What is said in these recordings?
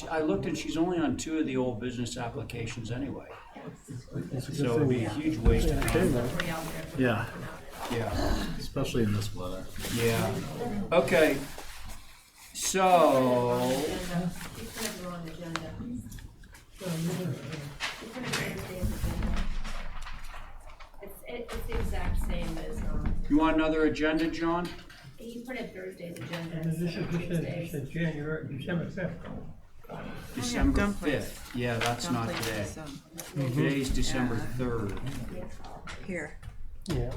I looked and she's only on 2 of the old business applications anyway. So it'd be a huge waste of time. Yeah, Yeah, especially in this weather. yeah. Okay, so, It's the exact same as, you want another agenda, John? you printed Thursday's agenda. And this is Tuesdays. January, December 5th. December dumplings. 5th. Yeah, that's not Dumplings today. is, Today's December 3rd. here. Yeah.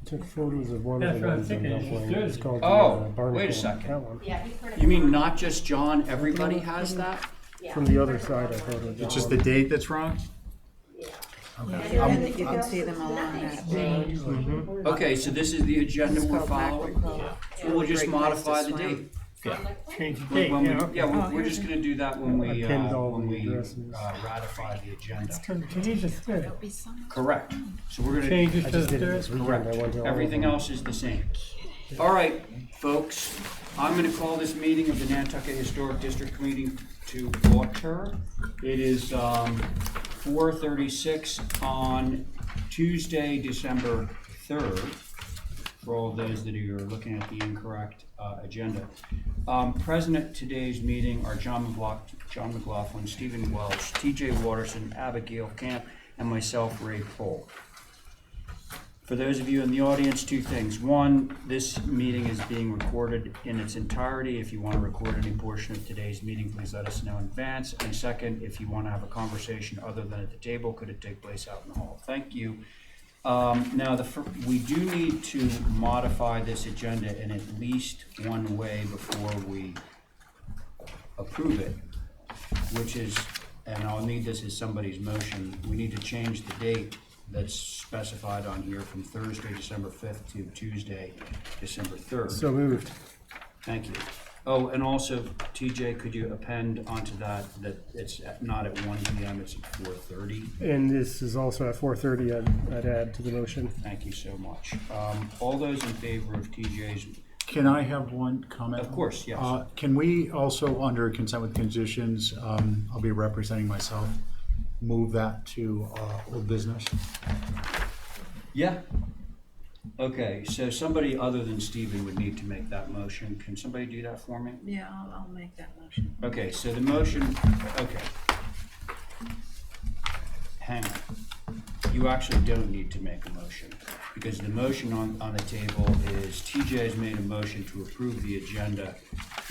Took photos of one That's of the what I'm ones in thinking, Dublin. it's It's called Oh, the Barnacle. wait a second. That one. Yeah, he printed. You mean not just John, everybody has that? Yeah. From the other side, I photoed that It's just one. the date that's wrong? Yeah. Okay. And you can see them along that road. Mm-hmm. Okay, so this is the agenda It's we're called following? Backward Cove. So we'll just Great place modify to the swim. date. Change the When date, we- you know? Yeah, we're Oh, just gonna do that when we, I pinned all when the we addresses. ratify the agenda. Today's the 3rd. It'll be summer. Correct. So we're gonna, Change it I to just the did it this 3rd. weekend. I went to correct. all of Everything them. else is the same. All right, folks, I'm gonna call this meeting of the Nantucket Historic District meeting to order. It is 4:36 on Tuesday, December 3rd, for all those that are looking at the incorrect agenda. Present at today's meeting are John McLaughlin, Stephen Welch, TJ Watterson, Abigail Camp, and myself, Ray Pohl. For those of you in the audience, 2 things. One, this meeting is being recorded in its entirety. If you want to record any portion of today's meeting, please let us know in advance. And second, if you want to have a conversation other than at the table, could it take place out in the hall? Thank you. Now, we do need to modify this agenda in at least one way before we approve it, which is, and I'll need this as somebody's motion, we need to change the date that's specified on here from Thursday, December 5th to Tuesday, December 3rd. So moved. Thank you. Oh, and also, TJ, could you append onto that it's not at 1 PM, it's at 4:30? And this is also at 4:30. I'd add to the motion. Thank you so much. All those in favor of TJ's, Can I have one comment? of course, yes. Can we also, under consent with conditions, I'll be representing myself, move that to old business? Yeah. Okay, so somebody other than Stephen would need to make that motion. Can somebody do that for me? Yeah, I'll make that motion. Okay, so the motion, okay. Hang on. You actually don't need to make a motion, because the motion on the table is TJ has made a motion to approve the agenda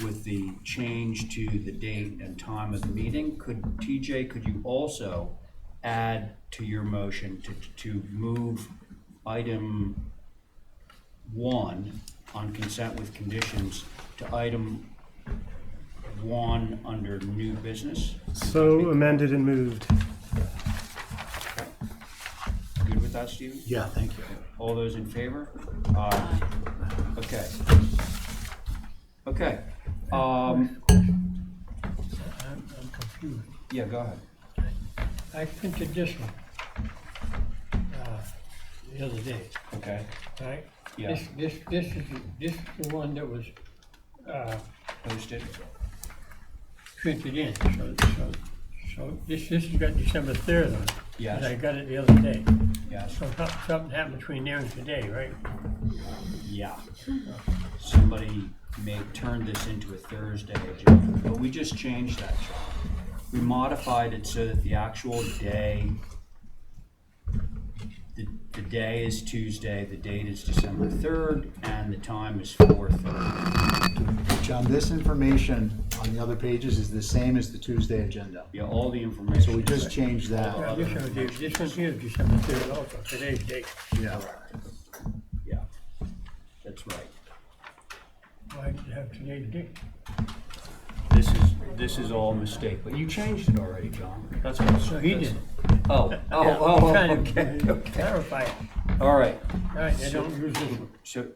with the change to the date and time of the meeting. TJ, could you also add to your motion to move item 1 on consent with conditions to item 1 under new business? So amended and moved. Good with that, Stephen? Yeah, thank you. All those in favor? Aye. Okay. Okay. I'm confused. Yeah, go ahead. I printed this one the other day, Okay. right? Yeah. This is the one that was Posted. printed in, so this has got December 3rd on it. Yes. And I got it the other day. Yes. So something happened between there and today, right? Yeah. Somebody may turn this into a Thursday agenda, but we just changed that, John. We modified it so that the actual day, the day is Tuesday, the date is December 3rd, and the time is 4:30. John, this information on the other pages is the same as the Tuesday agenda. Yeah, all the information. So we just changed that. This one here is December 3rd also, today's date. Yeah. Yeah, that's right. Why did you have today's date? This is all a mistake, but you changed it already, John. That's what. So he did. Oh, Yeah, I'm trying to okay. clarify it. All right. All right, I don't use this one. So,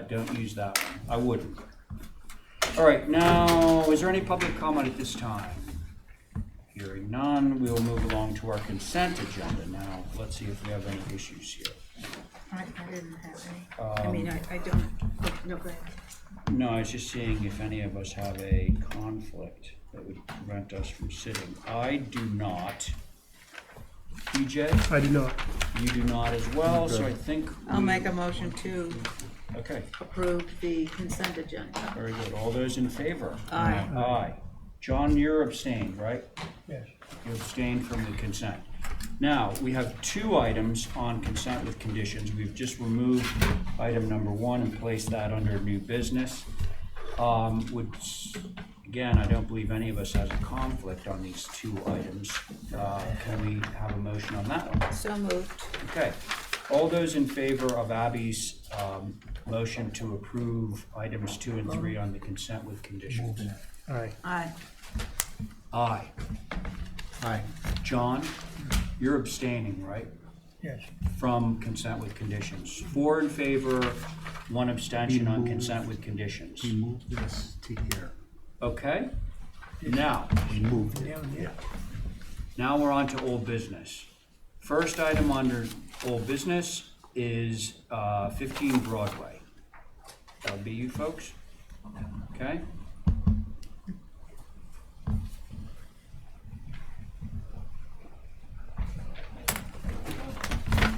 don't use that one. I wouldn't. All right, now, is there any public comment at this time? Hearing none, we will move along to our consent agenda. Now, let's see if we have any issues here. I didn't have any. I mean, I don't, no, go ahead. No, I was just seeing if any of us have a conflict that would prevent us from sitting. I do not. PJ, I do not. you do not as well, so I think I'll we- make a motion to Okay, approve the consent agenda. very good. All those in favor? Aye. Aye. John, you're abstained, right? Yes. You abstained from the consent. Now, we have two items on consent with conditions. We've just removed item number 1 and placed that under new business. Which, again, I don't believe any of us has a conflict on these two items. Can we have a motion on that one? So moved. Okay. All those in favor of Abby's motion to approve items 2 and 3 on the consent with conditions? Aye. Aye. Aye. Aye. John, you're abstaining, right? Yes. From consent with conditions. 4 in favor, 1 abstention on consent with conditions. We moved this to here. Okay? Now, We moved it. Down there. now we're on to old business. First item under old business is 15 Broadway. That'll be you folks? Okay?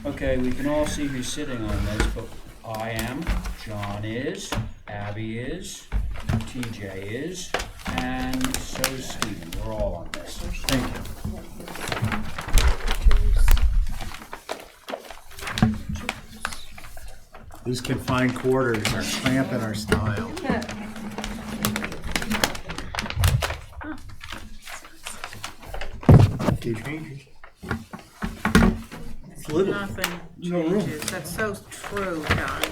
Okay, we can all see who's sitting on this, but I am, John is, Abby is, TJ is, and so is Stephen. We're all on this. Thank you. These confined quarters are cramping our style. Changes. It's little. Nothing No room. changes. That's so true, John.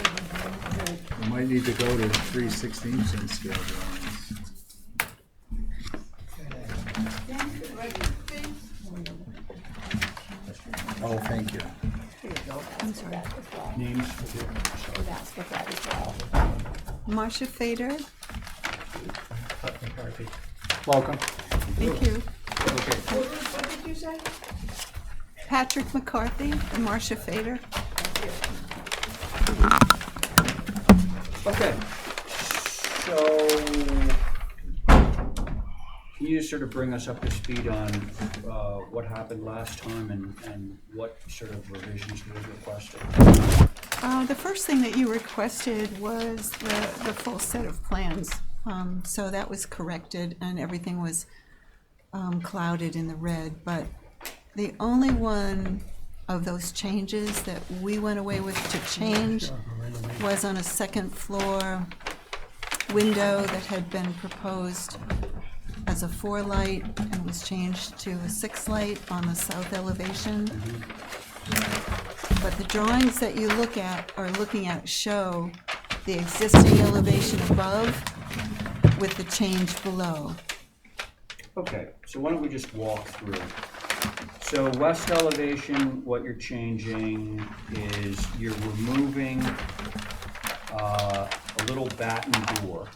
We might need to go to 3/16 in scale drawings. Oh, thank you. Names? Marcia Fader, McCarthy. Welcome. thank you. Okay. Patrick McCarthy and Marcia Fader. Okay. So, can you just sort of bring us up to speed on what happened last time and what sort of revisions were requested? The first thing that you requested was the full set of plans. So that was corrected and everything was clouded in the red. But the only one of those changes that we went away with to change was on a second floor window that had been proposed as a 4-light and was changed to a 6-light on the south elevation. But the drawings that you look at are looking at show the existing elevation above with the change below. Okay, so why don't we just walk through? So west elevation, what you're changing is you're removing a little batten door,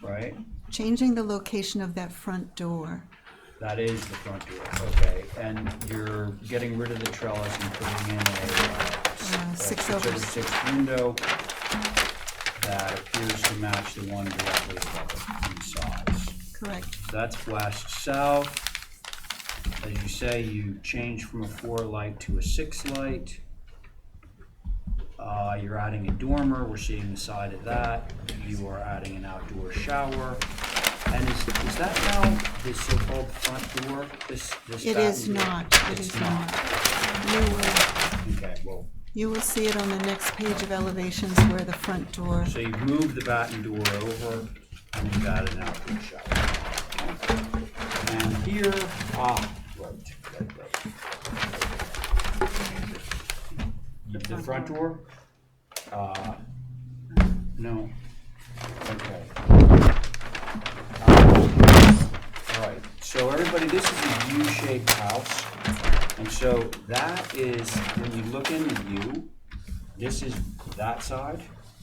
right? Changing the location of that front door. That is the front door, okay. And you're getting rid of the trellis and putting in a 6/6 window that appears to match the one directly above it in size. Correct. That's west. South, as you say, you change from a 4-light to a 6-light. You're adding a dormer. We're seeing the side of that. You are adding an outdoor shower. And is that now the so-called front door? This It batten is door? not. It It's is not. Okay, well, You will see it on the next page of elevations where the front door. so you've moved the batten door over and you've added an outdoor shower. And here, right. The front door? No. Okay. All right, so everybody, this is a U-shaped house. And so that is, when you look in the view, this is that side,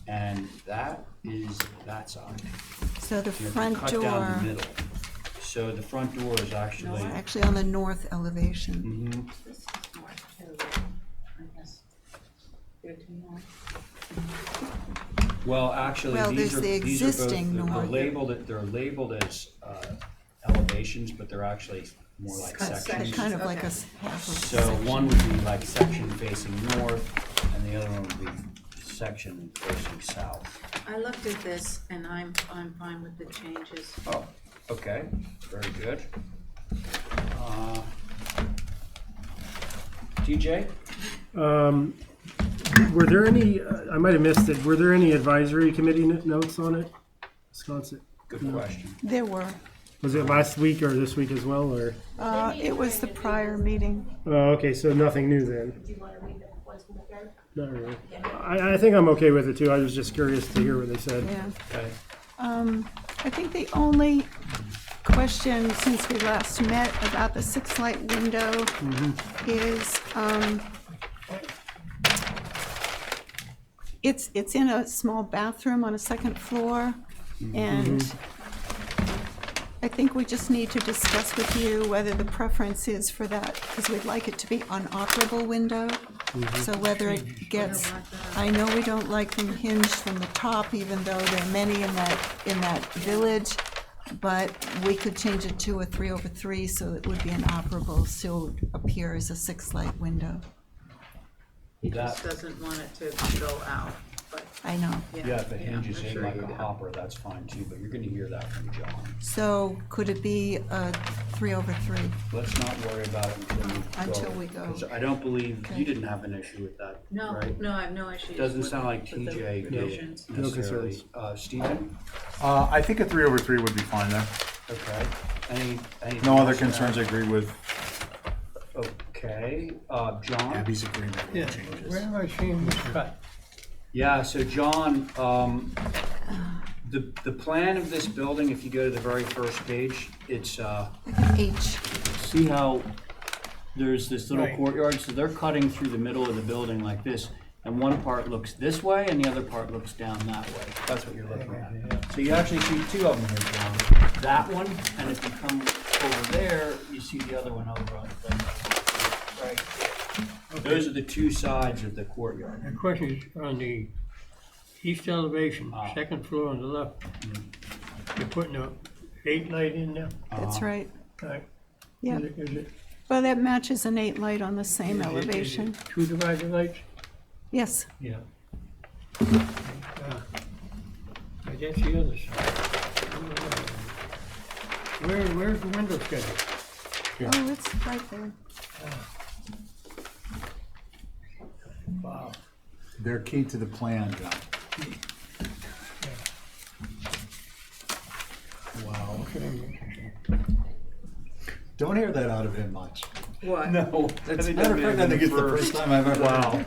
and that is that side. So the You have to front cut down door the middle. So the front door is is actually, actually on the north elevation. Mhm. This is north too, I guess. Good to know. Well, actually, Well, these there's are, the these are both, existing they're north. they're labeled as, elevations, but they're actually more like Cut They're sections. kind of like Okay. half of a So section. one would be like section facing north, and the other one would be section facing south. I looked at this and I'm fine with the changes. Oh, okay, very good. TJ? Were there any, I might have missed it, were there any advisory committee notes on it? Wisconsin, Good question. There were. was it last week or this week as well, or? It was the prior meeting. Oh, okay, so nothing new then? Do you wanna read the ones from the third? Not really. I think I'm okay with it too, I was just curious to hear what they said. Yeah. Okay. I think the only question since we last met about the 6-light window is, it's in a small bathroom on a second floor, and I think we just need to discuss with you whether the preference is for that, because we'd like it to be unoperable window. So whether it gets, I know we don't like them hinged from the top, even though there are many in that village, but we could change it to a 3/3 so it would be inoperable, so it would appear as a 6-light window. He That- just doesn't want it to go out, but I know. Yeah, if it hinges I'm in sure like you a do. hopper, that's fine too, but you're gonna hear that from John. So could it be a 3/3? Let's not worry about it Until we go. 'Cause I don't believe, Okay. you didn't have an issue with that, No, right? no, I have no issues. Doesn't with- sound like with the TJ did revisions. necessarily. concerns. Stephen? I think a 3/3 would be fine there. Okay. Any? No other concerns, I agree with Okay, John? Abby's agreement Yeah, with changes. where am I seeing this cut? Yeah, so John, the plan of this building, if you go to the very first page, it's, Like an H. see how there's this little Right. courtyard, so they're cutting through the middle of the building like this, and one part looks this way and the other part looks down that way. That's what you're looking at. So you actually see two of them here, John. That one, and if you come over there, you see the other one over on the right. Those are the two sides of the courtyard. The question is on the east elevation, Ah. second floor on the left. You're putting a 8-light in there? That's right. Right. Yeah. Is it Well, that matches an 8-light on the same is it elevation. 2 divided lights? Yes. Yeah. But that's the other side. Where's the window schedule? Oh, it's right there. Wow. They're key to the plan, John. Wow. Don't hear that out of him much. What? No. As a matter of fact, I think it's the first time I've ever. Wow.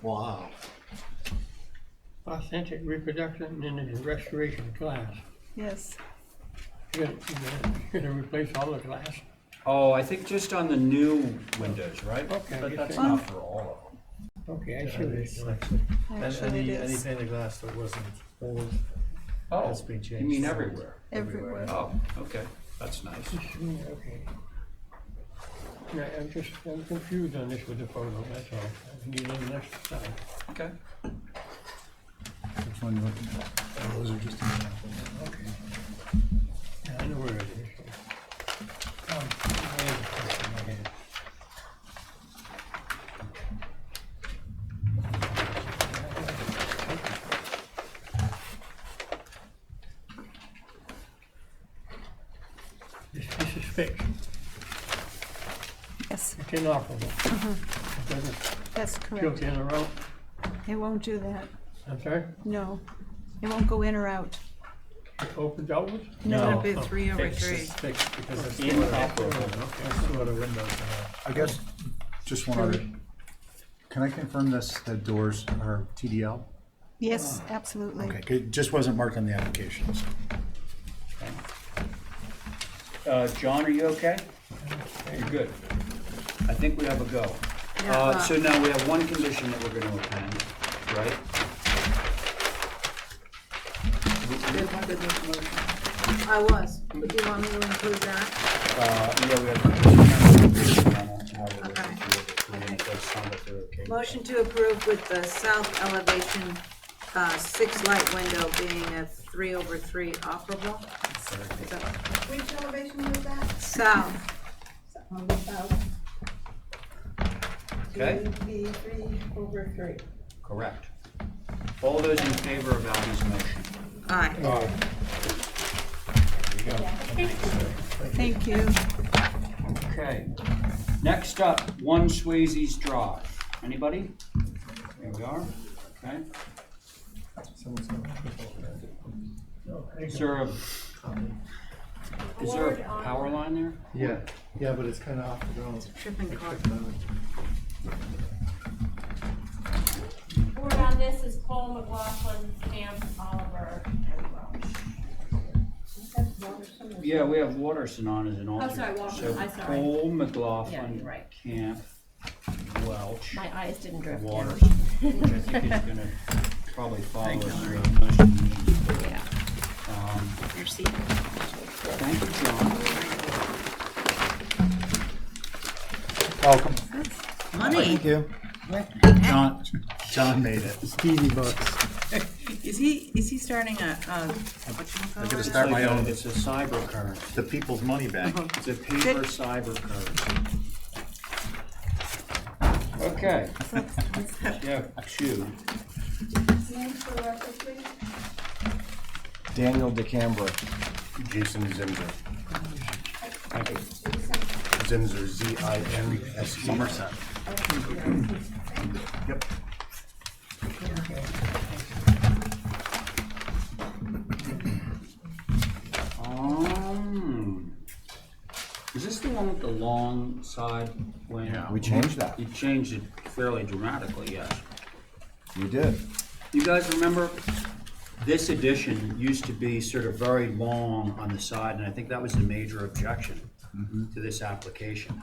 Wow. Authentic reproduction and then restoration of glass. Yes. You're gonna replace all the glass? Oh, I think just on the new windows, right? Okay, But you that's think- not for all of them. Okay, I see what it's doing. Actually, it is Anything glass that wasn't old Oh, has been you changed. mean everywhere? everywhere. Oh, okay, that's nice. Okay. Yeah, I'm confused on this with the photo, that's all. I need a next slide. Okay. Which one you looking at? Those are just examples. Okay. Yeah, I know where it is. I have a question in my head. This is fixed, Yes, it's inoperable. It doesn't that's tilt correct. in or out. It won't do that. I'm sorry, No. It won't go in or out. it opens outwards? No. It'll be 3/3. It's fixed because it's Inoperable. That's what the windows are. I guess, just one other, can I confirm this, that doors are TDL? Yes, absolutely. Okay, it just wasn't marked on the applications. John, are you okay? You're good. I think we have a go. Yeah, So now we have one condition that we're gonna append, right? I was, but do you want me to include that? Yeah, we have. Okay. sound if they're okay. Motion to approve with the south elevation, 6 light window being a 3/3 operable. Is that- Which elevation was that? South. On the south. Okay. Be 3/3. Correct. All those in favor of Albie's motion? Aye. Thank you. Okay. Next up, 1 Swayze's Drive. Anybody? There we are. Okay. Is there a power line there? Yeah, yeah, but it's kind of off the ground. Tripping car. Board on this is Paul McLaughlin, Camp, Oliver, and Welch. Yeah, we have Watterson on as an alternate. sorry, Watterson, So I'm sorry. Cole, Yeah, McLaughlin, you're right. Camp, Welch, My eyes didn't drift down. Watterson, which I think is gonna probably follow us through most of the meeting. Yeah. Your seat. Thank you, John. Welcome. Money. you. John made it. Stevie bucks. Is he starting a, whatchamacallit? I'm gonna start my own, It's a cyber current. the People's Money Bank. It's a paper cyber current. Okay. Yeah, 2. Daniel DeCambra. Jason Zinzer. Thank you. Zinzer, Z-I-N-S-E. Somerset. Yep. Is this the one with the long side wing? Yeah. We changed that. You changed it fairly dramatically, yes. You did. You guys remember, this addition used to be sort of very long on the side, and I think that was the major objection to this application.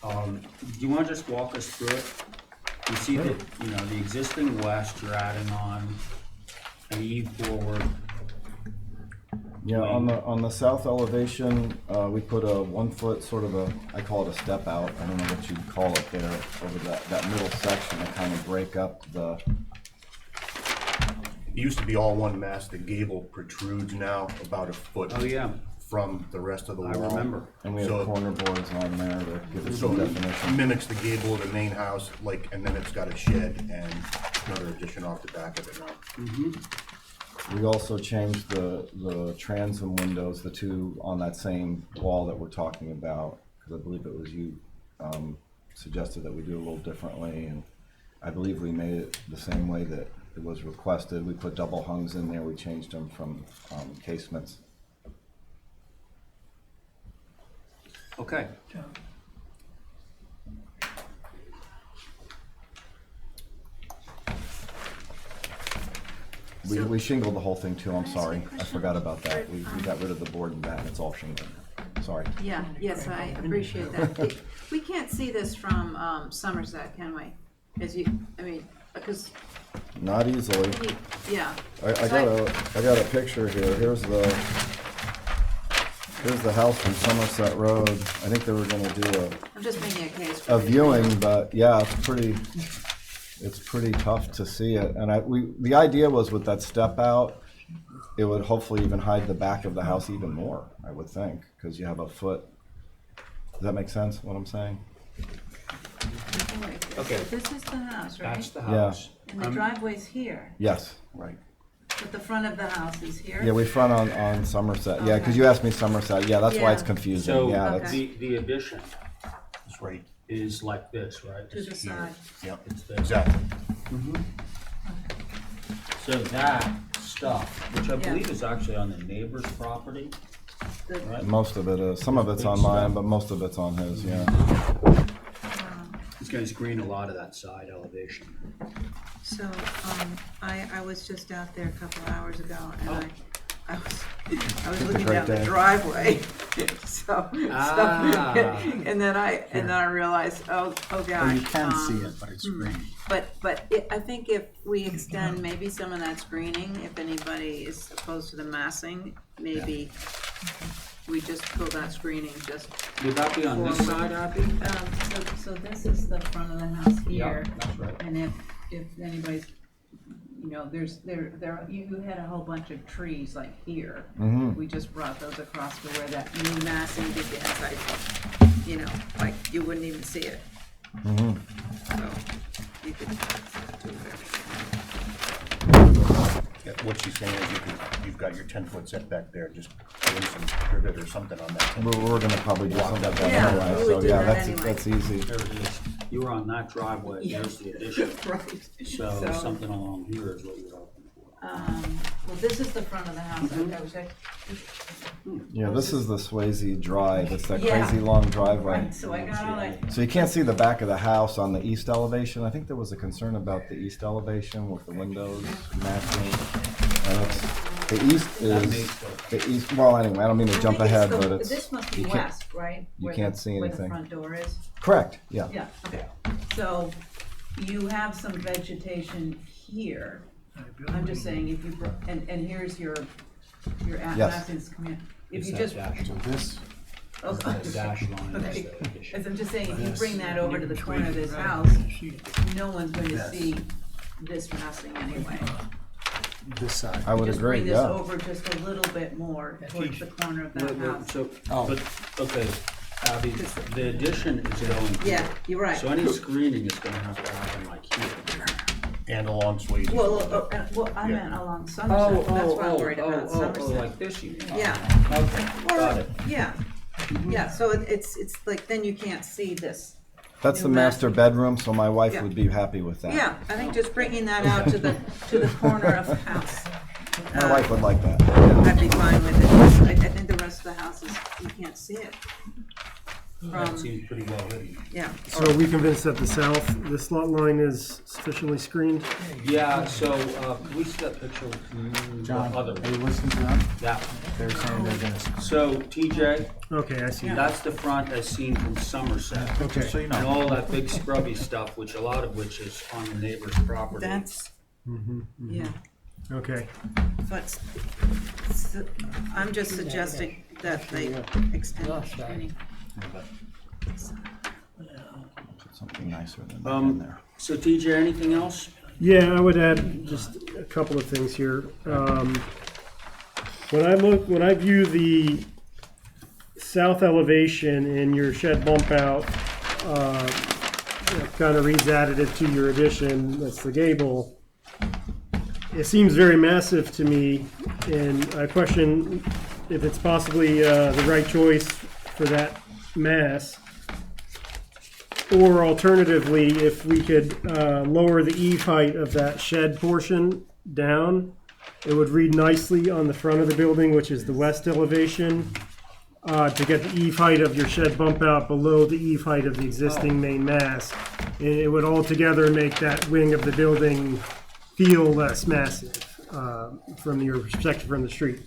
Do you want to just walk us through it? You see that, you know, the existing west, you're adding on an eve forward. Yeah, on the south elevation, we put a 1 foot sort of a, I call it a step out. I don't know what you'd call it there over that middle section to kind of break up the. It used to be all one mass. The gable protrudes now about a foot Oh, yeah, from the rest of the I wall. remember. And we have So- corner boards on there to give it So some it definition. mimics the gable of the main house, like, and then it's got a shed and another addition off the back of it now. We also changed the transom windows, the 2 on that same wall that we're talking about, because I believe it was you suggested that we do a little differently, and I believe we made it the same way that it was requested. We put double hungs in there. We changed them from casements. Okay. We shingled the whole thing too, I'm sorry. I forgot about that. We got rid of the board and bat, it's all shingled. Sorry. Yeah, yes, I appreciate that. We can't see this from Somerset, can we? Because, Not easily. yeah. I got a picture here. Here's the house from Somerset Road. I think they were gonna do I'm just making a case for a viewing, but yeah, it's pretty tough to see it. And the idea was with that step out, it would hopefully even hide the back of the house even more, I would think, because you have a foot. Does that make sense, what I'm saying? Okay. So this is the house, right? That's the house. And the driveway's here, Yes, right. but the front of the house is here? Yeah, we front on Somerset. Yeah, because you asked me Somerset. Yeah, that's why it's Yeah. confusing. So Yeah, Okay. that's, the addition It's right. is like this, right? To the side. Yep, It's this. exactly. So that stuff, which I Yeah. believe is actually on the neighbor's property, The- right? most of it is. Some of it's on mine, but most of it's on his, yeah. It's gonna screen a lot of that side elevation. So, I was just out there a couple hours ago, and I was looking great down the day. driveway, so, Ah. and then I realized, oh gosh. You can see it, but it's green. But I think if we extend maybe some of that screening, if anybody is opposed to the massing, maybe we just pulled that screening just. Would that be on this side, Abby? So this is the front of the house Yeah, here. that's right. And if anybody's, you know, you had a whole bunch of trees like here. We just brought those across to where that new massing begins, you know, like you wouldn't even see it. So you could do Yeah, what she's saying is you've got your 10-foot setback there, just put in some rivet or something on that. We're gonna probably do something like that Yeah, anyway, we so would do yeah, that anyway. that's easy. There it is. You were on that driveway, there's the addition. Right. So something along here is what you're hoping for. Well, this is the front of the house. I was like, Yeah, this is the Swayze Drive, it's that Yeah. crazy long driveway. right, so I got all like, So you can't see the back of the house on the east elevation. I think there was a concern about the east elevation with the windows matching. And it's, the east is, well, anyway, I don't mean to jump ahead, but it's. This must be you can't- west, right? you Where can't the- see Where the anything. front door is? Correct, yeah. Yeah, okay. So you have some vegetation here. I'm just saying if you, and here's your Yes. Athens command. If you just, So this, oh, That dash line is okay. the addition. As I'm just saying, if you bring that over to the corner of this house, no one's going to see this massing anyway. this side. I would Just agree, bring this yeah. over just a little bit more towards the corner of that Wait, wait, house. so, Oh. but, okay, Abby, the addition is going here. Yeah, you're right. So any screening is gonna have to happen like here. And along Swayze. Well, I meant along Somerset, that's what I'm worried about, Somerset. like this you mean? Yeah. Okay, got Or, it. yeah, yeah, so it's like, then you can't see this. That's the New master master. bedroom, so my wife Yeah. would be happy with that. Yeah, I think just bringing that out to the corner of the house. My wife would like that. I'd be fine with it. I think the rest of the house is, you can't see it. That seems pretty well hidden. Yeah. So are we convinced that the south, this lot line is sufficiently screened? Yeah, so, can we see that picture? John, The other are you one. listening to them? Yeah, They're saying they're gonna, so TJ, Okay, I see. that's the front as seen from Somerset. Okay. so you And know. all that big scrubby stuff, which a lot of which is on the neighbor's property. That's, yeah, Okay. but I'm just suggesting that they extend the screening. Put something nicer than that in there. So TJ, anything else? Yeah, I would add just a couple of things here. When I view the south elevation and your shed bump out, kind of reads additive to your addition, that's the gable. It seems very massive to me, and I question if it's possibly the right choice for that mass. Or alternatively, if we could lower the eave height of that shed portion down, it would read nicely on the front of the building, which is the west elevation, to get the eave height of your shed bump out below the eave height of the existing main mass. It would altogether make that wing of the building feel less massive from your perspective from the street.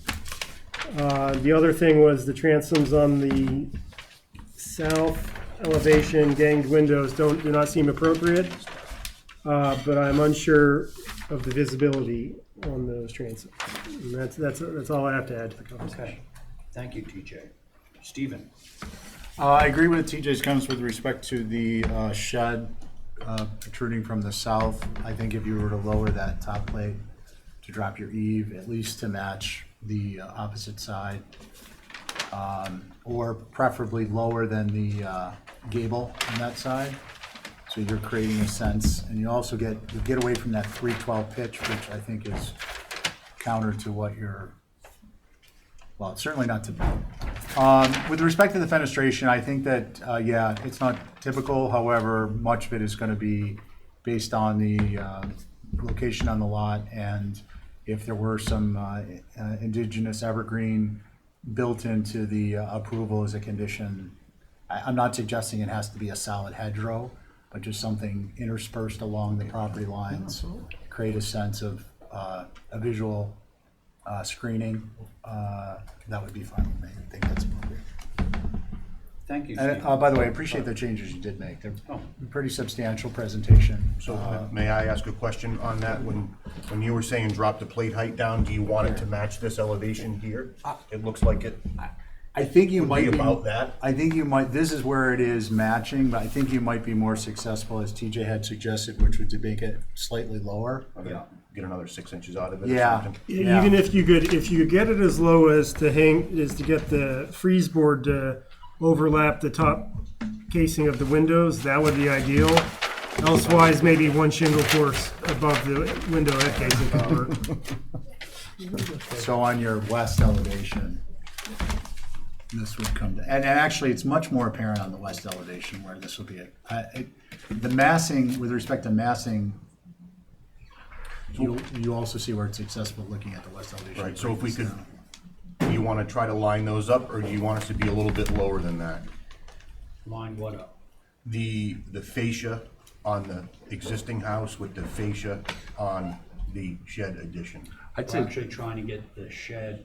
The other thing was the transoms on the south elevation, ganged windows do not seem appropriate, but I'm unsure of the visibility on those transoms. And that's all I have to add to the conversation. Okay, thank you, TJ. Stephen? I agree with TJ's comments with respect to the shed protruding from the south. I think if you were to lower that top plate to drop your eave, at least to match the opposite side, or preferably lower than the gable on that side. So you're creating a sense, and you also get away from that 312 pitch, which I think is counter to what you're, well, it's certainly not typical. With respect to the fenestration, I think that, yeah, it's not typical. However, much of it is going to be based on the location on the lot, and if there were some indigenous evergreen built into the approval as a condition. I'm not suggesting it has to be a solid hedgerow, but just something interspersed along the property lines, create a sense of a visual screening. That would be fine with me. I think that's appropriate. Thank you, And, Stephen. by the way, I appreciate the changes you did make. They're pretty substantial presentation. So may I ask a question on that? When you were saying drop the plate height down, do you want it to match this elevation here? It looks like it. I think you Would might be be, about that. I think you might, this is where it is matching, but I think you might be more successful, as TJ had suggested, which would to make it slightly lower. Yeah. Get another 6 inches out of it or Yeah. something. Yeah. Even if you could get it as low as to get the freeze board to overlap the top casing of the windows, that would be ideal. Elsewise, maybe one shingle course above the window head casing could work. So on your west elevation, this would come, and actually, it's much more apparent on the west elevation where this will be. The massing, with respect to massing, you also see where it's successful looking at the west elevation. Right, so if we could, do you want to try to line those up, or do you want us to be a little bit lower than that? Line what up? The fascia on the existing house with the fascia on the shed addition. I'd We're say, actually trying to get the shed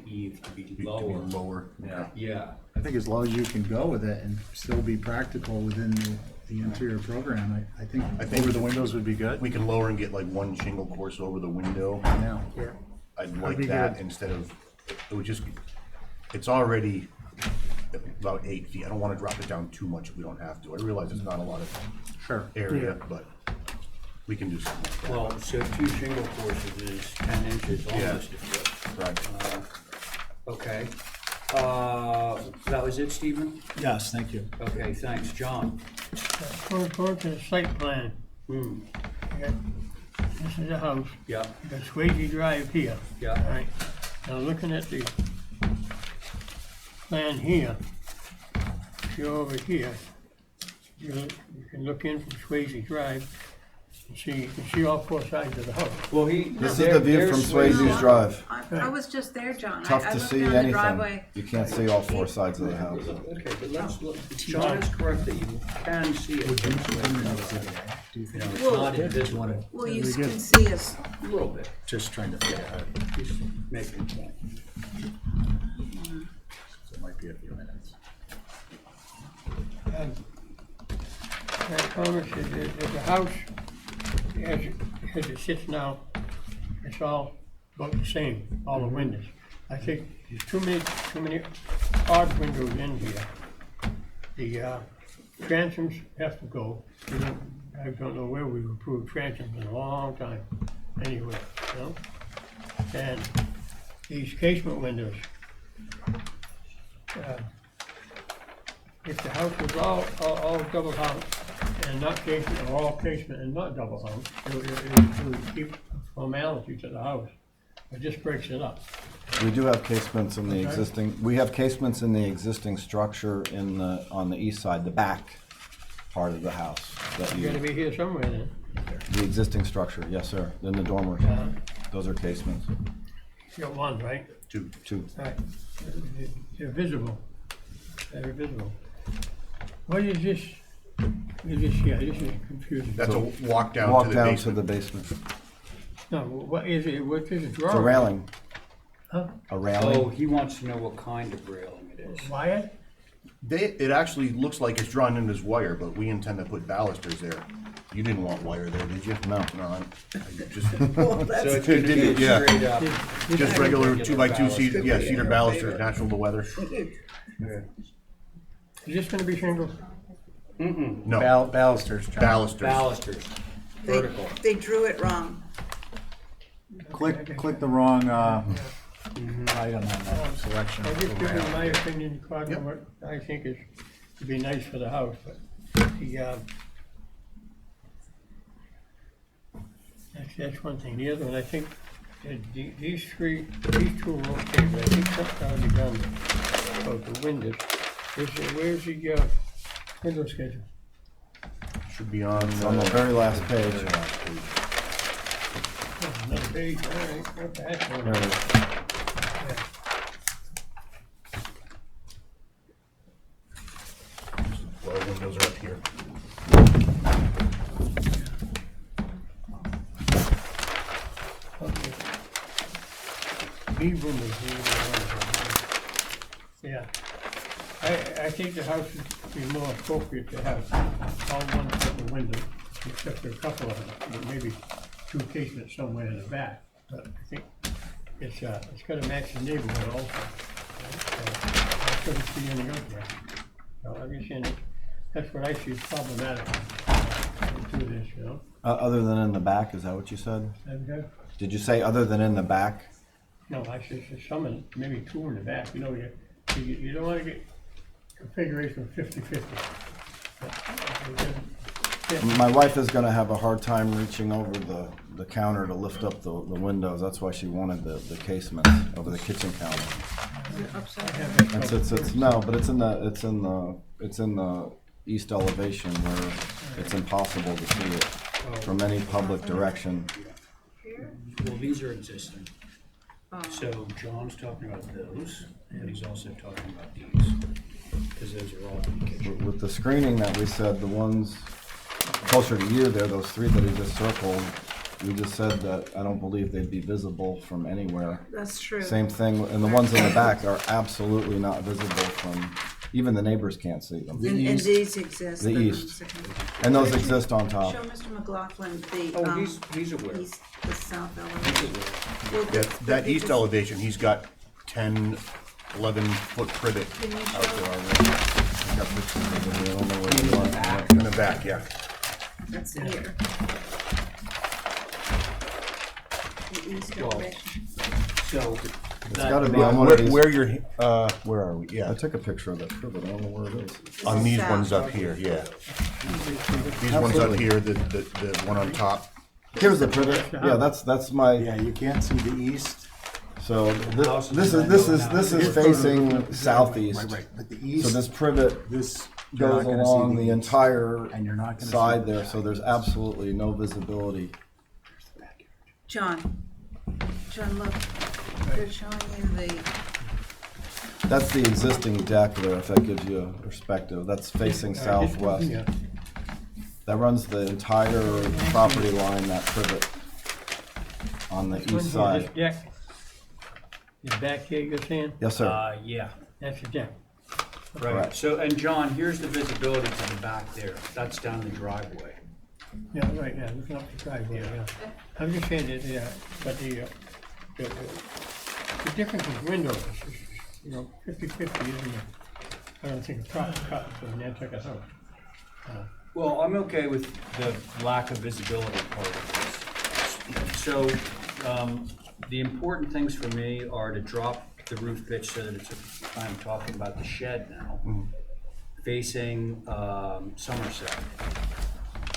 eve to be To be lower. lower. yeah, Yeah, I think as low as you can go with it and still be practical within the interior program, I think over the windows would be good. We can lower and get like one shingle course over the window. Yeah. I'd like be that good. instead of, it would just, it's already about 8 feet. I don't want to drop it down too much if we don't have to. I realize it's not a lot of Sure. area, but we can do something like that. well, so 2 shingle courses is 10 inches, Yeah. almost a foot. Right. Okay. That was it, Stephen? Yes, thank you. Okay, thanks. John? Going to the site plan, Hmm, you got, this is the house, yeah, you got Swayze Drive here. yeah. All right, now looking at the plan here, if you're over here, you can look in from Swayze Drive and see, you can see all 4 sides of the house. Well, This is the view from Swayze's Drive. I was just there, John. Tough I to looked see down the anything. driveway. You can't see all 4 sides of the house. Okay, but let's look, John is correct that you can see it. You know, it's not invisible, Well, you can see us. a little bit, Just trying to figure out, just making a point. so it might be a few minutes. My comment is that the house, as it sits now, it's all about the same, all the windows. I think there's too many odd windows in here. The transoms have to go. I don't know where we've approved transoms in a long time, anyway, you know? And these casement windows, if the house was all double house and not casement, or all casement and not double house, it would keep formality to the house. It just breaks it up. We do have casements in the Okay. existing, we have casements in the existing structure on the east side, the back part of the house. That You gotta be here somewhere then. the existing structure, yes, sir, in the dormers. Those are casements. You got one, right? 2. Right. They're visible. They're visible. What is this? This is confusing. That's a walk down Walk to the down to the basement. basement. No, what is it? What is it? It's a railing. Huh? A Oh, railing. he wants to know what kind of railing it is. Wire? It actually looks like it's drawn in as wire, but we intend to put balusters there. You didn't want wire there, did you? No. No, I just, So it's gonna be Yeah. straight up. just regular 2x2 cedar, baluster. yeah, cedar balusters, natural to weather. Is this gonna be shingle? No, Balusters, John. balusters. Balusters, vertical. They drew it wrong. Click the wrong, item on that selection. I just give you my opinion, Claude, what I think is, would be nice for the house, but the, that's one thing. The other one, I think, these two are okay, but I think something's already done about the windows. Where's the, window schedule? Should be on, It's on the very last page. Oh, another page, all right, not bad. There it is. well, windows are up here. Okay. These windows, yeah. I think the house would be more appropriate to have all one type of window, except for a couple of them, maybe 2 casements somewhere in the back. But I think it's gotta match the neighborhood also. couldn't see any of that. So I'm just saying, that's what I see is problematic to this, you know? Other than in the back, is that what you said? Okay? Did you say other than in the back? No, I said some, maybe two in the back, you know, you don't wanna get configuration 50-50. My wife is gonna have a hard time reaching over the counter to lift up the windows. That's why she wanted the casement over the kitchen counter. It's no, but it's in the east elevation where it's impossible to see it from any public direction. Well, these are existing. So John's talking about those, and he's also talking about these, because those are all in the kitchen. With the screening that we said, the ones closer to you there, those three that he just circled, we just said that I don't believe they'd be visible from anywhere. That's true. Same thing, and the ones in the back are absolutely not visible from, even the neighbors can't see them. And these exist. The east. And those exist on top. Show Mr. McLaughlin the, Oh, he's aware. east, the south elevation. Well, That east elevation, he's got 10, 11-foot privet Can you out there show, already. I don't know where you are. In the back, yeah. that's here. The east Well, elevation. So, It's gotta be on one of these. Where you're, where are we? I Yeah, took a picture of that privet, I don't know where it is. on these South. ones up here, yeah. These ones up here, the one on top. Here's the privet, yeah, that's my, Yeah, you can't see the east. so this is facing southeast. Right, but the So east, this privet this, you're not goes gonna see along the east. entire And you're not gonna see side the there, so there's absolutely no visibility. John, look, they're showing you the, That's the existing deck there, if that gives you a perspective. That's facing southwest. Yeah. That runs the entire property line, that privet, on the east side. This deck, is back here, you're saying? Yes, sir. yeah, That's the deck. right. Correct. So, and John, here's the visibility to the back there. That's down the driveway. Yeah, right, yeah, looking up the driveway, yeah. I'm just saying that, yeah, but the difference in windows, is, you know, 50-50 isn't, I don't think, a proper cut for a Nantucket house. Well, I'm okay with the lack of visibility part of this. So, the important things for me are to drop the roof pitch so that I'm talking about the shed now, facing Somerset.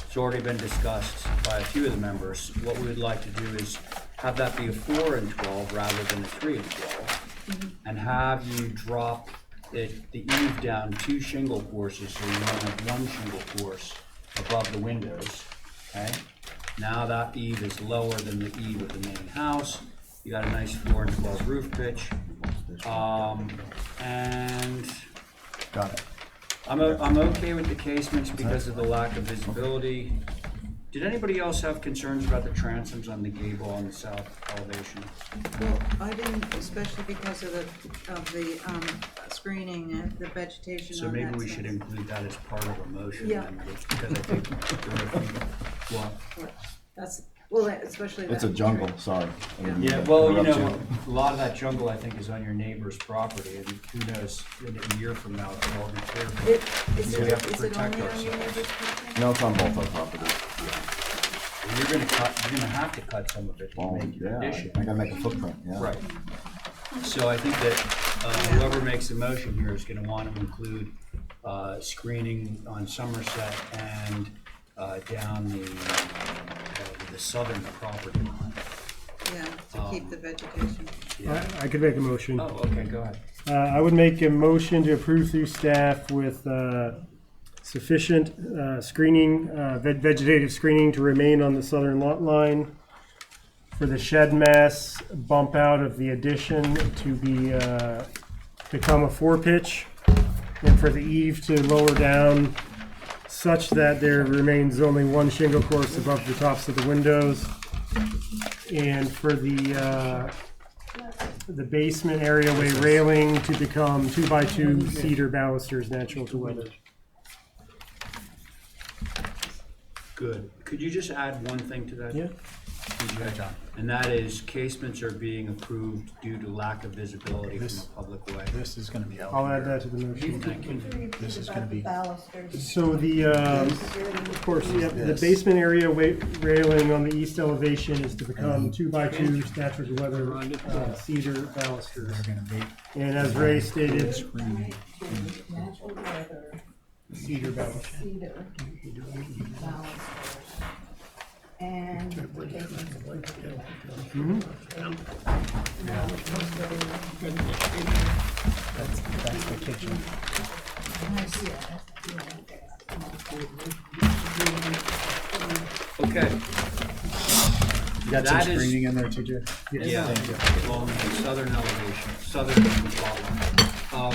It's already been discussed by a few of the members. What we would like to do is have that be a 4 and 12 rather than a 3 and 12, and have you drop the eave down 2 shingle courses, so you only have 1 shingle course above the windows, okay? Now that eave is lower than the eave of the main house. You got a nice 4 and 12 roof pitch. And Got it. I'm okay with the casements because of the lack of visibility. Did anybody else have concerns about the transoms on the gable on the south elevation? well, I didn't, especially because of the screening and the vegetation So on that maybe we should side. include that as part of a motion Yeah. then, because I think there are a few, well, That's, well, especially that. It's a jungle, sorry. I didn't mean yeah, to well, you interrupt know, a lot of that jungle, I think, is on your neighbor's property, and who knows, in a year from now, it'll all be clear. Is So we have to it protect only on your ourselves. neighbor's property? No, it's on both our properties. You're gonna have to cut some of it to Well, make your yeah, addition. I gotta make a footprint, yeah. Right. So I think that whoever makes the motion here is gonna want to include screening on Somerset and down the southern property line. Yeah, to keep the vegetation. I could make a motion. Oh, okay, go ahead. I would make a motion to approve through staff with sufficient screening, vegetative screening to remain on the southern lot line. For the shed mass bump out of the addition to be become a 4-pitch, and for the eave to lower down such that there remains only 1 shingle course above the tops of the windows, and for the basement areaway railing to become 2x2 cedar balusters natural to weather. Good. Could you just add one thing to that? Yeah. Good job. And that is casements are being approved due to lack of visibility from This- a public way. This is gonna be out I'll add here. that to the motion. Thank you. This is gonna be, So the, of course, yeah, the basement area railing on the east elevation is to become 2x2 Stafford weather cedar balusters. they're gonna be And as Ray stated, screening. cedar balusters. And That's the kitchen. Okay, You got some That is- screening in there, TJ? yeah, Thank you. along the southern elevation, southern lot line. All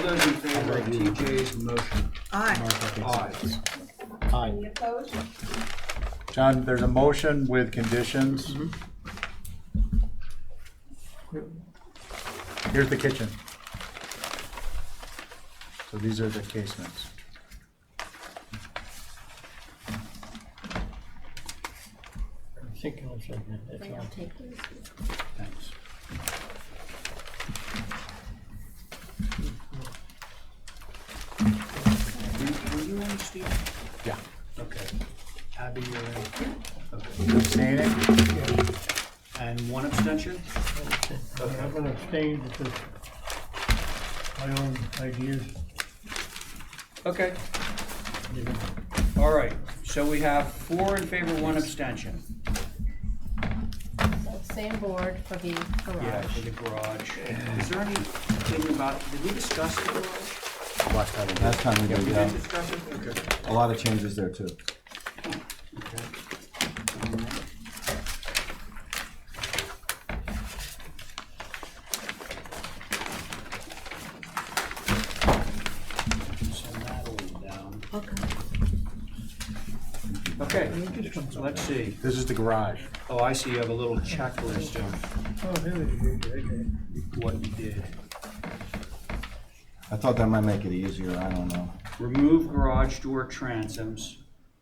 those in favor of TJ's motion? aye. Aye. Aye. John, there's a motion with conditions. Here's the kitchen. So these are the casements. I'm thinking of something, that's all. Thanks. Were you in, Steve? Yeah. Okay. Abby, you're in? Okay. You abstaining? And one abstention? I'm gonna abstain because my own ideas. Okay. All right, so we have 4 in favor, 1 abstention. So same board for the Yeah, garage. for the garage. Is there anything about, did we discuss the garage? Last time we did. Last time we We did, didn't yeah, discuss it? Okay. a lot of changes there too. Okay. All right. Send that all down. Okay, so let's see. This is the garage. Oh, I see, you have a little checklist of Oh, there it is, okay. what you did. I thought that might make it easier, I don't know. Remove garage door transoms,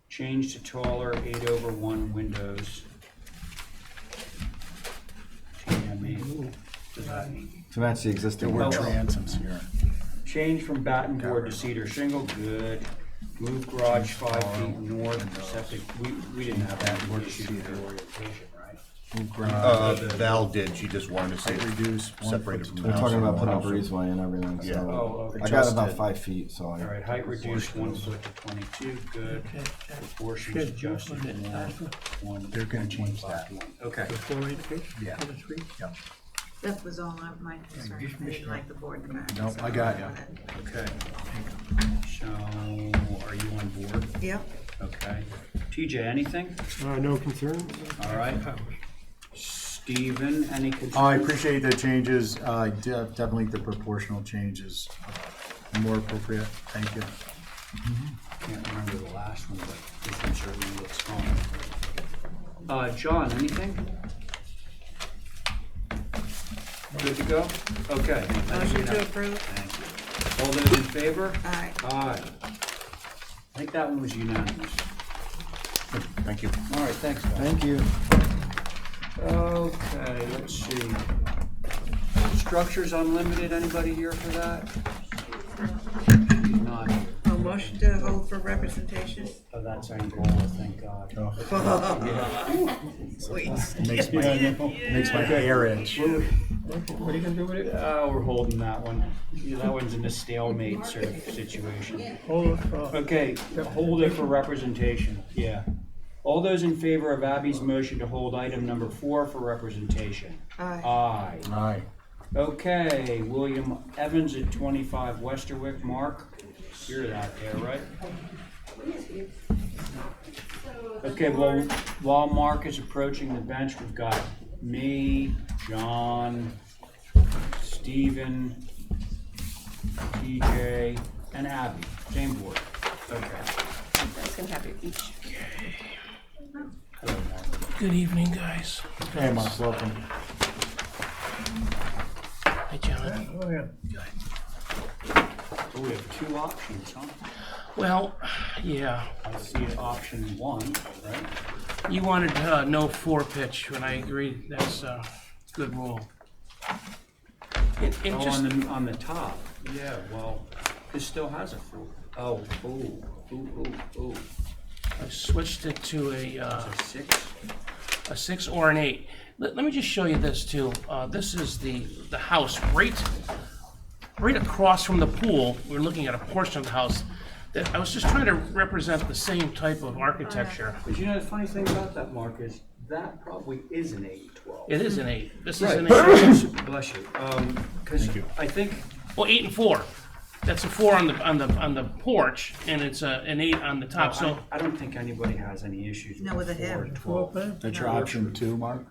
change to taller 8/1 windows. TME, does that mean? To match the There existing were Oh. transoms here. Change from batten board to cedar shingle, good. Move garage 5 feet north, septic, we didn't have that issue with the orientation, right? Move garage. Val did, she just wanted to say Height reduce, 1 separated foot from to the We're house. talking about and putting a the house. breezeway and everything, Yeah. so. Oh, okay. I got Adjusted. about 5 feet, so. All right, height reduced 1 foot to 22, good. Proportions adjusted to 1. They're gonna change 1.5 to 1. Okay. Before it fits, Yeah. for the three. That was all of my concern. I didn't like the board in the back. Nope, so I got ya. wanted- Okay. So, are you on board? Yep. Okay. TJ, anything? No concerns? All right. Stephen, any concerns? I appreciate the changes. Definitely the proportional changes more appropriate. Thank you. Can't remember the last one, but this one certainly looks fine. John, anything? Good to go? Okay. Motion to approve? Thank you. All those in favor? Aye. Aye. I think that one was unanimous. Thank you. All right, thanks, guys. Thank you. Okay, let's see. Structures Unlimited, anybody here for that? She's not. A motion to hold for representation? Oh, that's Angola, thank God. Sweet. Makes my hair itch. What are you gonna do with it? We're holding that one. Yeah, that one's in a stalemate sort of situation. Hold it for. Okay, hold it for representation, yeah. All those in favor of Abby's motion to hold item number 4 for representation? Aye. Aye. Aye. Okay, William Evans at 25 Westerwick. Mark, you're that there, right? Okay, well, while Mark is approaching the bench, we've got me, John, Stephen, TJ, and Abby. Same board. Okay. You guys can have your each. Hello, Mark. Good evening, guys. Hey, Mark, welcome. Hi, John. Oh, yeah. So we have 2 options, huh? Well, yeah, I see option 1, right? You wanted no 4-pitch, and I agree, that's a good rule. And Oh, just, on the top, yeah, well, this still has a 4. Oh, ooh. I switched it to It's a 6? a 6 or an 8. Let me just show you this too. This is the house right across from the pool. We're looking at a portion of the house that I was just trying to represent the same type of architecture. But you know, the funny thing about that, Mark, is that probably is an 8-12. It is an 8. This is Right. an 8. Bless you. Because I think, Well, 8 and 4. That's a 4 on the porch, and it's an 8 on the top. So I don't think anybody has any issues No, with a 4 hip. 12. That's your option 2, Mark?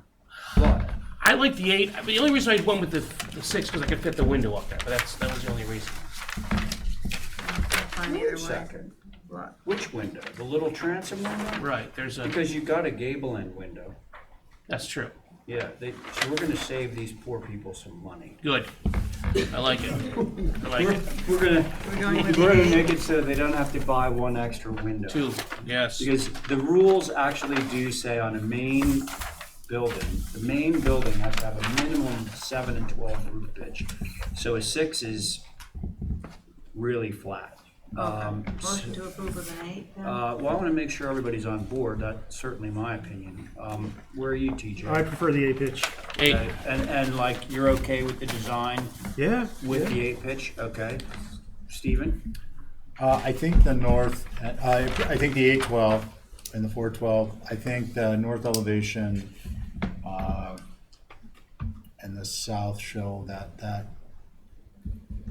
But I like the 8. The only reason I went with the 6 because I could fit the window up there. But that was the only reason. Fine wait either a way. second, What? which window? The little transom window? Right. There's a. Because you got a gable end window. That's true. Yeah, so we're gonna save these poor people some money. Good. I like it. I like it. We're gonna going with we're the gonna 8? make it so they don't have to buy one extra window. 2. Yes. Because the rules actually do say on a main building, the main building has to have a minimum 7 and 12 roof pitch. So a 6 is really flat. Motion to approve with an 8 then? Well, I wanna make sure everybody's on board, that's certainly my opinion. Where are you, TJ? I prefer the 8 pitch. 8. Okay, and like, you're okay with the design Yeah. with the 8 pitch, okay? Stephen? I think the north, I think the 812 and the 412, I think the north elevation and the south show that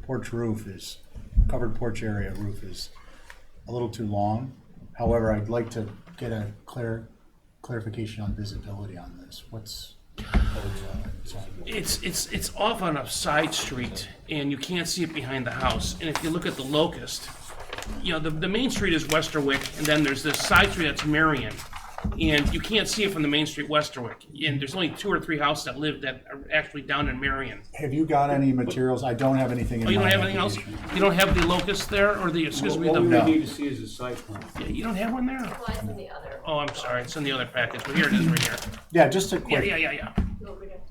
porch roof is, covered porch area roof is a little too long. However, I'd like to get a clarification on visibility on this. What's It's off on a side street, and you can't see it behind the house. And if you look at the locust, you know, the main street is Westerwick, and then there's this side street that's Marion. And you can't see it from the main street Westerwick. And there's only 2 or 3 houses that are actually down in Marion. Have you got any materials? I don't have anything in Oh, you my don't have anything else? application. You don't have the locust there, or the, excuse me, All we the, need to see is a site plan. yeah, you don't have one there? Well, it's in the other. Oh, I'm sorry, it's in the other package, but here it is right here. Yeah, just a Yeah, quick, yeah. Over here.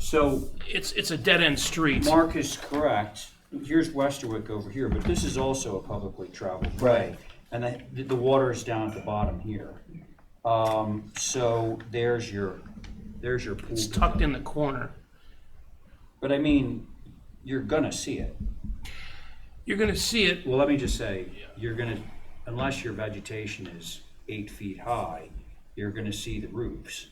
So, It's a dead-end street. Mark is correct. Here's Westerwick over here, but this is also a publicly traveled way. Right. And the water is down at the bottom here. So there's your pool. It's tucked in the corner. But I mean, you're gonna see it. You're gonna see it. Well, let me just say, unless your vegetation is 8 feet high, you're gonna see the roofs.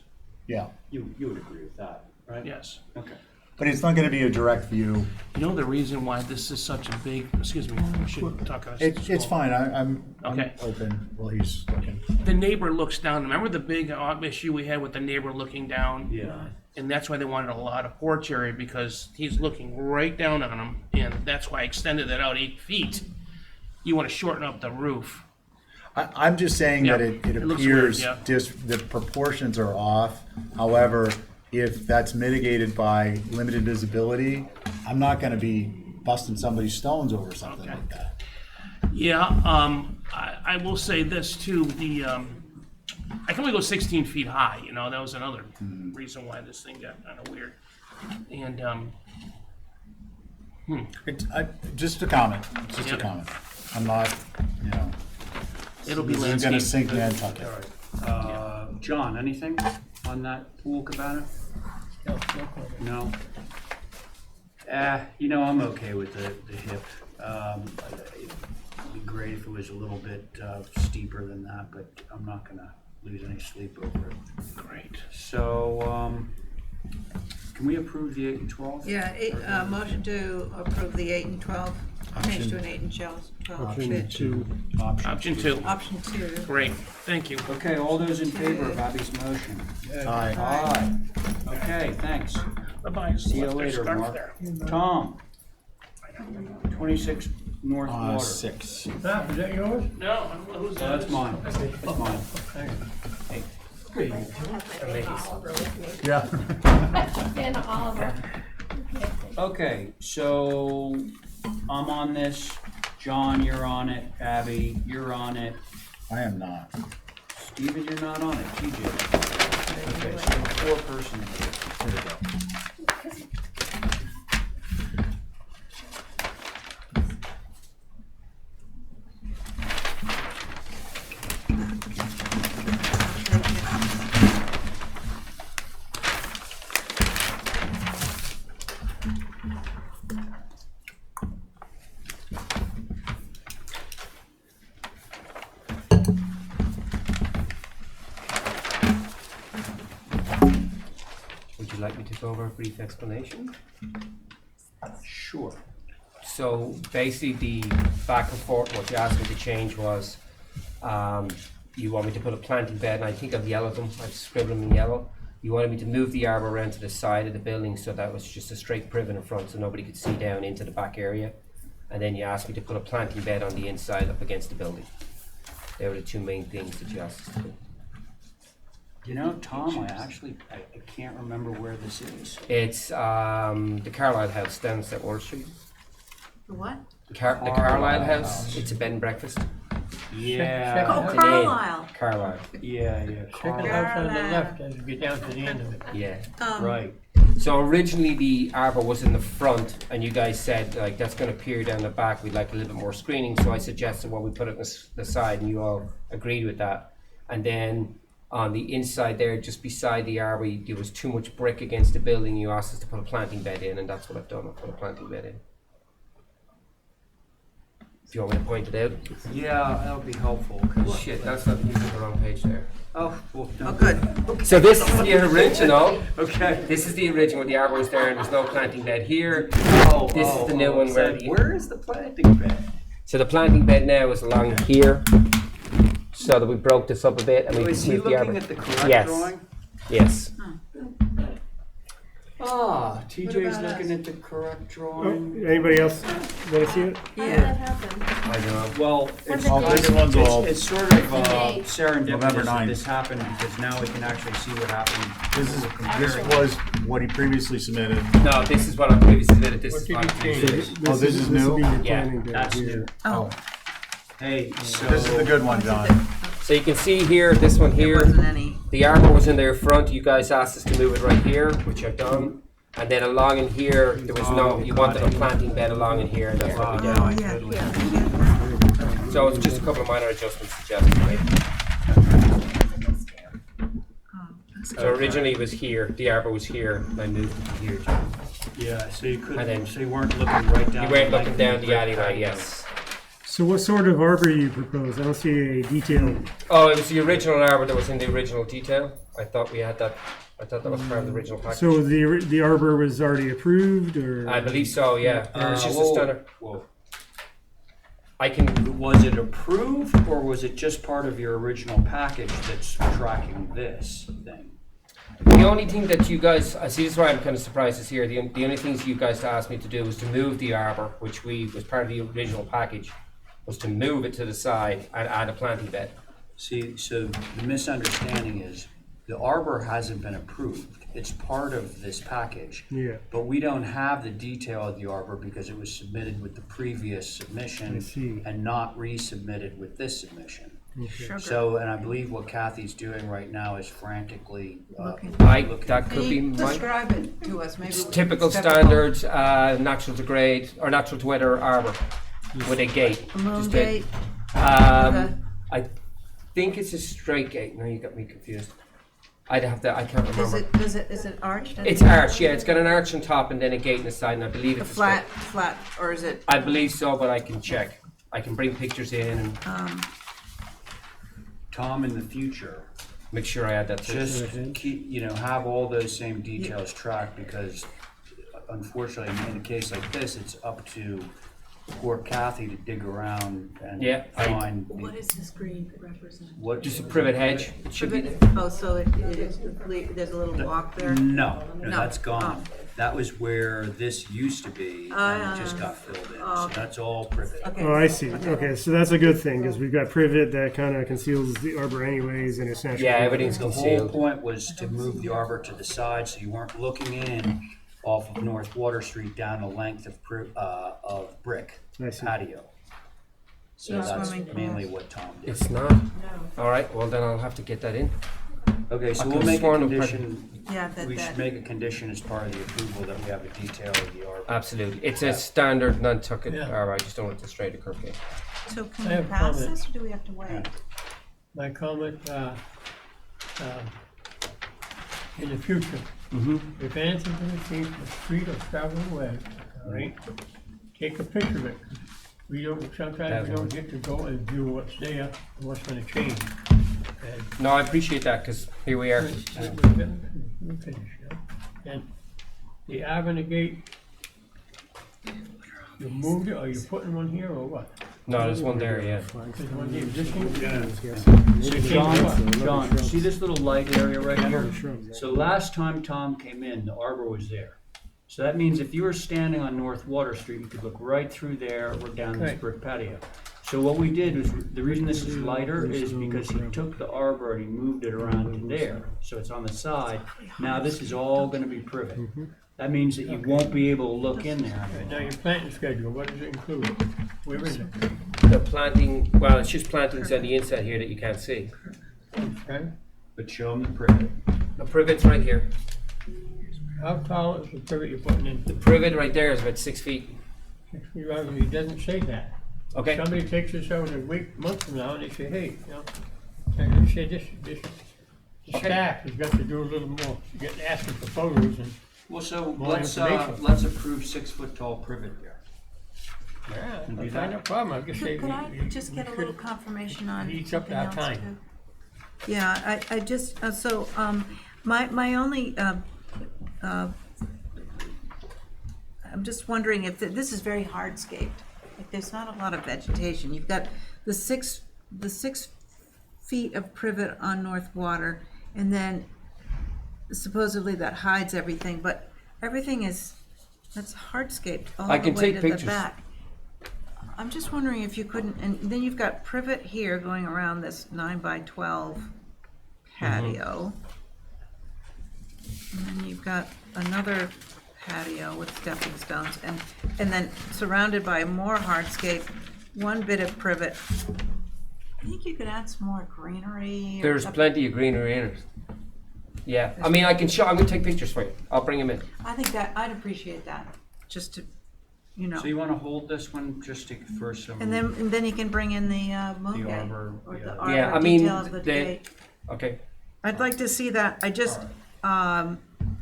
yeah. You would agree with that, right? Yes. Okay. But it's not gonna be a direct view. You know the reason why this is such a big, excuse me, we should talk about It's fine, I'm Okay. open while he's looking. The neighbor looks down. Remember the big issue we had with the neighbor looking down? Yeah. And that's why they wanted a lot of porch area, because he's looking right down on him, and that's why I extended that out 8 feet. You want to shorten up the roof. I'm just saying that Yeah, it it looks weird, appears yeah. just, the proportions are off. However, if that's mitigated by limited visibility, I'm not gonna be busting somebody's stones over something Okay. like that. Yeah, I will say this too, I can only go 16 feet high, you know, that was another reason why this thing got kind of weird. And, Just a comment, just a Yep. comment. I'm not, you know, it'll be this isn't gonna landscape. sink Nantucket. All right. John, anything on that pool cabana? No? You know, I'm okay with the hip. It'd be great if it was a little bit steeper than that, but I'm not gonna lose any sleep over it. Great. So, can we approve the 8 and 12? Yeah, motion to approve the 8 and 12, change to an 8 and 12 pitch. Option 2. Option 2. Great, thank you. Okay, all those in favor of Abby's motion? Aye. Aye. Okay, thanks. Bye-bye. See you Left their later, scarf Mark. there. Tom? 26 North Water. 6. Stop, is that yours? No, who's that? That's mine. That's mine. Hey, Yeah. And Oliver. okay, so I'm on this. John, you're on it. Abby, you're on it. I am not. Steven, you're not on it, TJ. Okay, so we're 4 person here. There we go. Would you like me to go over a brief explanation? Sure. So basically the back and forth, what you asked me to change was, you want me to put a planting bed, and I think I've yellowed them, I've scribbled them in yellow. You wanted me to move the arbor around to the side of the building so that was just a straight privet in front so nobody could see down into the back area. And then you asked me to put a planting bed on the inside up against the building. They were the 2 main things that you asked us to do. You know, Tom, I can't remember where this is. It's the Carlisle House down St. Ward Street. The what? The Carlisle House, it's a bed and breakfast. Yeah. Oh, The name, Carlisle. Carlisle, Yeah, Second house on the left as you get down to the end of it. yeah. right. So originally the arbor was in the front, and you guys said like that's going to peer down the back. We'd like a little bit more screening, so I suggested well we put it on the side, and you all agreed with that. And then on the inside there, just beside the arbor, there was too much brick against the building. You asked us to put a planting bed in, and that's what I've done. I put a planting bed in. Do you want me to point it out? Yeah, that would be helpful. Shit, that's not using the wrong page there. Oh, well, Oh, good. So this is the original. okay. This is the original. The arbor was there, and there's no planting bed here. This is the new one Where is the planting bed? So the planting bed now is along here, so that we broke this up a bit and we Is can he move the arbor. looking at the correct Yes. drawing? Yes. Ah, TJ's about looking us? at the correct Oh, drawing. anybody else want to see it? How did that happen? I don't know. Well, it's, All this one's all- it's sort of Date. serendipitous November that 9th. this happened because now we can actually see what happened. This was what he previously submitted. No, this is what I previously did. This What is did what you I previously change? did. Oh, this is new? will be the Yeah, planning bed That's here. new. Oh, Hey, so. This is the good one, John. So you can see here, this one there here, wasn't any. the arbor was in there front. You guys asked us to move it right here, which I've done. And then along in here, there was no, you wanted a planting bed along in here, and that's what we did. Oh, yeah, yeah. So it's just a couple of minor adjustments suggested, right? So originally it was here, the arbor was here, and I moved it to here. John. Yeah, so you And couldn't, then- so you weren't looking right down. You weren't the looking length down of the alleyway, yes. So what sort of arbor you propose? I don't see a detail. Oh, it was the original arbor that was in the original detail. I thought we had that. I thought that was part of the original package. So the arbor was already approved, or? I believe so. Yeah, it was just a standard. Whoa. I can. Was it approved or was it just part of your original package that's tracking this thing? The only thing that you guys, I see, this is why I'm kind of surprised is here. The only things you guys asked me to do was to move the arbor, which was part of the original package, was to move it to the side and add a planting bed. See, so the misunderstanding is the arbor hasn't been approved. It's part of this package. Yeah. But we don't have the detail of the arbor because it was submitted with the previous submission I see. and not resubmitted with this submission. Sugar. So, and I believe what Kathy's doing right now is frantically Looking. That could be my. Describe it to us, maybe. It's we- typical standards, natural to grade or natural to weather arbor with a gate. A moon Just gate. I think it's a straight gate. No, you got me confused. I'd have to. I can't remember. Is it arched? It's arched, yeah. It's got an arch on top and then a gate on the side, and I believe A it's flat, or is it, I believe so, but I can check. I can bring pictures in and Tom, in the future, make sure I add that. just keep, have all those same details tracked because unfortunately, in a case like this, it's up to poor Kathy to dig around and Yeah, find what is this green represent? what. Just a privet hedge. It should be. Oh, so it is, there's a little block there? No, No. that's gone. Oh. That was where this used to be, and it just got filled in. So okay. that's all privet. Okay. Oh, I see. Okay, so that's a good thing because we've got privet that kind of conceals the arbor anyways, and it's natural. Yeah, everything's The whole concealed. point was to move the arbor to the side so you weren't looking in off of North Water Street down the length of brick I see. patio. So No that's swimming pool. mainly what Tom did. It's not? No. All right, well then I'll have to get that in. Okay, so I we'll could've make a sworn condition, Yeah, that, we should that, make a condition as part of the approval that we have a detail of the arbor. Absolutely. It's a standard Nantucket Yeah. arbor. I just don't want to straight across it. So I can we have pass comment. this, or do we have to wait? My comment, in the future, if anything's gonna change the street or travel way, all right, take a picture of it. We don't, sometimes we don't get to go and view what's there and what's gonna change. And No, I appreciate that because here we are. we'll finish, yeah. And the Avenue Gate, you moved it, or you putting one here, or what? No, there's one there, yeah. There's one there existing? So John, see this little light area right here? So last time Tom came in, the arbor was there. So that means if you were standing on North Water Street, you could look right through there or down this Right. brick patio. So what we did was, the reason this is lighter is because he took the arbor and he moved it around to there. So it's on the side. Now this is all gonna be privet. That means that you won't be able to look in there. Right, now your planting schedule, what does it include? Where is it? The planting, well, it's just plantings on the inside here that you can't see. Okay. But show him the privet. The privet's right here. How tall is the privet you're putting in? The privet right there is about 6 feet. It doesn't say that. Okay. Somebody takes this out a week, month from now, and they say, hey, you know, and they say this staff has got to do a little more, get asking for photos and. Well, so More let's information. approve 6 foot tall privet there. Yeah, Can do I that. find no problem, I just say. could I just get a little confirmation on Eats up something our else time. too? Yeah, I just, my only, I'm just wondering if, this is very hardscaped. Like, there's not a lot of vegetation. You've got the 6 feet of privet on North Water, and then supposedly that hides everything, but everything that's hardscaped all I the can way take to the pictures. back. I'm just wondering if you couldn't, and then you've got privet here going around this 9 by 12 patio. And then you've got another patio with stepping stones, and then surrounded by more hardscape, one bit of privet. I think you could add some more greenery. Or There's something. plenty of greenery in it. Yeah, I mean, I can show, I'm gonna take pictures for you. I'll bring them in. I think that, I'd appreciate that, just to, you know. So you wanna hold this one just to, for some. And then you can bring in the moon The gate, arbor, or yeah. the arbor Yeah, I mean, detail of the the- gate. Okay. I'd like to see that. I just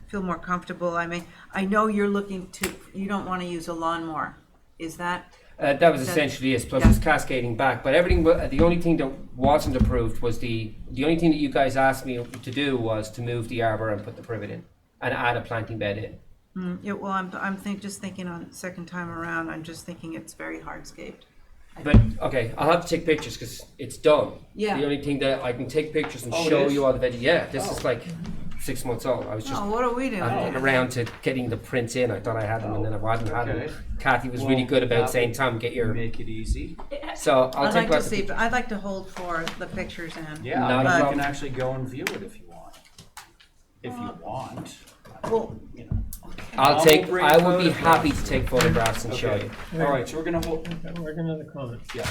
feel more comfortable. I mean, I know you're looking to, you don't want to use a lawnmower. Is that? That was That- essentially it, plus yeah. it's cascading back, but everything, the only thing that wasn't approved was the only thing that you guys asked me to do was to move the arbor and put the privet in, and add a planting bed in. Yeah, well, I'm just thinking on second time around, I'm just thinking it's very hardscaped. But, okay, I'll have to take pictures, because it's done. Yeah. The only thing that I can take pictures and Oh, it show is? you all the veggie, yeah, this is like 6 months old, I was just Oh, what are we doing? getting around to getting the prints in, I thought I had them, and then I hadn't had them. Okay. Kathy was really Well, good about that saying, would Tom, get your, Make it easy. so I'll I'd take like to lots of see, pictures. I'd like to hold for the pictures and. Yeah, Not a you problem. can actually go and view it if you want. If you want, Well, you know. I'll I'll take, bring I would be photographs. happy to take photographs and show you. All right, so we're gonna hold, Work another comment. yeah.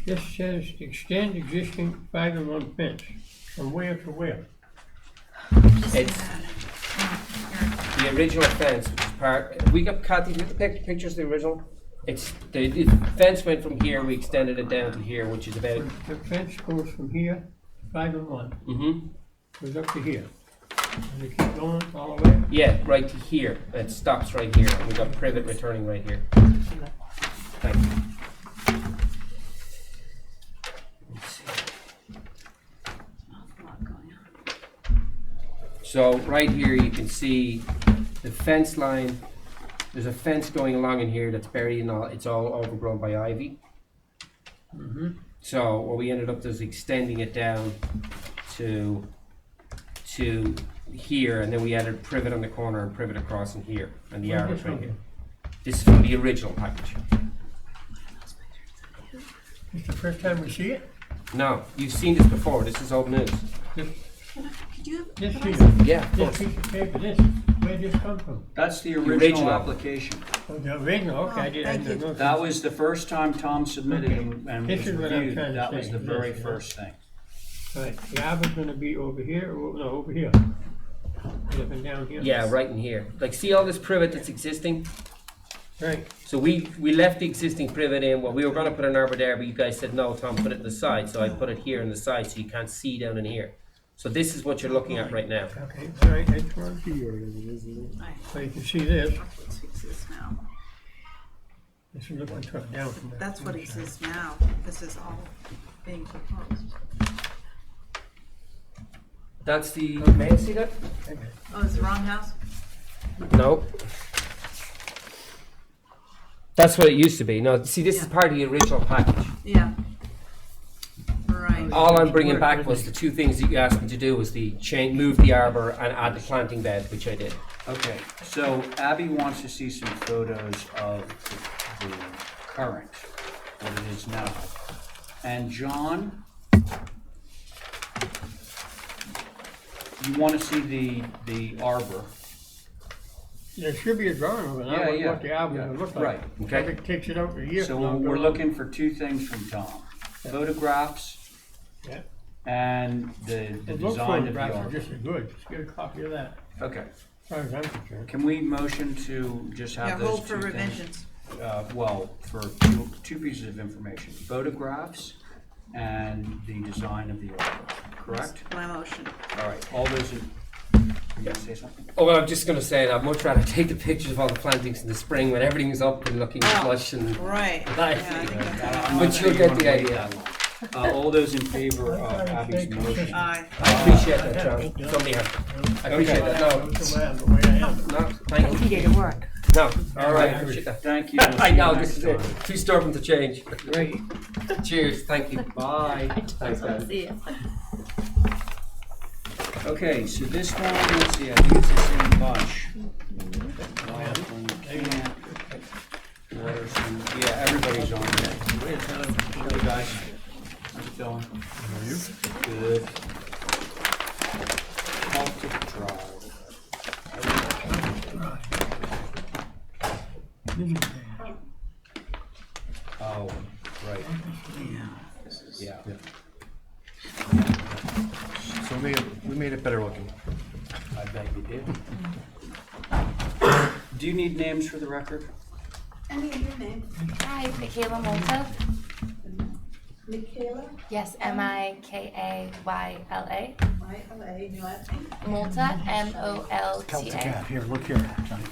This says extend existing 5-in-1 fence from where to where? It's the original fence, which is part, we got, Kathy, do you have the pictures of the original? It's, the fence went from here, we extended it down to here, which is about, The fence goes from here, 5-in-1, goes up to here. And they keep going all the way? yeah, right to here, it stops right here, and we got privet returning right here. Thank you. Let's see. awful lot going on. So right here, you can see the fence line. There's a fence going along in here that's buried in all, it's all overgrown by ivy. So what we ended up is extending it down to here, and then we added privet on the corner and privet across in here, and the Where's arrows this right from? here. This is from the original package. It's the first time we see it? No, you've seen this before, this is old news. Could you? This could I here, Yeah, of this course. piece of paper, where'd this come from? That's the original. original application. Oh, the original, okay, I didn't thank you. know. That was the first time Tom submitted and This was is what I'm reviewed. trying to That was say, the very this, yeah. first thing. Right, the arbor's gonna be over here, or, no, over here. Up and down here. Yeah, right in here. Like, see all this privet that's existing? Right, So we left the existing privet in. Well, we were gonna put an arbor there, but you guys said no, Tom, put it in the side. So I put it here in the side, so you can't see down in here. So this is what you're looking at right now. okay, all right, I just wanted to see so you can see this. That's what exists now. This is looking truck down from that. That's what exists now. This is all being proposed. That's the. May I see that? Oh, it's the wrong house? No. That's what it used to be. No, see, this is Yeah. part of the original package. Yeah. Right. All I'm bringing back was the two things that you asked me to do was the change, move the arbor and add the planting bed, which I did. Okay, so Abby wants to see some photos of the current, what it is now. And John, you want to see the arbor. There should be a drawing of it, Yeah, now yeah, what the arbor's yeah, gonna look like. right, okay. If it takes it out a year So from now. we're go looking for two things from Tom. Photographs Yeah. and the Those design of the photographs are arbor. just as good, just get a copy of that, Okay, as far as I'm concerned. can we motion to just Yeah, have those hold two for things? revisions. Well, for two pieces of information, photographs and the design of the arbor, correct? My motion. All right, all those in, you gonna say something? Oh, well, I'm just going to say that I'd much rather take the pictures of all the plantings in the spring when everything's up and looking lush and Right. nice. Yeah, I think that's I'm not But saying you'll you get wanna the wait idea. that long. All those in favor of Abby's motion? Aye. I appreciate that, John. Somebody has to. I appreciate that. No, That's the way I'm- the way I am. no, thank you. He did work. No, all right, I appreciate that. Thank you. I know, this is it. Too stubborn to change. Great, Cheers, thank you. bye. Thanks, guys. See ya. Okay, so this one, let's see, I think it's the same bunch. Last one, can't. Watterson, yeah, everybody's on there. Hey guys, how's it going? How are you? Good. Celtic Drive. Oh, right. Yeah. So we made it better looking. I bet you did. Do you need names for the record? I need your name. Hi, Michaela Molta. Michaela, Yes, Mikayla. Y-L-A, your last name? Molta, Celtic Molta. cat, here, look here, Johnny.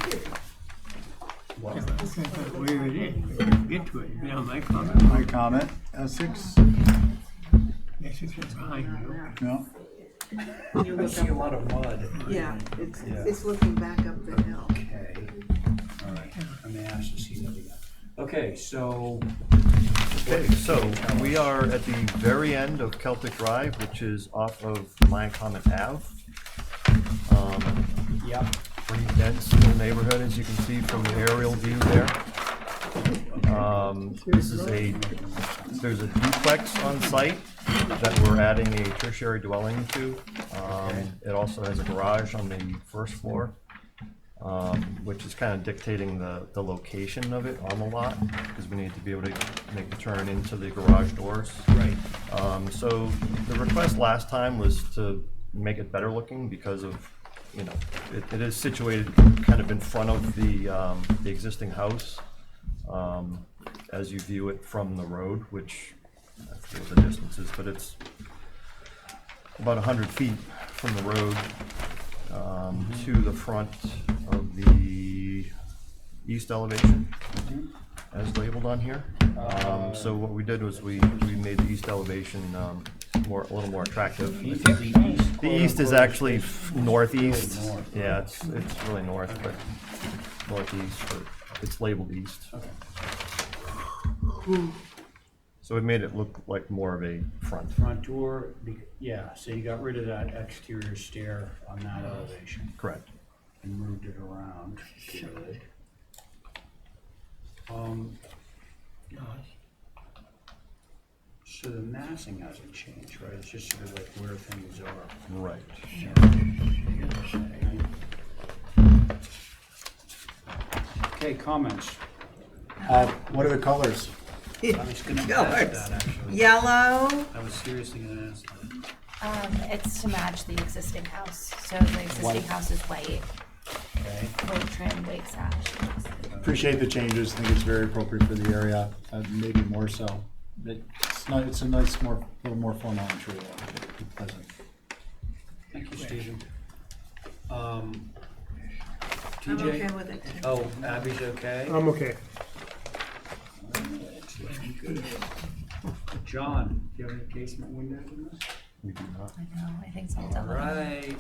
Where it is, get to it, you know, my comment. My comment, Essex, Yes, it's behind you. no, You I look see a up, lot of mud. yeah, it's looking back up the hill. Okay, all right, I may ask to see that again. Okay, so, Okay, so we are at the very end of Celtic Drive, which is off of Common Ave. yep, Pretty dense little neighborhood, as you can see from the aerial view there. There's a duplex on site that we're adding a tertiary dwelling to. It also has a garage on the first floor, which is kind of dictating the location of it on the lot, because we need to be able to make the turn into the garage doors. right, So the request last time was to make it better looking because of, you know, it is situated kind of in front of the existing house, as you view it from the road, which I forget what the distance is, but it's about 100 feet from the road to the front of the east elevation, as labeled on here. So what we did was we made the east elevation a little more attractive. The east is actually northeast. Really north. Yeah, it's really north, but northeast, but it's labeled east. So it made it look like more of a front. front door, yeah, so you got rid of that exterior stair on that elevation Correct. and moved it around. Good. So the massing hasn't changed, right? It's just sort of like where things are. Right. Okay, comments. What are the colors? I was gonna ask that, actually. Yellow, I was seriously gonna ask that. It's to match the existing house. So the existing house is white, Okay. white trim, white sash. Appreciate the changes. I think it's very appropriate for the area, maybe more so. It's a nice, little more formal entry. Pleasant. Thank you, Stephen. I'm TJ? okay with it too. Oh, Abby's okay? I'm okay. John, do you have any casement windows in this? We do not. I know, I think so. All right.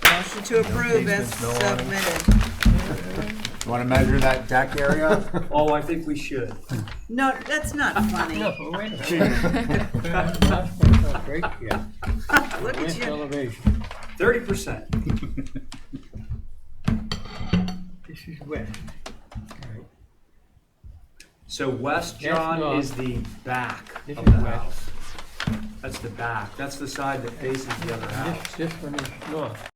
Motion to approve as casements, no awning. submitted. You want to measure that deck area? Oh, I think we should. No, that's not funny. No, but wait a minute. That's not great, yeah. Look at West you. elevation. 30%. This is west. So west, That's John, north. is the back This of is the west. house. That's the back. That's the side that faces the other house. This one is north.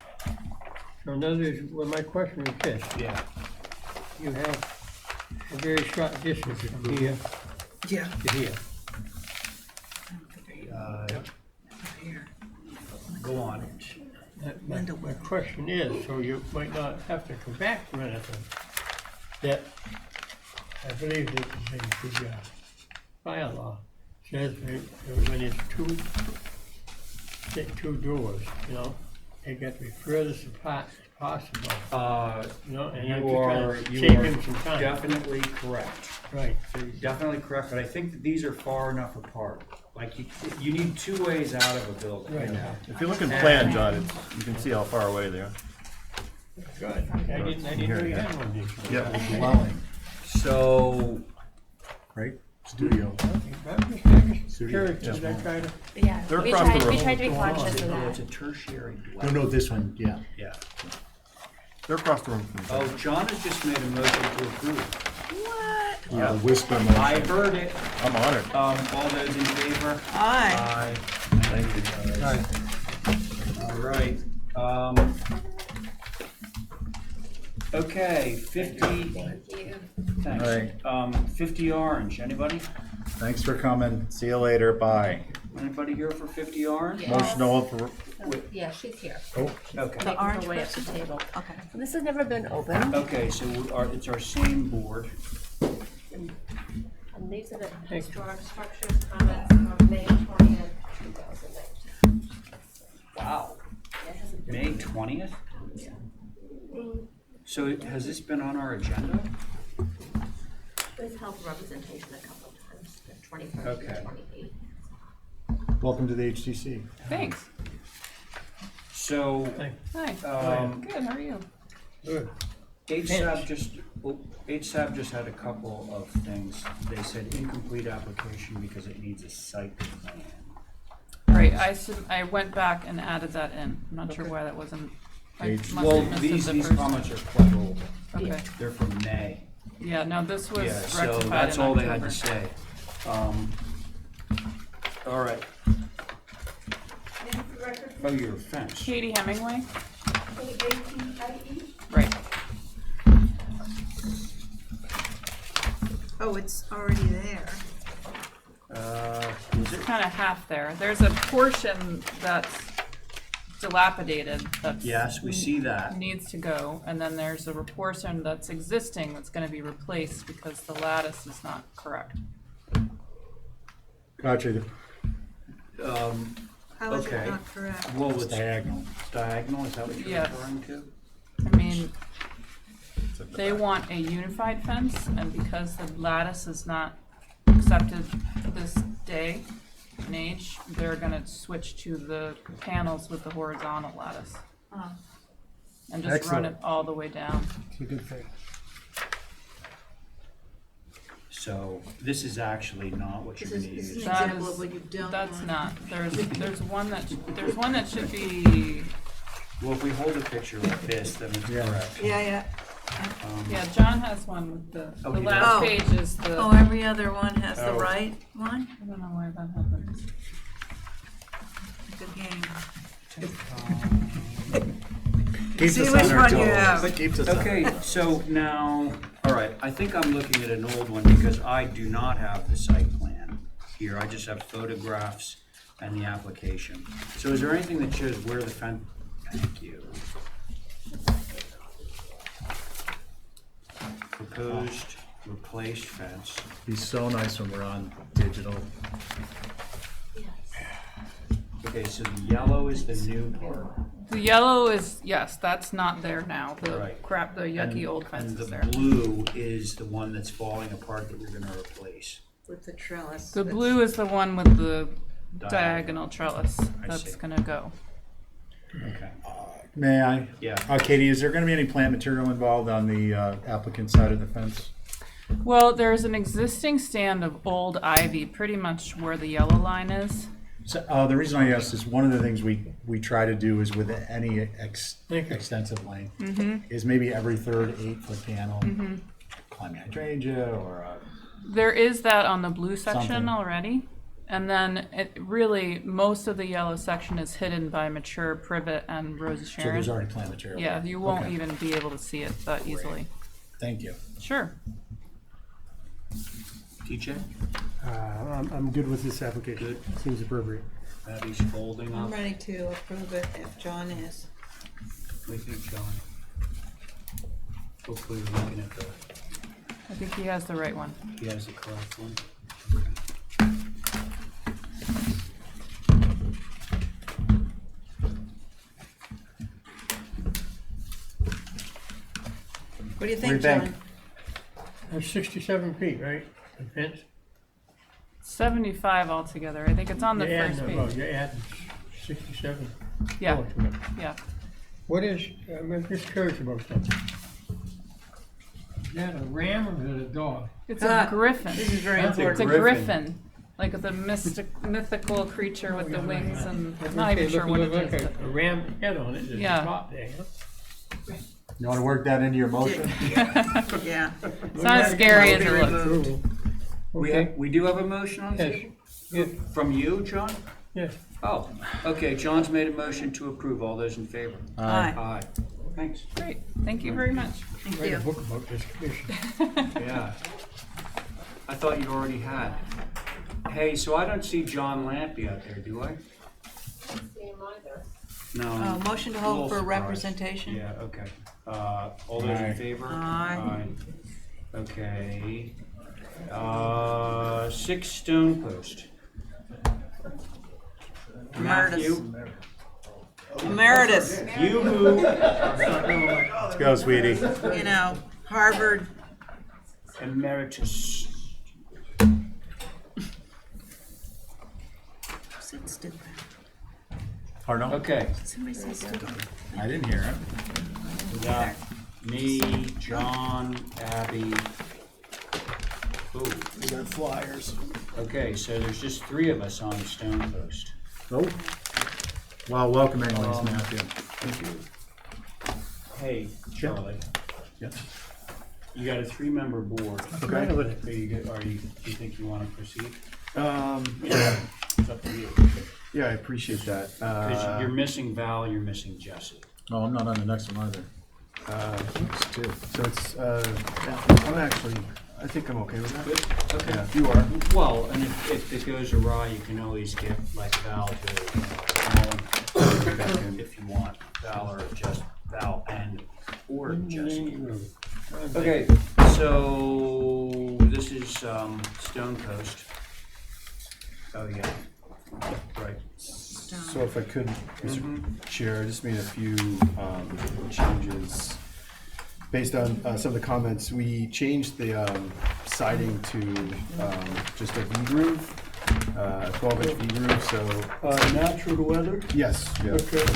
So in other words, well, my question is this, Yeah. you have a very short distance from here Yeah. to here. Here. Go on. My question is, so you might not have to come back for anything, that I believe that the bylaw says that when it's two doors, you know, they got to be furthest apart as possible, you know, and I'm You just are, trying to you save are him some time. definitely correct. Right, You're definitely correct, but I think that these are far enough apart. Like, you need two ways out of a building. right. If you look in the plan, John, you can see how far away they are. Good, I didn't know you had one, did you? Yeah. Dwelling, So, right? Studio. I'm just curious, did I try to? Yeah, They're we across the tried, we road. tried to be conscious of oh, it's a that. tertiary No, dwelling. this one, yeah. Yeah. They're across the room from each other. Oh, John has just made a motion to approve. What? Yeah, whisper I motion. heard it. I'm honored. All those in favor? Aye. Aye. Thank you, guys. All right. Okay, 50, Thank you. thanks. All right. 50 Orange, anybody? Thanks for coming. See you later. Bye. Anybody here for 50 Orange? Motion to open. Yeah, she's here. Okay. Making orange her way up the table. Okay. This has never been opened. Okay, so it's our same board. And these are the historic structures comments from May 20th, 2019. Wow. May 20th? So has this been on our agenda? We've held representation a couple of times, the 21st Okay. and 28th. Welcome to the HTC. Thanks. So, Hi. Good, how are you? Good. HSAB just had a couple of things. They said incomplete application because it needs a site plan. Right, I went back and added that in. I'm not sure why that wasn't. I must have Well, missed it these the first comments are quite old. time. Okay, They're from May. yeah, no, this was Yeah, rectified so in that's all they had October. to say. All right. Oh, your fence. Katie Hemingway? Right, Oh, it's already there. Is it? kind of half there. There's a portion that's dilapidated that Yes, we see that. needs to go, and then there's a portion that's existing that's gonna be replaced because the lattice is not correct. Gotcha. How is it Okay. not correct? Well, it's Diagonal. diagonal, is that what you're Yes. referring to? I mean, they want a unified fence, and because the lattice is not accepted this day and age, they're gonna switch to the panels with the horizontal lattice. Oh. And just run Excellent. it all the way down. It's a good thing. So this is actually not what you're This gonna is an use. That example is- of what you don't That's want. not, there's one that should be, Well, if we hold a picture like this, then it's Yeah. correct. Yeah. yeah, John has one with the Oh, the he last does? page is the, Oh, I every other one has the Oh. right one? don't know why that happens. Good game. Keeps See us which on our one you toes. have. Keeps us on our Okay, toes. so now, all right, I think I'm looking at an old one because I do not have the site plan here. I just have photographs and the application. So is there anything that shows where the fence, thank you. Proposed replaced fence. Be so nice when we're on digital. Okay, so the yellow is the new part. The yellow is, yes, that's not there now. The Right. crap, the yucky And- old fence and is there. the blue is the one that's falling apart that we're gonna replace. With the trellis. The that's- blue is the one with the Diagonal. diagonal trellis that's see. gonna go. Okay. May I? Yeah. Katie, is there gonna be any plant material involved on the applicant side of the fence? Well, there's an existing stand of old ivy, pretty much where the yellow line is. So, the reason I asked is one of the things we try to do is with any extensive lane is maybe every third 8-foot panel, climbing hydrangea or There is that on the blue section Something. already. And then it really, most of the yellow section is hidden by mature privet and rose so there's sharon. already plant material. Yeah, there. you won't Okay. even be able to see it that easily. Thank you. Sure. TJ? I'm good with this application. Good. Seems appropriate. Abby's folding I'm up. ready to approve it if John is. We think John. Hopefully we're looking at the, I think he has the right one. he has the correct one. What do you What do think, you think? John? That's 67 feet, right? The fence? 75 altogether. I think it's on the You're first adding- oh, page. You're adding 67. Yeah, Oh, to it. yeah. What is, I'm just curious about something. Is that a ram or is it a dog? It's a griffin. This is very That's a It's a important. griffin, like the mythical creature with the yeah, wings yeah. and It I'm not even looks sure what it like is. a ram head on it, there's a Yeah. top there, huh? You want to work that into your motion? Yeah. It's not as scary as it looks. We do have a motion on Yes. this? Yes. From you, John? Yes. Oh, okay, John's made a motion to approve. All those in favor? Aye. Aye. Thanks. Great, thank you very much. Thank Write a you. book about this commission. Yeah. I thought you already had. Hey, so I don't see John Lampy out there, do I? Same either. No. Motion to A little hold for surprised. representation? Yeah, okay. All those in Aye. favor? Aye. Okay. 6 Stone Post. Matthew, Emeritus, you who, Let's go, sweetie. you know, Harvard. emeritus. Sit stupid. Pardon? Okay, Somebody say stupid. I didn't hear it. we got me, John, Abby. Ooh, We got flyers. okay, so there's just 3 of us on Stone Post. Oh. Well, welcome anyways, Matthew. Thank you. Hey, Charlie, Yeah. you got a 3-member board. Okay. Are you good, do you think you wanna proceed? Yeah, It's up to you. yeah, I appreciate that. Cause you're missing Val, you're missing Jesse. Oh, I'm not on the next one either. So it's, I'm actually, I think I'm okay with that. Good, okay. Yeah, if you are. Well, and if it goes awry, you can always get like Val to, if you want, Val or just Val and or Jesse. Okay, so this is Stone Coast. Oh, yeah, right. So if I could, Mr. Chair, I just made a few changes. Based on some of the comments, we changed the siding to just a V-groove, 12-inch V-groove, so. Natural to weather? Yes, yeah. Okay.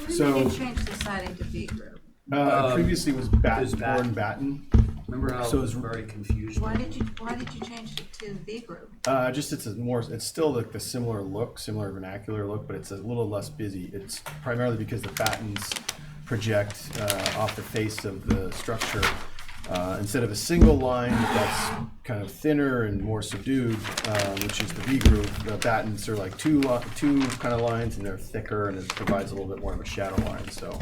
So, When did they change the siding to V-groove? previously it was born batten. Remember how So it was it's- very confused? Why did you change it to V-groove? Just it's still like the similar look, similar vernacular look, but it's a little less busy. It's primarily because the battens project off the face of the structure. Instead of a single line that's kind of thinner and more subdued, which is the V groove, the battens are like two kind of lines, and they're thicker, and it provides a little bit more of a shadow line. So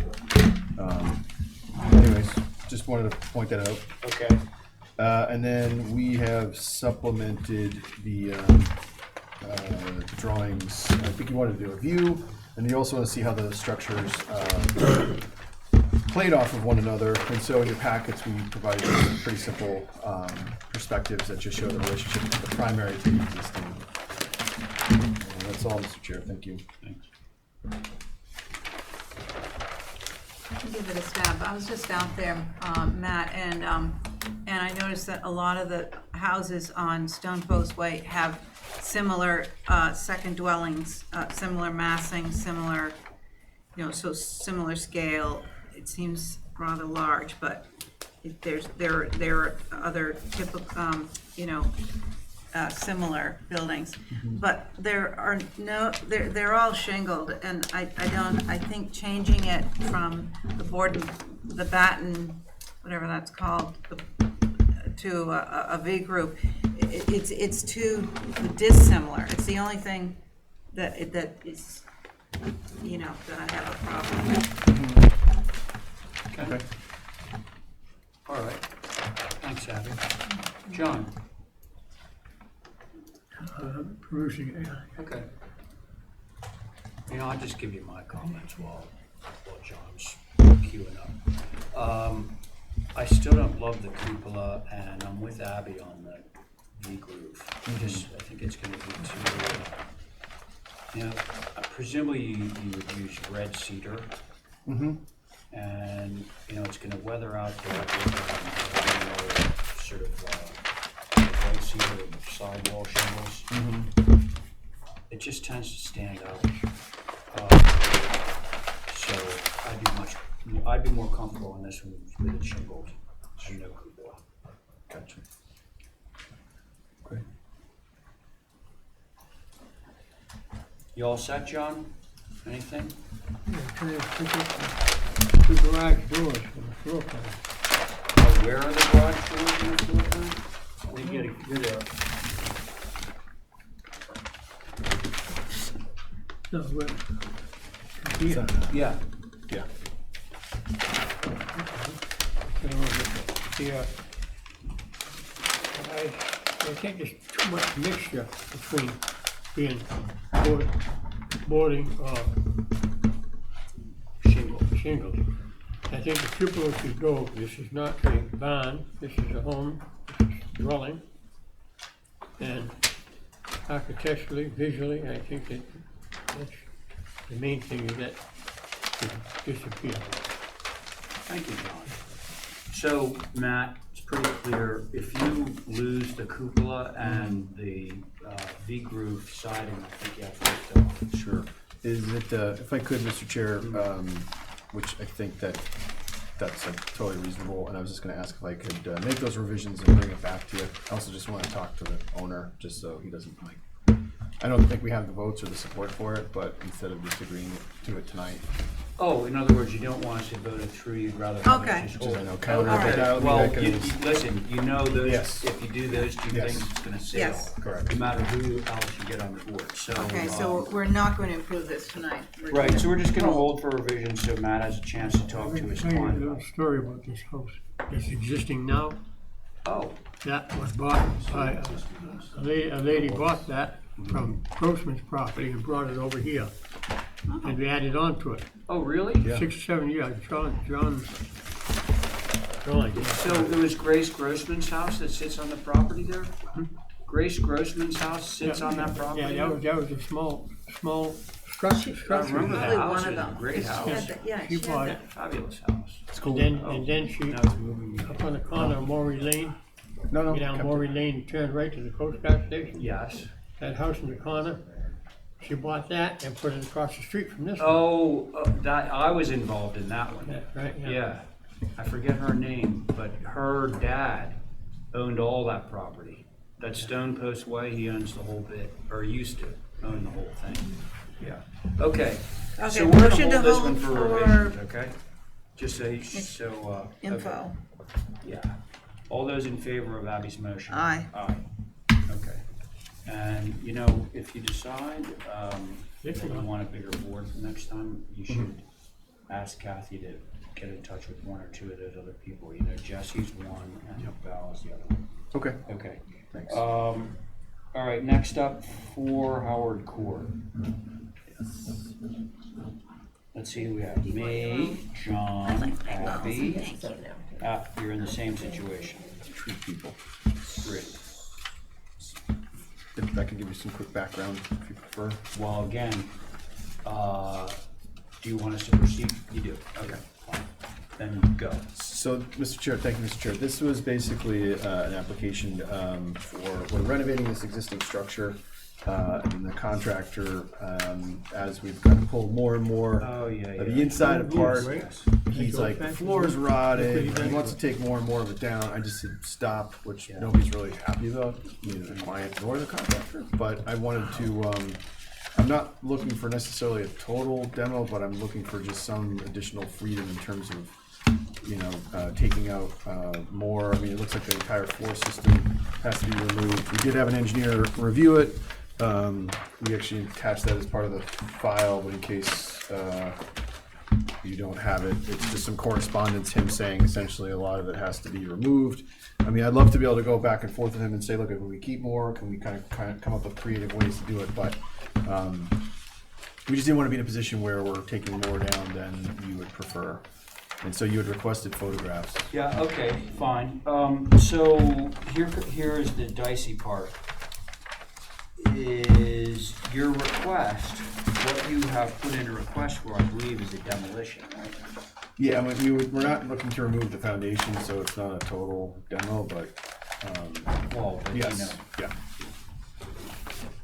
Anyways, just wanted to point that out. Okay. And then we have supplemented the drawings. I think you wanted to do a view, and you also want to see how the structures played off of one another. And so in your packets, we provided some pretty simple perspectives that just show the relationship of the primary to the existing. And that's all, Mr. Chair. Thank you. Thanks. I'll give it a stab. I was just out there, Matt, and I noticed that a lot of the houses on Stone Post Way have similar second dwellings, similar massing, similar, so similar scale. It seems rather large, but there are other typical, similar buildings, but there are no. They're all shingled, and I think changing it from the batten, whatever that's called, to a V group, it's too dissimilar. It's the only thing that is, that I have a problem with. Okay. All right. Thanks, Abby. John? Perusing it. Okay. I'll just give you my comments while John's queuing up. I still don't love the cupola, and I'm with Abby on the V groove. I think it's going to be too. Presumably you would use red cedar, and it's going to weather out directly on sort of red cedar sidewall shingles. It just tends to stand out. So I'd be more comfortable in this one with it shingled and no cupola. Gotcha. You all set, John? Anything? Trying to pick up the garage doors from the floor plan. Where are the garage doors in the floor plan? We get a good No, here. Yeah. Yeah. I think there's too much mixture between being boarding or shingles. I think the cupola should go, this is not a barn, this is a home, this is dwelling. And architecturally, visually, I think that's the main thing is that should disappear. Thank you, John. So, Matt, it's pretty clear, if you lose the cupola and the V-groove siding, I think you have to lift it off. Sure. Is it, if I could, Mr. Chair, which I think that's totally reasonable, and I was just gonna ask if I could make those revisions and bring it back to you. I also just wanna talk to the owner, just so he doesn't I don't think we have the votes or the support for it, but instead of just agreeing to it tonight. Oh, in other words, you don't want us to vote it through, you'd rather have Okay. it just Which is, I know, hold. counter Okay. without Well, mechanisms. listen, those, Yes. if you do those two Yes. things, it's gonna sail. Yes. Correct. No matter who else you get on the board, so. Okay, so we're not going to improve this tonight. Right, so we're just gonna hold for revision so Matt has a chance to talk to his I'll tell you a client. little story about this house. It's existing now. Oh, That was bought by, a lady bought that from Grossman's property and brought it over here. And we added on to it. oh, really? 6 or 7 years, John. So it was Grace Grossman's house that sits on the property there? Grace Grossman's house sits on that property? Yeah, that was a small structure. I remember that Probably house, one of it was a them. great She house. had the- Yeah, She she bought had it. Fabulous house. It's cool. And then she, Now it's moving. up on the corner of Maury Lane, No. get down Maury Lane, turn right to the Coast Guard station. Yes. That house in the corner, she bought that and put it across the street from this one. Oh, that, I was involved in that one. That's right, yeah. Yeah. I forget her name, but her dad owned all that property. That Stone Post Way, he owns the whole bit, or used to own the whole thing. Yeah. Okay. Okay, So we're gonna motion to hold this hold one for for revisions, okay? Just so, okay. info. Yeah. All those in favor of Abby's motion? Aye. Aye. Okay. And, if you decide that you want a bigger board for next time, you should ask Kathy to get in touch with one or two of those other people. You know, Jesse's one and Val's the other one. Okay, Okay. thanks. All right, next up for Howard Court. Let's see who we have. Me, John, Abby. You're in the same situation. 3 people. 3. If I can give you some quick background if you prefer. Well, again, do you want us to proceed? You do. Okay, fine. Then go. So, Mr. Chair, thank you, Mr. Chair. This was basically an application for, we're renovating this existing structure. And the contractor, as we've kind of pulled more and more of the inside apart, he's like, the floor's rotted, he wants to take more and more of it down. I just said, stop, which nobody's really happy about, neither the client nor the contractor. But I wanted to, I'm not looking for necessarily a total demo, but I'm looking for just some additional freedom in terms of, taking out more. I mean, it looks like the entire floor system has to be removed. We did have an engineer review it. We actually attached that as part of the file, but in case you don't have it, it's just some correspondence, him saying essentially a lot of it has to be removed. I mean, I'd love to be able to go back and forth with him and say, look, can we keep more? Can we kind of come up with creative ways to do it? But we just didn't want to be in a position where we're taking more down than you would prefer. And so you had requested photographs. Yeah, okay, fine. So here is the dicey part. Is your request, what you have put in a request for, I believe, is a demolition, right? Yeah, I mean, we're not looking to remove the foundation, so it's not a total demo, but, Well, but, yes, you know, yeah.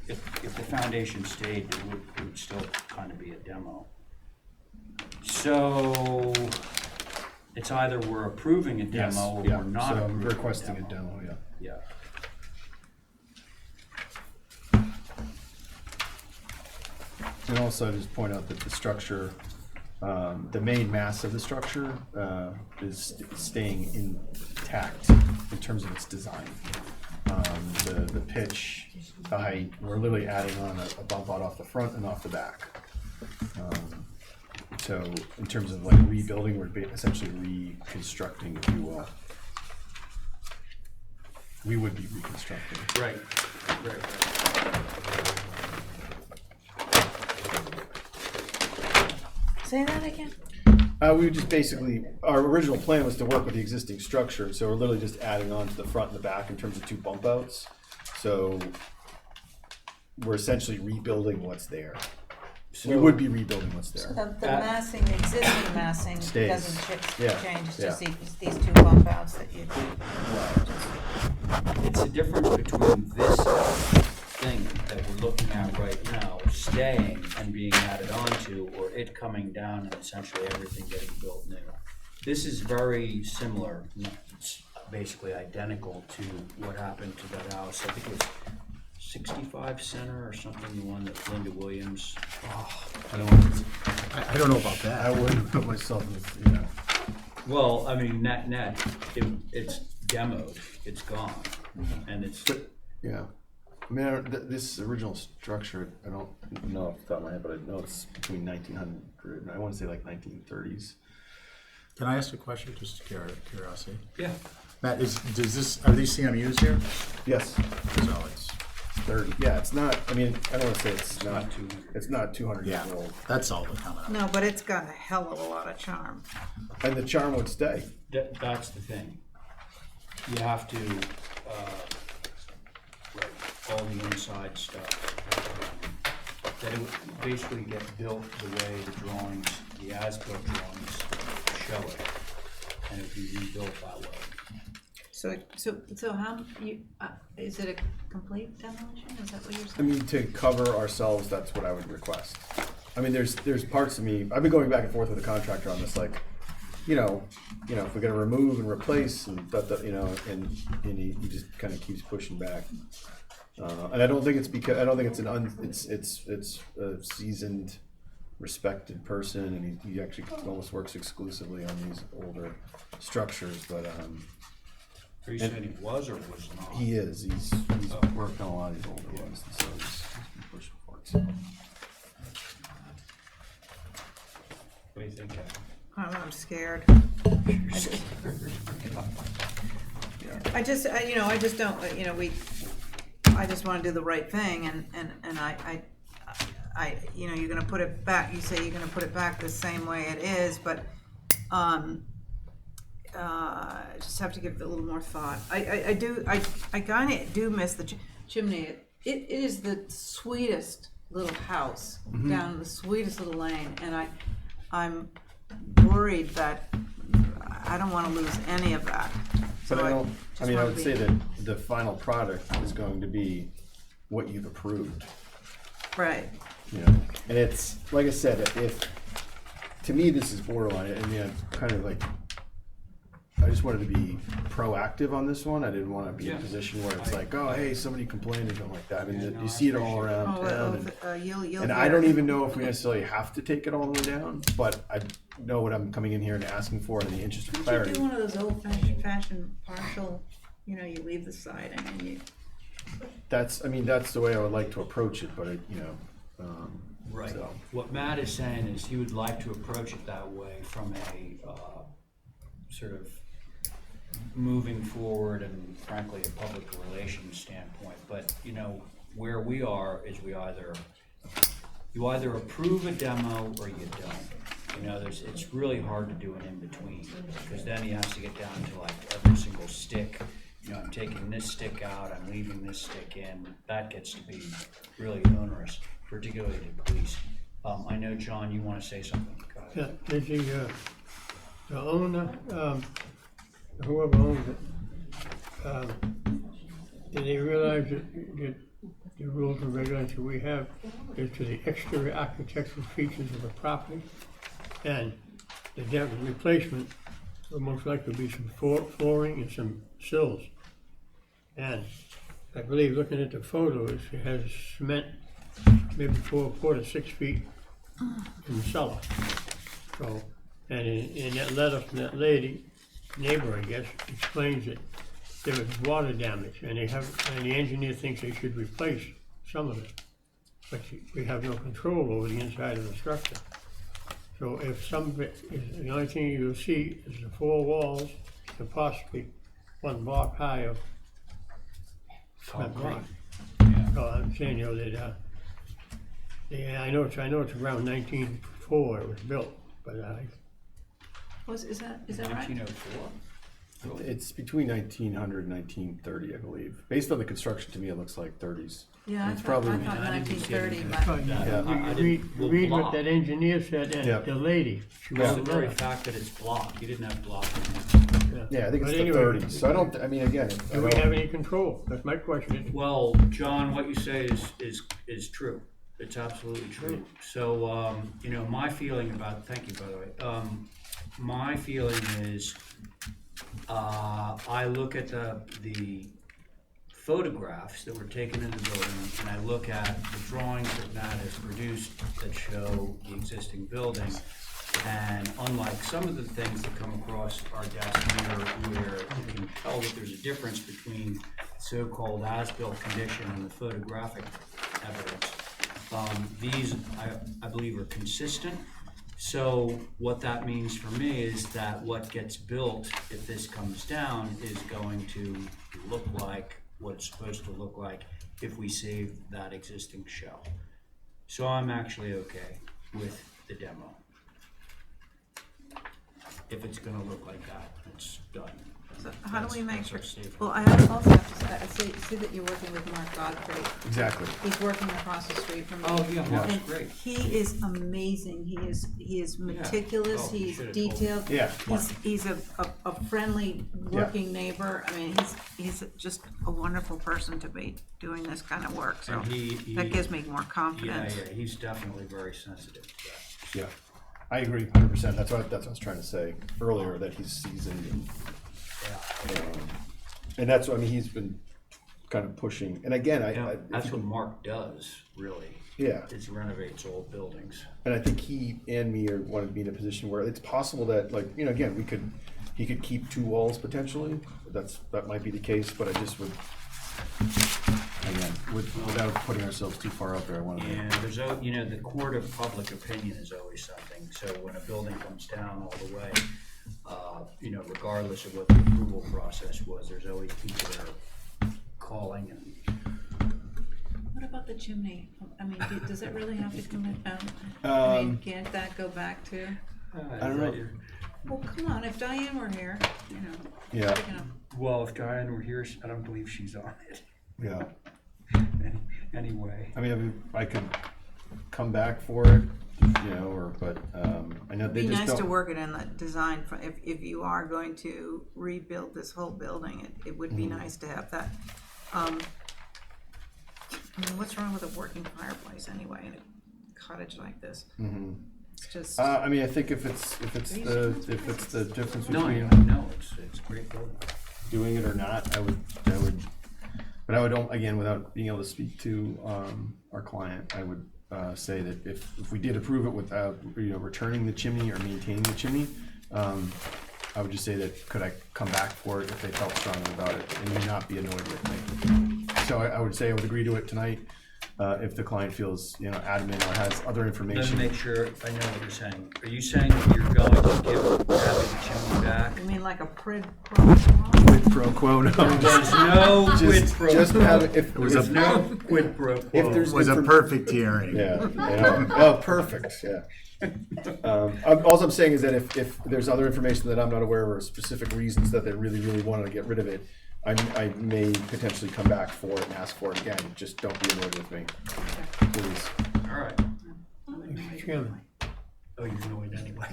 if the foundation stayed, it would still kind of be a demo. So it's either we're approving a Yes, demo or yeah. we're not So I'm approving requesting a demo, yeah. Yeah. And also, I just point out that the structure, the main mass of the structure is staying intact in terms of its design. The pitch, the height, we're literally adding on a bump out off the front and off the back. So in terms of like rebuilding, we're essentially reconstructing, if you will. We would be reconstructing. Right. Say that again? We would just basically, our original plan was to work with the existing structure, so we're literally just adding on to the front and the back in terms of 2 bump outs. So we're essentially rebuilding what's there. So we would be rebuilding what's there. The massing, the existing massing Stays. doesn't Yeah, change, it's yeah. just these 2 bump outs that you do. It's the difference between this thing that we're looking at right now staying and being added onto, or it coming down and essentially everything getting built new. This is very similar, it's basically identical to what happened to that house. I think it was 65 Center or something, the one that Linda Williams. I don't know about that. I wouldn't put myself in this, you know. Well, I mean, it's demoed, it's gone, and it's. Yeah. I mean, this original structure, I don't know off the top of my head, but I know it's between 1900, I want to say like 1930s. Can I ask a question, just curiosity? Yeah. Matt, are these CMUs here? Yes. So it's 30. Yeah, it's not, I mean, I don't want to say it's not 200 yeah, years old. that's all the comment. No, but it's got a hell of a lot of charm. And the charm would stay. That's the thing. You have to, all the inside stuff, that it would basically get built the way the drawings, the as-built drawings show it, and it would be rebuilt that way. So how, is it a complete demolition, is that what you're I saying? mean, to cover ourselves, that's what I would request. I mean, there's parts of me, I've been going back and forth with the contractor on this, like, if we're gonna remove and replace and and he just kind of keeps pushing back. And I don't think it's because it's a seasoned, respected person, and he actually almost works exclusively on these older structures. But Are you saying he was or was not? he is. He's worked on a lot of these older ones, and so he's been pushing for it. So. What do you think, Kat? scared. I just don't, I just wanna do the right thing, and I, you're gonna put it back, you say you're gonna put it back the same way it is, but, just have to give it a little more thought. I kinda do miss the chimney. It is the sweetest little house down the sweetest little lane, and I'm worried that I don't wanna lose any of that. But I don't, I mean, I would say be- that the final product is going to be what you've approved, Right, you know? And it's, like I said, if, to me, this is borderline, I mean, I'm kind of like, I just wanted to be proactive on this one. I didn't want to be in a position where it's like, oh, hey, somebody complained or something like that. I mean, you see it all around town. you'll And I don't even know if we necessarily have to take it all the way down, but I know what I'm coming in here and asking for in the interest of You clarity. do one of those old fashioned partial, you leave the siding and you. That's, I mean, that's the way I would like to approach it, but it, Right. so. What Matt is saying is he would like to approach it that way from a sort of moving forward and frankly a public relations standpoint. But where we are is you either approve a demo or you don't. It's really hard to do an in between because then he has to get down to like every single stick. I'm taking this stick out, I'm leaving this stick in. That gets to be really onerous, particularly to police. I know, John, you want to say something. Go ahead. Yeah, did the owner, whoever owns it, did they realize that the rules and regulations we have is to the exterior architectural features of the property? And the depth replacement will most likely be some flooring and some sills. And I believe looking at the photos, it has cement maybe 4 to 6 feet in the cellar. So, and in that letter from that lady, neighbor, I guess, explains that there was water damage, and the engineer thinks they should replace some of it. But we have no control over the inside of the structure. So if some of it is, the only thing you'll see is the 4 walls and possibly 1 block high of cement block. So I'm saying, that, yeah, I know it's around 1904 it was built, but Is that right? 1904? It's between 1900 and 1930, I believe. Based on the construction, to me, it looks like 30s. Yeah, It's I probably- thought I didn't see 1930, anything. but. Yeah. read what that engineer said and Yeah. the lady. She It's wrote the a very letter. fact that it's block. You didn't have block. Yeah, I think But it's anyway, the 30s. So I don't, I mean, again, I Do we don't- have any control? That's my question. Well, John, what you say is true. It's absolutely true. So, my feeling about, thank you, by the way. My feeling is, I look at the photographs that were taken in the building, and I look at the drawings that Matt has produced that show the existing building. And unlike some of the things that come across our desk here, where you can tell that there's a difference between so-called as-built condition and the photographic evidence, these, I believe, are consistent. So what that means for me is that what gets built, if this comes down, is going to look like what it's supposed to look like if we save that existing shell. So I'm actually okay with the demo. If it's gonna look like that, it's done. So how do we make sure? That's our safe. Well, I also have to see that you're working with Mark Godfrey. Exactly. He's working across the street from me. Oh, yeah, Mark's And great. he is amazing. He is meticulous. Oh, you He's should've told me. detailed. Yeah, Mark. He's a friendly working neighbor. I mean, he's just a wonderful person to be doing this kind of work. So And he- that gives me more Yeah, confidence. he's definitely very sensitive to that. Yeah, I agree 100%. That's what I was trying to say earlier, that he's seasoned and that's what, I mean, he's been kind of pushing, and again, That's what Mark does, really. Yeah. Is renovates old buildings. And I think he and me wanted to be in a position where it's possible that, like, again, he could keep 2 walls potentially. That might be the case, but I just would, again, without putting ourselves too far out there, I wanted to. And there's, the court of public opinion is always something, so when a building comes down all the way, regardless of what the approval process was, there's always people that are calling and. What about the chimney? I mean, does it really have to come out? Can't that go back to? I don't know. Well, come on, if Diane were here, Yeah. picking up. Well, if Diane were here, I don't believe she's on it. Yeah. Anyway. I mean, I could come back for it, but I know It'd they be just nice to don't. work it in the design, if you are going to rebuild this whole building, it would be nice to have that. I mean, what's wrong with a working fireplace anyway in a cottage like this? Mhm. It's just. I mean, I think if it's the difference No, between it's great building. doing it or not, I would, but I would, again, without being able to speak to our client, I would say that if we did approve it without, returning the chimney or maintaining the chimney, I would just say that could I come back for it if they felt strongly about it and you not be annoyed with me. So I would say I would agree to it tonight if the client feels, adamant or has other Let information. me make sure I know what you're saying. Are you saying that you're going to give Abby the chimney back? You mean like a quid pro quo? Quid pro quo, no. There's no quid pro Just quo. have, if There's no quid pro quo. If there's It was a perfect hearing. Oh, perfect, yeah. All I'm saying is that if there's other information that I'm not aware of or specific reasons that they really, really wanted to get rid of it, I may potentially come back for it and ask for it again. Just don't be annoyed with me, please. All right. Mr. Chairman, Oh, you're annoyed anyway.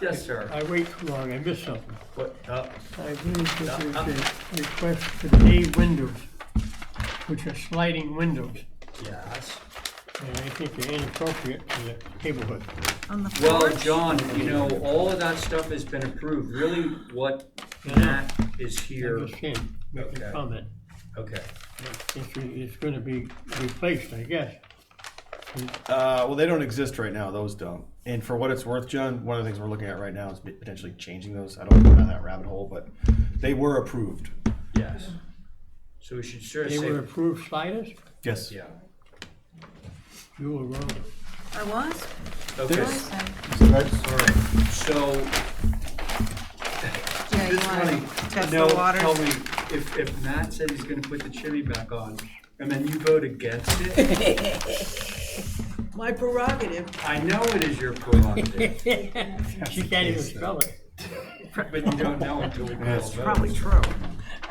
Yes, sir. I wait too long, I missed something. What, I believe that there's a request for bay windows, which are sliding windows, yes. and I think they're inappropriate to the neighborhood. On the Well, porch? John, all of that stuff has been approved. Really, what Matt is I here. understand, make Okay. a comment. Okay. It's gonna be replaced, I guess. Well, they don't exist right now. Those don't. And for what it's worth, John, one of the things we're looking at right now is potentially changing those. I don't want to go down that rabbit hole, but they were approved. Yes. So we should sort of They say. were approved sliders? Yes. Yeah. You were wrong. I was? Okay. I All say. right. So. Yeah, you It's wanna funny. test No, the waters? tell me, if Matt said he's gonna put the chimney back on, and then you vote against it, My prerogative. I know it is your prerogative, She can't even spell it. but you don't know until we call That's vote. probably true.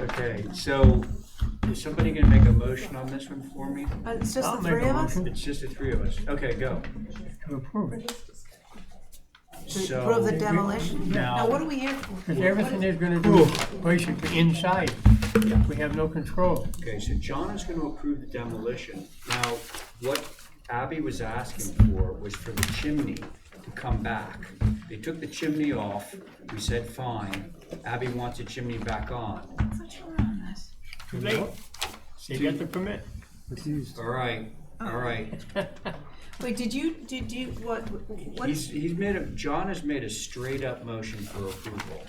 Okay, so is somebody gonna make a motion on this one for me? It's just I'll the make three a of us? motion. It's just the three of us. Okay, go. To approve it. To approve the So, demolition? Now- Now, what are we here for? Because everything they're gonna do is basically inside. We have no control. okay, so John is gonna approve the demolition. Now, what Abby was asking for was for the chimney to come back. They took the chimney off, we said fine. Abby wants the chimney back on. I thought you were on this. Too late. They got the permit. All right, all right. Wait, did you, what, John has made a straight up motion for approval.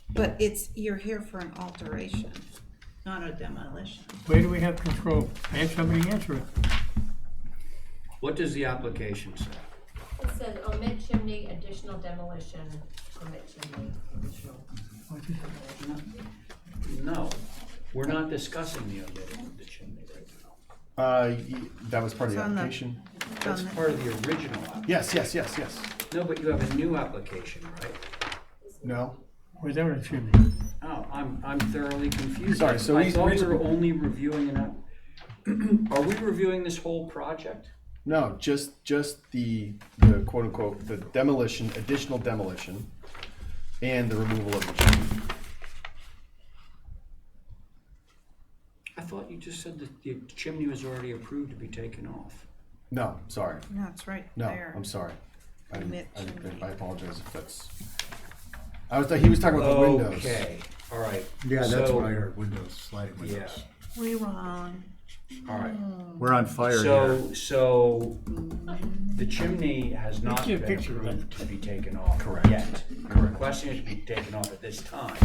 but you're here for an alteration, not a demolition. Where do we have control? Have somebody answer it. What does the application say? It says omit chimney, additional demolition, omit chimney, additional. No, we're not discussing the omitting of the chimney right now. That was part of the It's on the- application. That's part of the original application. Yes. No, but you have a new application, right? No. Without a chimney. Oh, I'm thoroughly confused. Sorry, so I he's thought we reason- were only reviewing are we reviewing this whole project? No, just the quote unquote the demolition, additional demolition, and the removal of the chimney. I thought you just said that the chimney was already approved to be taken off. No, sorry. No, it's right No, there. I'm sorry. Omit chimney. I apologize if that's. He was talking about the windows. Okay, all right. Yeah, that's So- what I heard, windows, sliding windows. We wrong. All right. We're on fire here. So the chimney has not see a been picture of approved to be taken off Correct. yet. You're requesting it to be taken off at this time.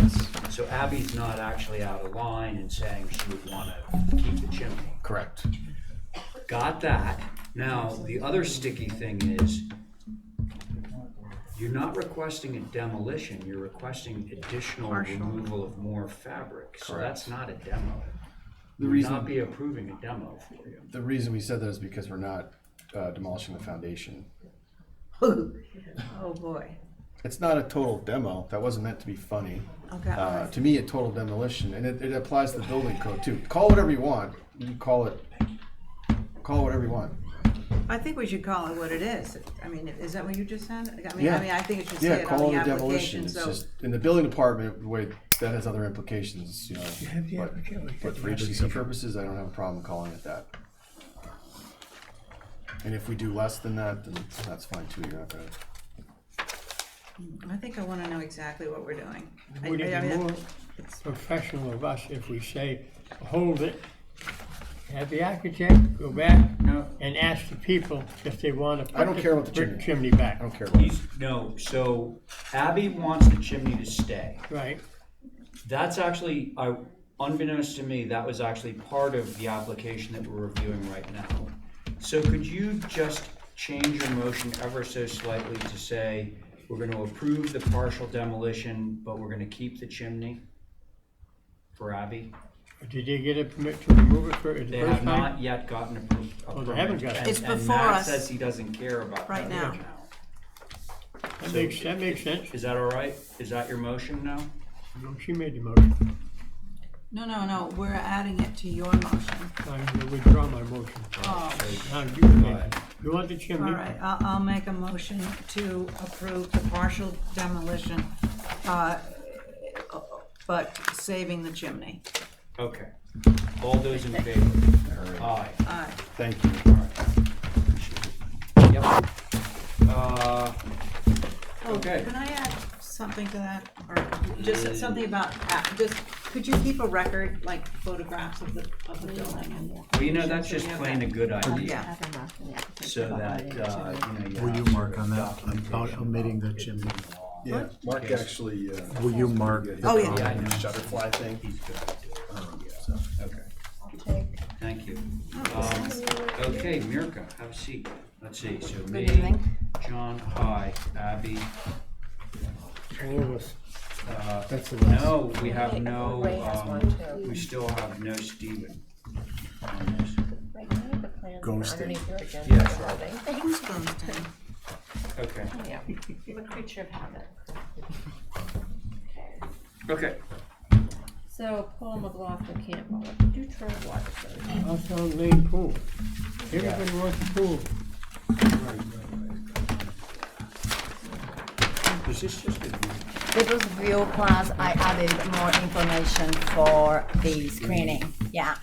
So Abby's not actually out of line and saying she would want to keep the chimney. Correct. Got that. Now, the other sticky thing is, you're not requesting a demolition, you're requesting additional removal of more fabric. So that's not a demo. The We'd reason- not be approving a demo for you. The reason we said that is because we're not demolishing the foundation. Oh, boy. It's not a total demo. That wasn't meant to be funny. Okay. To me, a total demolition, and it applies to the building code too. Call whatever you want. You can call whatever you want. I think we should call it what it is. I mean, is that what you just said? Yeah. I think it should Yeah, say it call on it the a demolition. application, It's so. just in the building department, the way that has other implications, you know. have the But, application. but for HCC purposes, I don't have a problem calling it that. And if we do less than that, then that's fine too. You're not gonna. I think I wanna know exactly what we're doing. Would it I be mean, more it's- professional of us if we say, hold it, have the architect go back No. and ask the people if they want to I don't put care about the brick chimney. chimney back? I don't care about it. No, so Abby wants the chimney to stay. Right, That's actually, unbeknownst to me, that was actually part of the application that we're reviewing right now. So could you just change your motion ever so slightly to say, we're gonna approve the partial demolition, but we're gonna keep the chimney for Abby? did they get a permit to remove it for the They first have time? not yet gotten a permit. Oh, they haven't got it. It's And before Matt us says he doesn't care about right that now. That makes sense. Is that all right? Is that your motion now? No, she made the motion. No, we're adding it to your motion. I withdraw my motion. Oh, Now, you make it. You want the chimney? all right, I'll make a motion to approve the partial demolition, but saving the chimney. Okay. All those in favor? Aye. Aye. Thank you. Yep. Okay. Can I add something to that, or just something about, just, could you keep a record, like photographs of the building and? Well, you know, that's just So we have plain a that. good idea, Yeah, so that, you Will you have mark sort on of that, documentation about of omitting the it chimney? being law. Yeah, Mark actually. Will you mark? Oh, yeah. Yeah, I know. Shutterfly thing. He's good at it. Okay. Thank you. Okay, Mirka, have a seat. Let's see, so me, John, hi, Abby. All of us. That's the No, we have no, Ray has one too. we still have no Stephen on this. Right, can I have the plans Ghosted. underneath your agenda? Yeah, sure. Who's ghosting? Okay, Yeah, I'm a creature of habit. okay. So Paul McLaughlin can't mow it. Detroit Waterford. Hawthorne Lane Pool. Everybody wants a pool. Is this just a, It was view plus I added more information for the screening, yeah.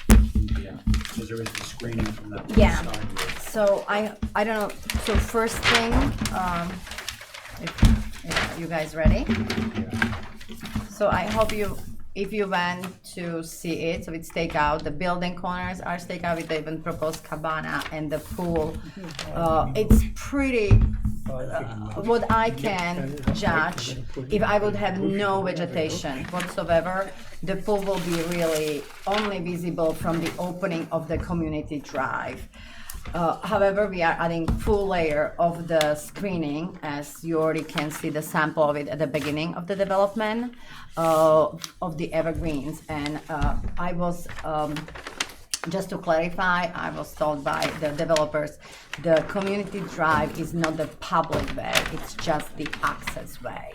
yeah, because there is the screening from that Yeah. side. So I don't know, so first thing, if you guys ready? So I hope if you went to see it, so it's stake out, the building corners are stake out with the even proposed cabana and the pool. It's pretty, what I can judge, if I would have no vegetation whatsoever, the pool will be really only visible from the opening of the community drive. However, we are adding full layer of the screening, as you already can see the sample of it at the beginning of the development of the evergreens. And I was, just to clarify, I was told by the developers, the community drive is not the public way, it's just the access way.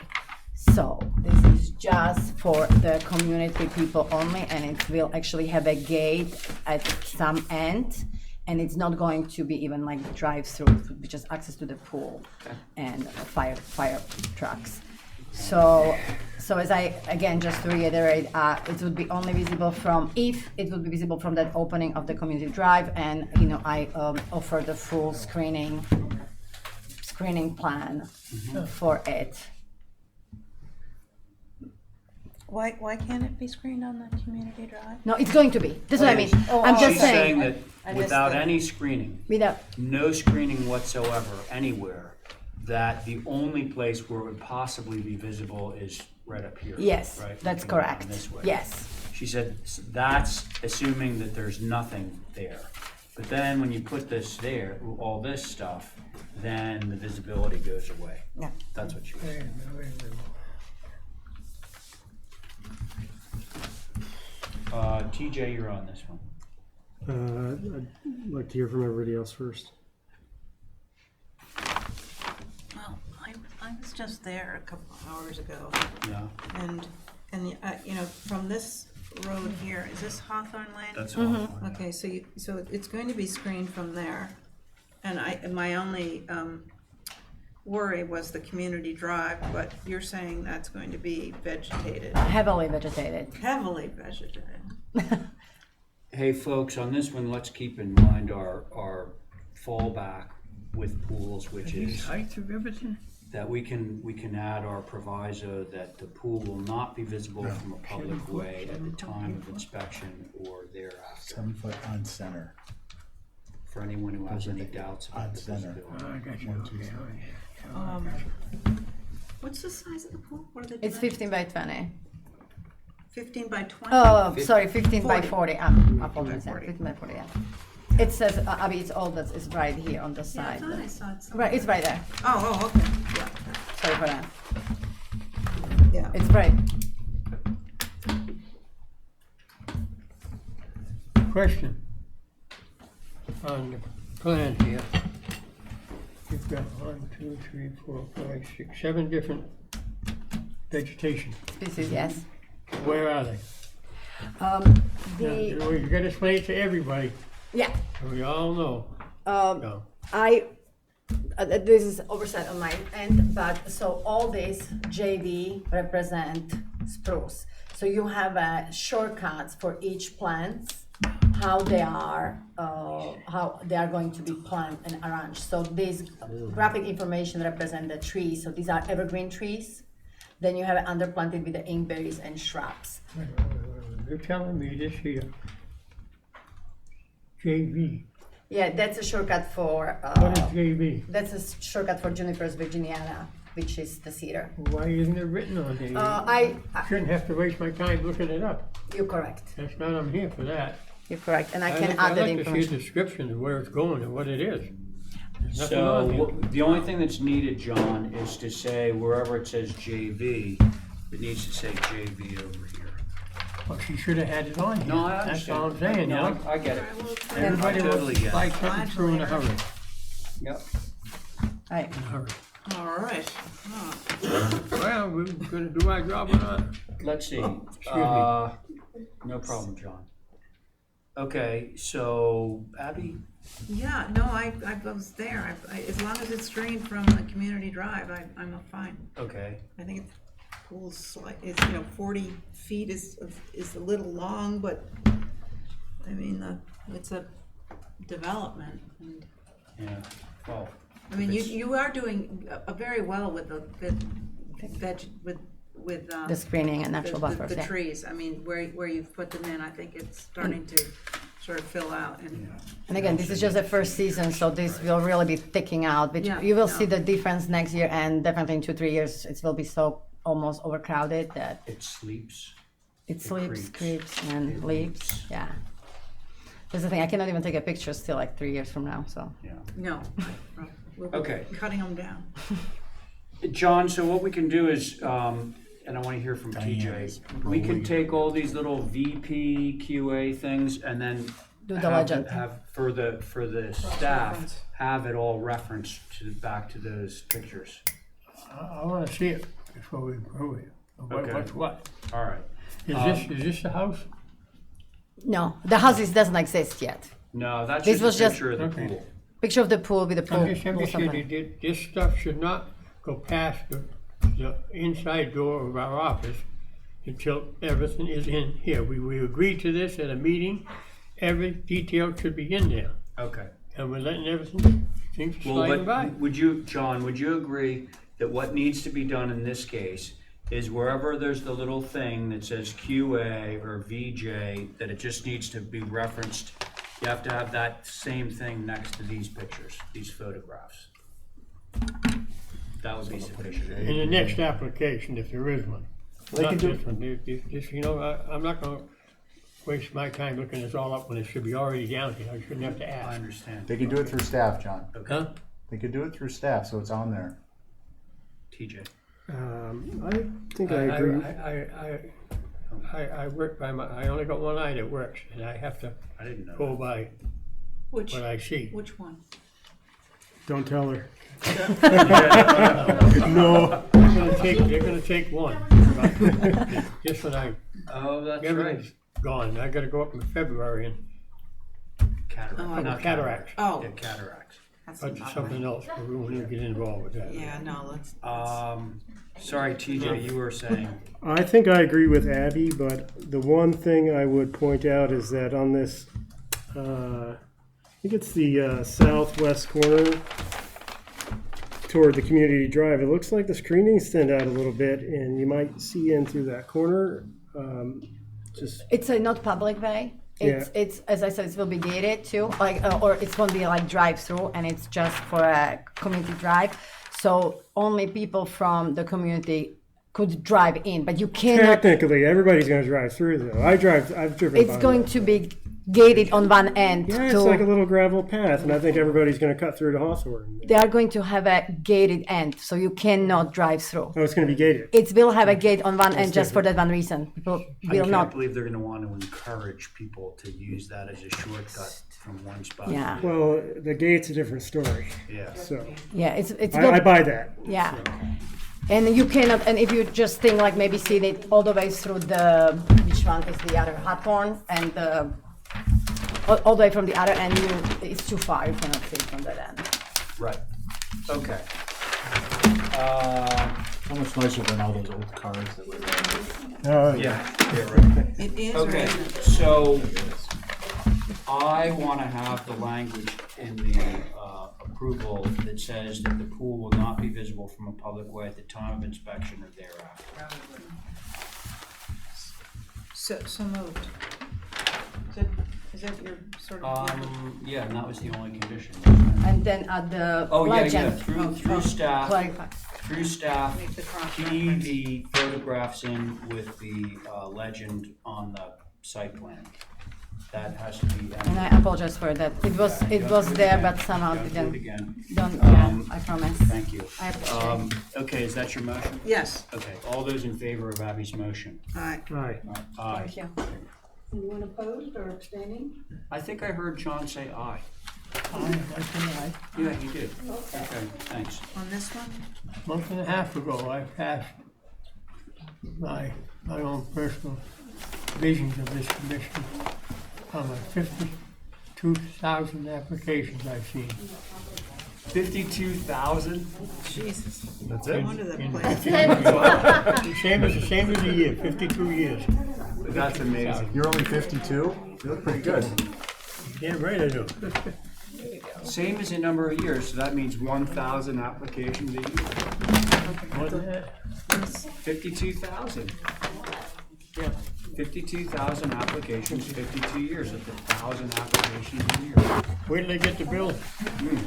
So this is just for the community people only, and it will actually have a gate at some end. And it's not going to be even like the drive-through, it would be just access to the pool and fire trucks. So as I, again, just to reiterate, it would be only visible from, if it would be visible from that opening of the community drive, and, you know, I offer the full screening plan for it. Why can't it be screened on the community drive? No, it's going to be. This is what I mean. Oh, I'm just She's saying. saying that I missed without that. any screening, Without, no screening whatsoever anywhere, that the only place where it would possibly be visible is right up here. yes, right? that's Looking down correct. this way. Yes. She said that's assuming that there's nothing there. But then when you put this there, all this stuff, then the visibility goes away. Yeah. That's what she was saying. TJ, you're on this one. I'd like to hear from everybody else first. Well, I was just there a couple of hours ago, Yeah, and you know, from this road here, is this Hawthorne Lane? that's all. Okay, so it's going to be screened from there, and my only worry was the community drive, but you're saying that's going to be vegetated, Heavily vegetated. heavily vegetated. Hey, folks, on this one, let's keep in mind our fallback with pools, which is Height of everything? that we can add our proviso that the pool will not be visible from a public way at the time of inspection or thereafter, 7 foot on center. for anyone who has any doubts about On the center. visibility. I got you. 1, 2, Okay, 3. oh, yeah. What's the size of the pool? What are the It's 15 by 20. 15 by 20? Oh, sorry, 15 by 40. 40. Apologies, yeah, 40. 15 by 40, yeah. It says, Abby, it's all that is right here on the Yeah, I side. thought I saw it somewhere. Right, it's right there. Oh, okay, yeah, Sorry for that. yeah. It's right. Question on the plan here. You've got 1, 2, 3, 4, 5, 6, 7 different vegetation. Species, yes. Where are they? Now, The, you gotta explain it to everybody, yeah, so we all know. No. this is oversight on my end, but so all these JV represent spruce. So you have shortcuts for each plant, how they are going to be planted and arranged. So these graphic information represent the trees. So these are evergreen trees. Then you have it underplanted with the inkberries and shrubs. You're telling me this here, JV, Yeah, that's a shortcut for, what is JV? that's a shortcut for Junipers virginiana, which is the cedar. Why isn't it written on there? I Shouldn't have to waste my time looking it up. you're correct. That's not, I'm here for that. You're correct, and I can like- add that I'd like to see a information. description of where it's going and what it is. There's nothing on So, here. the only thing that's needed, John, is to say wherever it says JV, it needs to say JV over here. Well, she should have had it on here. No, I That's all I'm understand. saying, you No, know? I get it. I Everybody totally wants to get buy it. something through in a hurry. Yep. Right. In a hurry. All right. Well, we're gonna do our job or not. Let's see. Excuse me. No problem, John. Okay, so Abby, Yeah, no, I was there. As long as it's screened from the community drive, I'm fine. okay, I think the pool's like, it's, 40 feet is a little long, but, I mean, it's a development. And, yeah, well. I mean, if it's- you are doing very well with the The screening and natural buffers, the yeah. trees. I mean, where you've put them in, I think it's starting to sort of fill out and. And again, this is just the first season, so this will really be thicking out, but Yeah, you will no. see the difference next year, and definitely in 2-3 years, it will be so almost overcrowded that It sleeps. it sleeps, creeps. creeps, and It leaves, leaps. yeah. That's the thing, I cannot even take a picture still like 3 years from now, so. Yeah. No. We'll be Okay. cutting them down. John, so what we can do is, and I want to hear from Diana's TJ, we can take all these little VP QA things and then Do the have legend. have for the staff, have it all referenced back to those pictures. I wanna see it before we approve it. Okay. What's what? All right. Is this the house? No, the house doesn't exist yet. No, that's This just was a just- picture of the Okay. pool. Picture of the pool with the pool. I'm just pool saying something. that this stuff should not go past the inside door of our office until everything is in here. We agreed to this at a meeting. Every detail should be in there. Okay. And we're letting everything, things Well, sliding by. but would you, John, would you agree that what needs to be done in this case is wherever there's the little thing that says QA or VJ, that it just needs to be referenced. You have to have that same thing next to these pictures, these photographs. That would be sufficient. In the next application, if there is one. They Not can do- this one, just, you know, I'm not gonna waste my time looking this all up when it should be already down here, I shouldn't have to I ask. understand. They can do it through staff, John. Huh? They could do it through staff, so it's on there. TJ. I think I agree. I work by I only got one eye that works, and I have to I didn't know. go by Which, what I see. which one? Don't tell her. No. They're gonna take one, but just when Oh, that's right. everything's gone, I gotta go up in February and Cataract. Not cataracts. Oh, Yeah, cataracts. that's That's not something else, but we won't even get involved with that. Yeah, no, let's. Sorry, TJ, you were saying. I think I agree with Abby, but the one thing I would point out is that on this, I think it's the southwest corner toward the community drive, it looks like the screenings stand out a little bit, and you might see in through that corner. Just It's a not public way. It's as I said, it will be gated too, like or it's gonna be like drive-through, and it's just for a community drive. So only people from the community could drive in, but you cannot. technically, everybody's going to drive through though. I've driven. It's by going that. to be gated on one end. Yeah, it's to, like a little gravel path, and I think everybody's going to cut through to Hawthorne. they are going to have a gated end, so you cannot drive through. Oh, it's going to be gated. It will have a gate on one end just for that one reason. People I will can't not. believe they're going to want to encourage people to use that as a shortcut from one spot to Yeah. the other. Well, the gate's a different story. Yeah. So Yeah, it's I built- buy that. Yeah. And you cannot, and if you just think like maybe see it all the way through the, which one is the other Hawthorne, and the, all the way from the other end, it's too far, you cannot see it from that end. Right. Okay. So much nicer than all those old cars that were Oh, Yeah, yeah, right. It is. Okay, or isn't it? so I want to have the language in the approval that says that the pool will not be visible from a public way at the time of inspection or thereafter. So moved. Is that your sort of? Yeah, and that was the only condition. And then at the Oh, yeah, legend. through staff, Clarify. through staff, Make the cross key reference. the photographs in with the legend on the site plan. That has to be. And I apologize for that. It was there, but somehow Don't do it didn't. again. Don't, yeah, Um, I promise. Thank you. I appreciate Okay, is that your motion? Yes. Okay, all those in favor of Abby's motion? Aye. Aye. Aye. Thank you. Anyone opposed or abstaining? I think I heard John say aye. I Yeah, he did. Okay, thanks. On this one? month and a half ago, I passed my own personal visions of this commission on my 52,000 applications I've seen. 52,000? Jesus. That's No it? wonder that In- place. Same as a year, 52 years. That's amazing. You're only 52? You look pretty good. Yeah, right, I do. Same as the number of years, so that means 1,000 applications a year. More than that. 52,000. Yeah. 52,000 applications, 52 years, that's 1,000 applications a year. Where did I get the bill?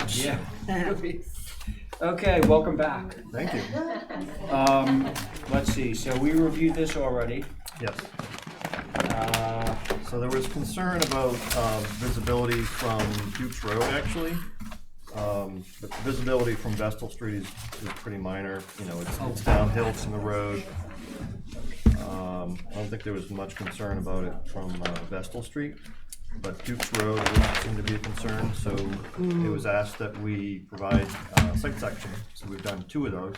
Yeah. Okay, welcome back. Thank you. Let's see, so we reviewed this already. Yes. So there was concern about visibility from Duke's Road, actually. But visibility from Vestal Street is pretty minor, you know, it's downhill from the road. I don't think there was much concern about it from Vestal Street, but Duke's Road would seem to be a concern, so it was asked that we provide site section, so we've done 2 of those.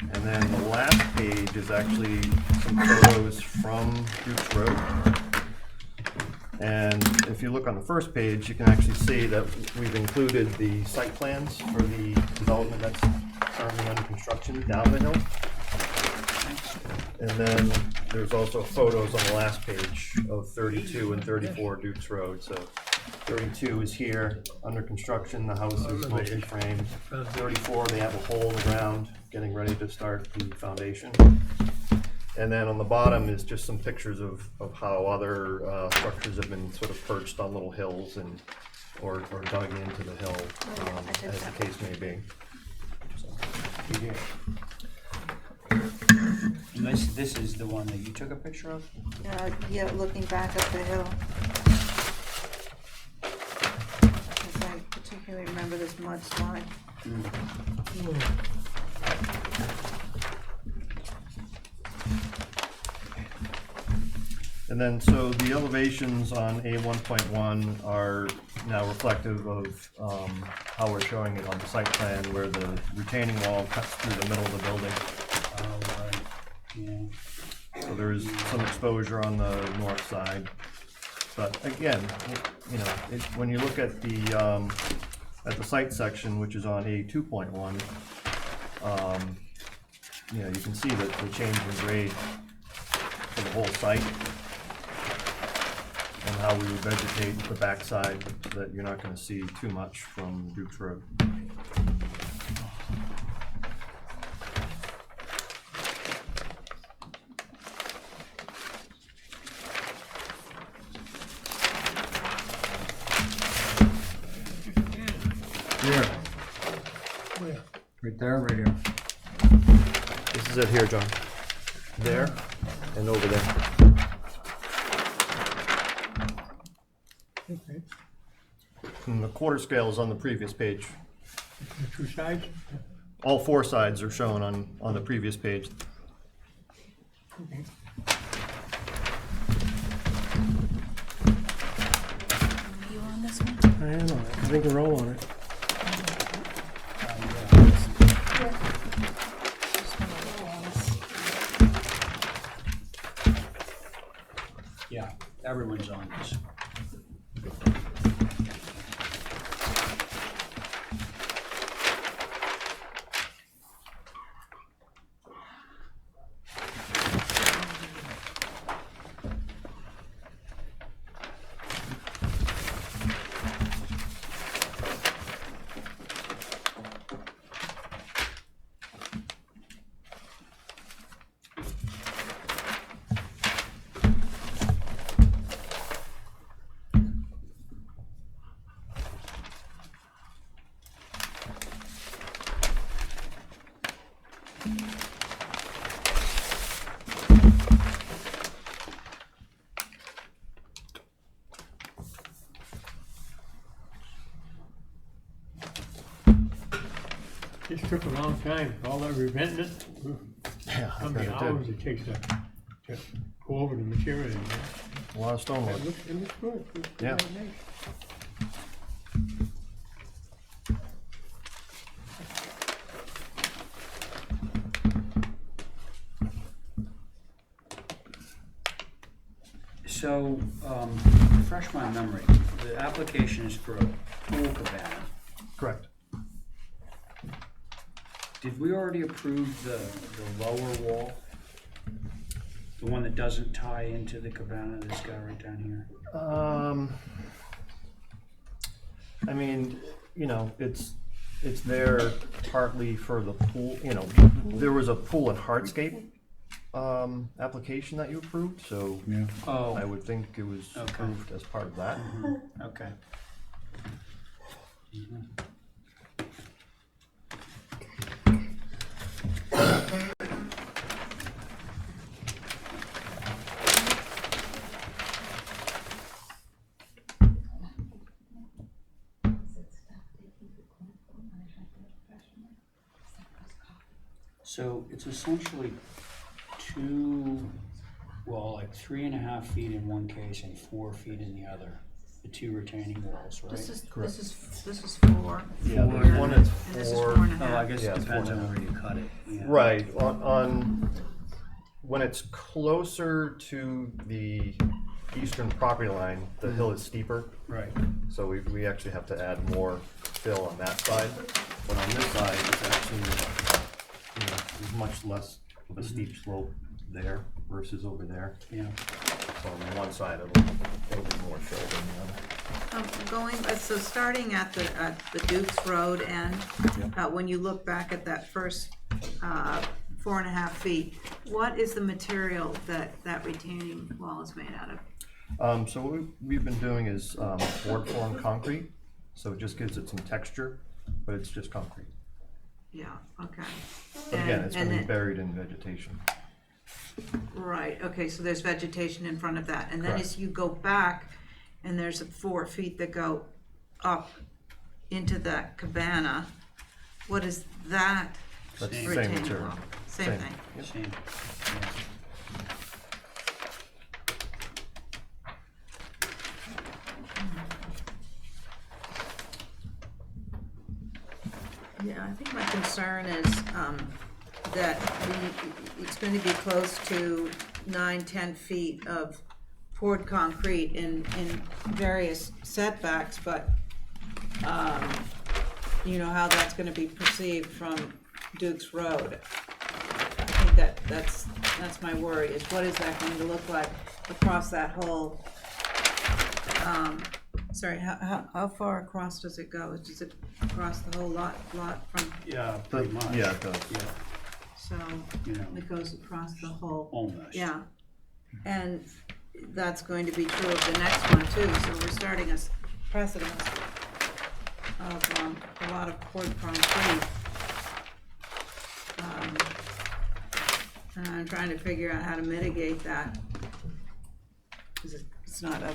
And then the last page is actually some photos from Duke's Road. And if you look on the first page, you can actually see that we've included the site plans for the development that's currently under construction down the hill. And then there's also photos on the last page of 32 and 34 Duke's Road, so 32 is here, under construction, the house is mostly framed. 34, they have a hole in the ground, getting ready to start the foundation. And then on the bottom is just some pictures of how other structures have been sort of perched on little hills and or dug into the hill, as the case may be. And this is the one that you took a picture of? Yeah, looking back up the hill. Because I particularly remember this mudslide. And then, so the elevations on A 1.1 are now reflective of how we're showing it on the site plan, where the retaining wall cuts through the middle of the building. Oh, right, yeah. So there's some exposure on the north side. But again, you know, when you look at the site section, which is on A 2.1, you know, you can see that the change in grade for the whole site, and how we would vegetate the backside so that you're not going to see too much from Duke's Road. Here, Where? right there, right here. This is it here, John. There and over there. Okay. And the quarter scale is on the previous page. The two sides? All four sides are shown on the previous page. Okay. Are you on this one? I am on it. I think we're all on it. Yeah, everyone's on this. This took a long time, all that reventing, Yeah, how many hours it takes to go over the material. You know? A lot of stonework. It looks good. It looks Yeah. really nice. So, refresh my memory, the application is for a pool cabana. Correct. Did we already approve the lower wall? The one that doesn't tie into the cabana, this guy right down here? I mean, you know, it's there partly for the pool, you know, there was a pool and hardscape application that you approved, so Yeah. Oh, I would think it was Okay. approved as part of that. okay. So it's essentially like 3.5 feet in one case and 4 feet in the other, the two retaining walls, right? This is 4. Yeah, here, there's one that's and this is 4. 4.5. Oh, I guess Yeah, it it's depends 4.5. on where you cut it, yeah. Right, on, when it's closer to the eastern property line, the hill is steeper, Right, so we actually have to add more fill on that side. But on this side, it's actually, you know, there's much less of a steep slope there versus over there. yeah. So on one side, it'll be more fill than the other. So starting at the Duke's Road end, when you look back at that first 4.5 feet, what is the material that retaining wall is made out of? So what we've been doing is board form concrete, so it just gives it some texture, but it's just concrete. Yeah, okay. But again, it's And gonna be then- buried in vegetation. Right, okay, so there's vegetation in front of that, and then Correct. as you go back, and there's 4 feet that go up into that cabana, what is that? That's the same retaining material. wall? Same thing. Yep. Same. Yeah, I think my concern is, that it's going to be close to 9-10 feet of poured concrete in various setbacks, but, you know, how that's gonna be perceived from Duke's Road. I think that's my worry, is what is that going to look like across that whole, sorry, how far across does it go? Does it cross the whole lot from, Yeah, pretty much. Yeah, it does. Yeah, so you know, it goes across the whole? almost. Yeah, and that's going to be true of the next one too, so we're starting a precedent of a lot of poured concrete. And I'm trying to figure out how to mitigate that, because it's not a,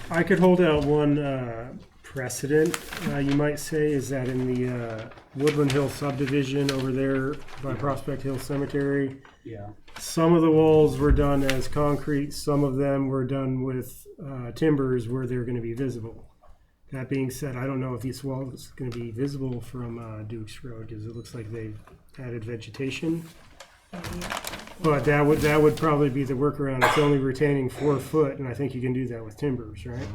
I could hold out one precedent, you might say, is that in the Woodland Hill subdivision over there by Prospect Hill Cemetery, Yeah, some of the walls were done as concrete, some of them were done with timbers where they're going to be visible. That being said, I don't know if this wall is going to be visible from Duke's Road, because it looks like they've added vegetation. But that would probably be the workaround. It's only retaining 4 foot, and I think you can do that with timbers, right?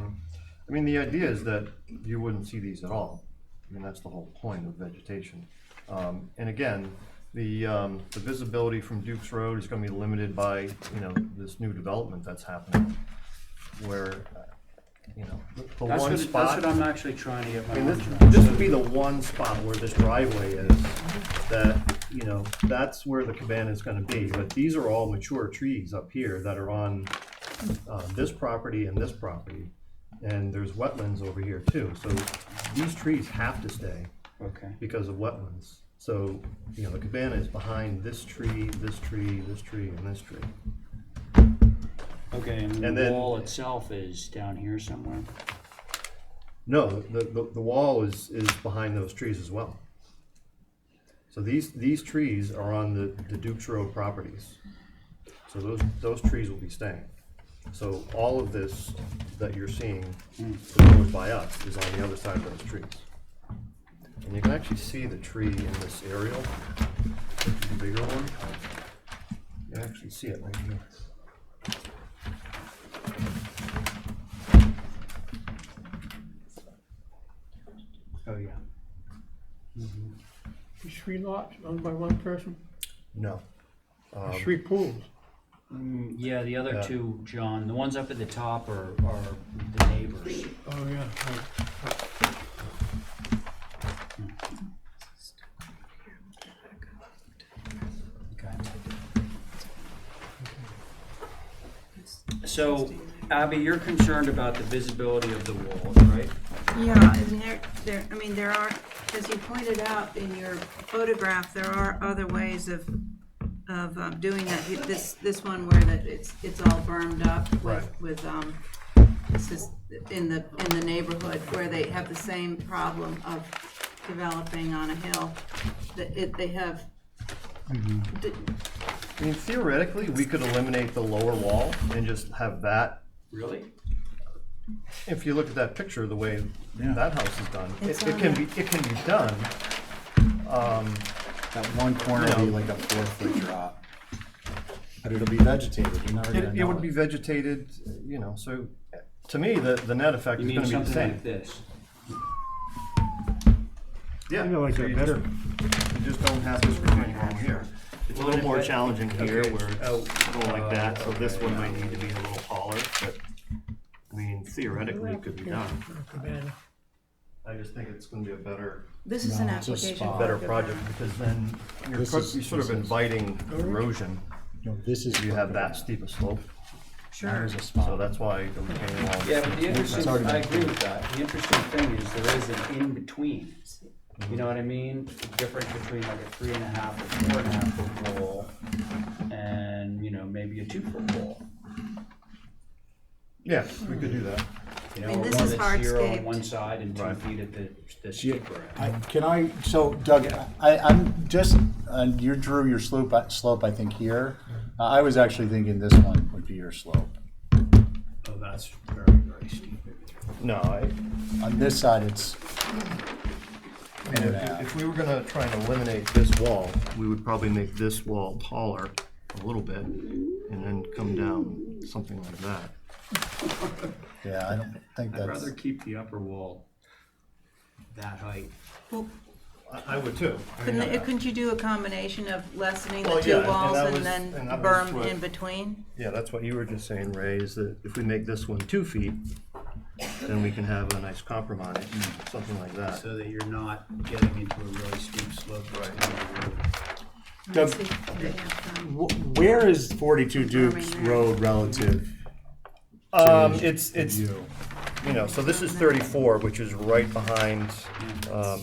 I mean, the idea is that you wouldn't see these at all. I mean, that's the whole point of vegetation. And again, the visibility from Duke's Road is going to be limited by, you know, this new development that's happening, where, you know, the that's one what, spot. that's what I'm actually trying to get my I mean, arms around. this would be the one spot where this driveway is, that, you know, that's where the cabana is gonna be. But these are all mature trees up here that are on this property and this property. And there's wetlands over here too. So these trees have to stay Okay. because of wetlands. So, you know, the cabana is behind this tree, this tree, this tree, and this tree. Okay, and And the then- wall itself is down here somewhere? No, the wall is behind those trees as well. So these trees are on the Duke's Road properties. So those trees will be staying. So all of this that you're seeing proposed by us is on the other side of those trees. And you can actually see the tree in this aerial, the bigger one. You can actually see it right here. Oh, yeah. There's 3 lots owned by one person, No. there's 3 pools. Yeah, the other Yeah. two, John, the ones up at the top are the neighbors. Oh, yeah. Okay. So, Abby, you're concerned about the visibility of the walls, right? yeah, and there are, as you pointed out in your photograph, there are other ways of doing that. This one where it's all burned up with this is in the neighborhood where they have the same problem of developing on a hill. They have. I mean, theoretically, we could eliminate the lower wall and just have that. Really? If you look at that picture, the way that house is done, It's it on can the- be done. That one corner will be like a 4-foot drop. But it'll be vegetated, you're never gonna It know would be vegetated, you know. So, to me, the net effect You is mean going to be the something same. like this? Yeah, I feel like so that you better. You just don't have this retaining wall here. It's a little more challenging here, Okay. where it's going like that. So this one might need to be a little taller, but I mean, theoretically could be done. Cabana. I just think it's gonna be a better, This is an No, it's a application. spot. for better a project, because then you're This is- you're sort of this is- inviting erosion. No, this is. If you have that steep a slope, Sure. There's a spot. so that's why the retaining wall. Yeah, but the interesting, already I been agree with that. The interesting thing is there is an in-between. You know what I mean? The difference between like a 3.5 or 4.5 foot wall and, you know, maybe a 2 foot wall. Yeah, we could do that. You I know, mean, or this one is that's 0 on hardscaped. one side and 2 Right. feet at the Yeah, steeper end. so Doug, I'm just, you drew your slope, I think here. I was actually thinking this one would be your slope. Oh, that's very, very steep. No, On this side, it's if we were gonna try and eliminate this wall, we would probably make this wall taller a little bit, and then come down something like that. yeah, I don't think I'd that's, rather keep the upper wall that height. I would too. I mean, Couldn't you do a combination of lessening Well, the two yeah, and walls that and was- then and that was berm what- in between? Yeah, that's what you were just saying, Ray, is that if we make this one 2 feet, then we can have a nice compromise, something like that. So that you're not getting into a really steep slope. Doug, Let's see if they have, where is 42 Dukes Berming there. Road relative? It's, You. you know, so this is 34, which is right behind, so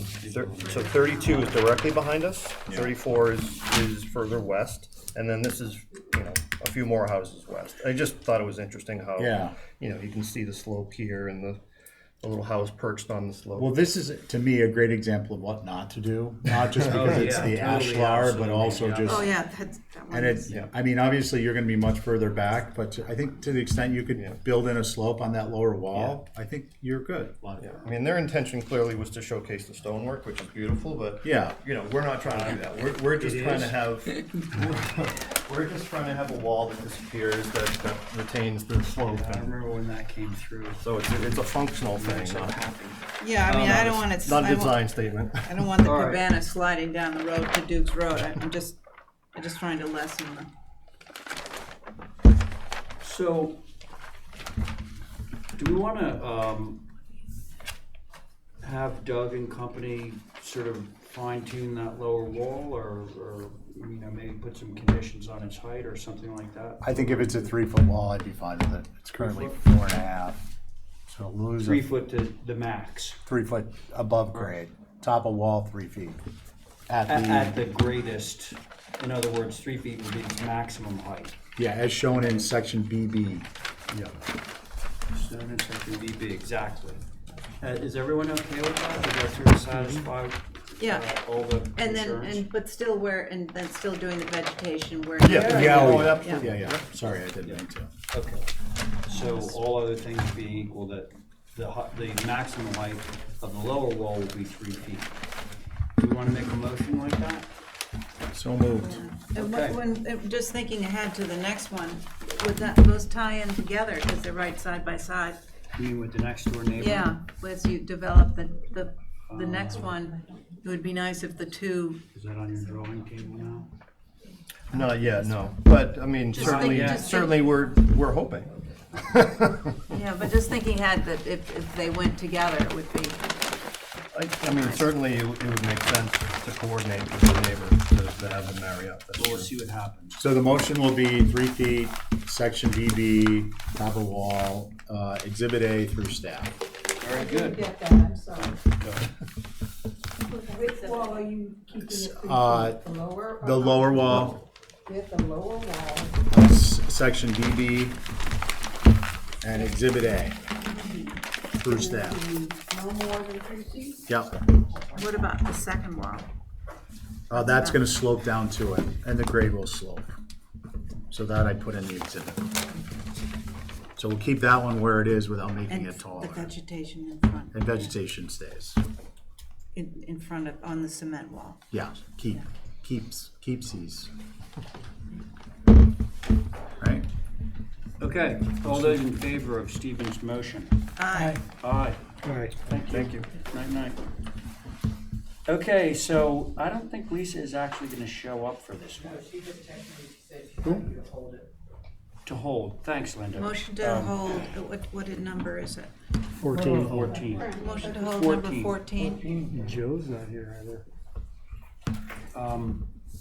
32 is directly behind us, 34 is further west, and then this is, you know, a few more houses west. I just thought it was interesting how, Yeah. you know, you can see the slope here and the little house perched on the slope. Well, this is, to me, a great example of what not to do, not just because it's yeah, the totally, ashlar, but absolutely, also yeah. just. oh, yeah, that one And is. it, I mean, obviously, you're gonna be much further back, but I think to the extent you Yeah. could build in a slope on that lower wall, I think you're good. Yeah, I mean, their intention clearly was to showcase the stonework, which is beautiful, but, Yeah, you know, we're not trying to do that. We're just It trying to is. have, we're just trying to have a wall that disappears, that retains the slope. I And remember when that came through. so it's a functional thing, So not happy. Yeah, I mean, I don't want it, not a I want, design statement. I don't want the All right. cabana sliding down the road to Duke's Road. I'm just trying to lessen the. So, do we wanna, have Doug and company sort of fine tune that lower wall or, you know, maybe put some conditions on its height or something like that? I think if it's a 3-foot wall, I'd be fine with it. It's currently 4.5, so lose 3 a foot to the max, 3-foot above grade, top of wall 3 feet. at the greatest, in other words, 3 feet would be its maximum height. Yeah, as shown in section BB. Yeah. Stone and section DB, exactly. Is everyone okay with that? Did that sort of satisfy Yeah, all the and then, concerns? but still and then still doing the vegetation where. Yeah. Sorry, I didn't mean to. Okay, so all other things being equal, that the maximum height of the lower wall will be 3 feet. Do we wanna make a motion like that? So moved. And Okay. just thinking ahead to the next one, would those tie in together, because they're right side by side? You mean with the next door neighbor? Yeah, as you develop the next one, it would be nice if the two, Is that on your drawing table now? Not yet, no, but, I mean, Just certainly, think- just certainly we're hoping. yeah, but just thinking ahead that if they went together, it would be, I mean, certainly it would make sense to coordinate with the neighbor to have them marry up. That's Well, we'll true. see what happens. So the motion will be 3 feet, section BB, top of wall, exhibit A through staff. Very good. Get that, I'm sorry. Go ahead. Which wall are you keeping it 3 feet? The lower? or The lower upper? wall, With the lower wall, section BB, and exhibit A through staff. no more than 3 feet? Yep. what about the second wall? That's gonna slope down to it, and the grade will slope. So that I put in the exhibit. So we'll keep that one where it is without making And it taller. the vegetation in front. And vegetation stays. In front of, on the cement wall. Yeah, keepsies. Right? Okay, all those in favor of Stephen's motion? Aye. Aye. All right, Thank you. Night, night. Okay, so I don't think Lisa is actually gonna show up for this one. To hold, thanks, Linda. Motion to hold, what number is it? 14. 14. Motion to hold number 14. 14. Joe's not here either.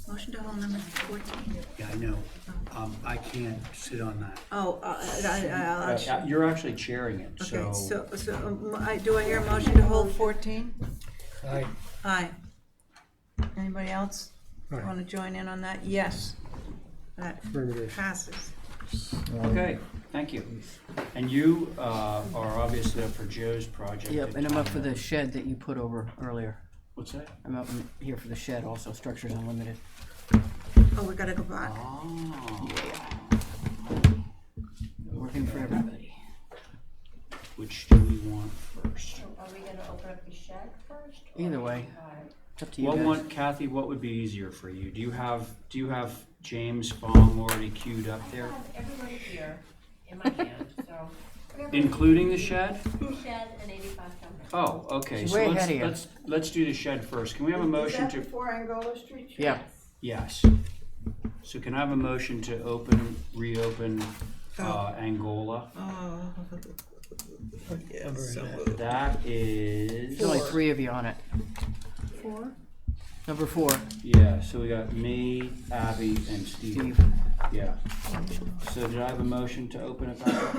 Motion to hold number 14. Yeah, I know. I can't sit on that. Oh, You're actually chairing it, okay, so. do I hear a motion to hold 14? Aye. Aye. Anybody else Aye. want to join in on that? Yes. That Affirmative. passes. Okay, thank you. And you are obviously up for Joe's project. Yep, and I'm up for the shed that you put over earlier. What's that? I'm up here for the shed also, Structures Unlimited. Oh, we gotta go back. Oh. Working for everybody. Which do we want first? Are we gonna open up the shed first? Either way, it's up to you What guys. Kathy, what would be easier for you? Do you have James Fong already queued up there? I have everybody here in my hand, so. Including the shed? Shed and 85 Dump. Oh, okay, She's so way ahead of you. let's do the shed first. Can we have a motion to? before Angola Street? Yeah, Yes. So can I have a motion to reopen Angola? Oh. That is. there's only 3 of you on it. 4? Number 4, Yeah, so we got me, Abby, and Steve. Steve. Yeah. So did I have a motion to open it back up?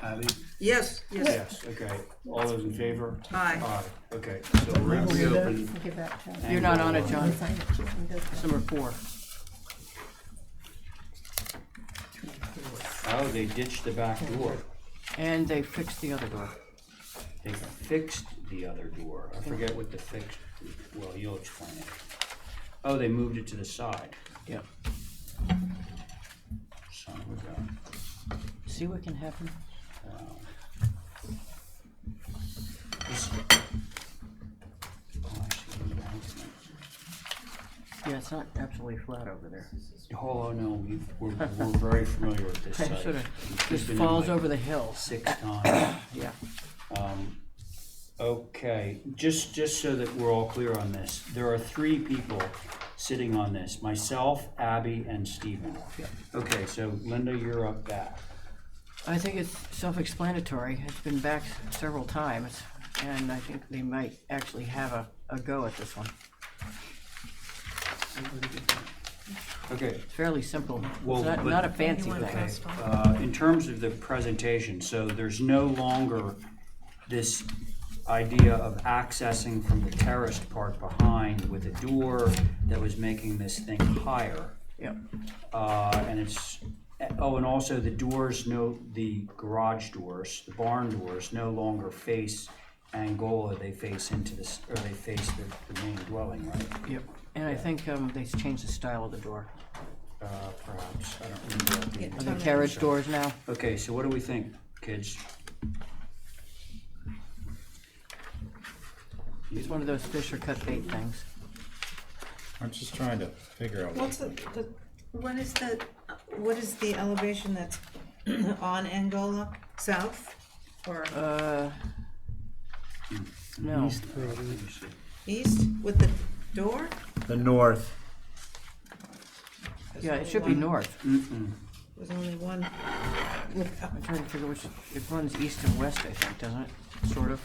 Abby? Yes, yes. Yes, okay. All those in favor? Aye. Aye, okay. So we're gonna reopen. Give that to him. You're not on it, Angola. John. It's number 4. Oh, they ditched the back door. And they fixed the other door. They fixed the other door. I forget what the fixed, well, you'll explain it. Oh, they moved it to the side. Yep. Son of a gun. See what can happen? Wow. This- oh, I see the announcement. Yeah, it's not absolutely flat over there. Oh, no, we're very familiar with this It site. sort of We've just been in falls like over the hill. 6 times. Yeah. Okay, just so that we're all clear on this, there are 3 people sitting on this, myself, Abby, and Stephen. Okay, so Linda, you're up back. I think it's self-explanatory. It's been back several times, and I think they might actually have a go at this one. Okay, It's fairly simple. Well, It's but- not a fancy You wanna thing. pass on? in terms of the presentation, so there's no longer this idea of accessing from the terraced part behind with a door that was making this thing higher. Yep. And it's, oh, and also the garage doors, the barn doors no longer face Angola, they face into this, or they face the main dwelling, right? Yep. And I think they changed the style of the door. Perhaps, I don't remember. Are they carriage doors now? Okay, so what do we think, kids? It's one of those fish or cut bait things. I'm just trying to figure out. What's what is the elevation that's on Angola? South or No. east with the door? The north. Yeah, it should be north. There's only one. I'm trying to figure which, it runs east and west, I think, doesn't it? Sort of.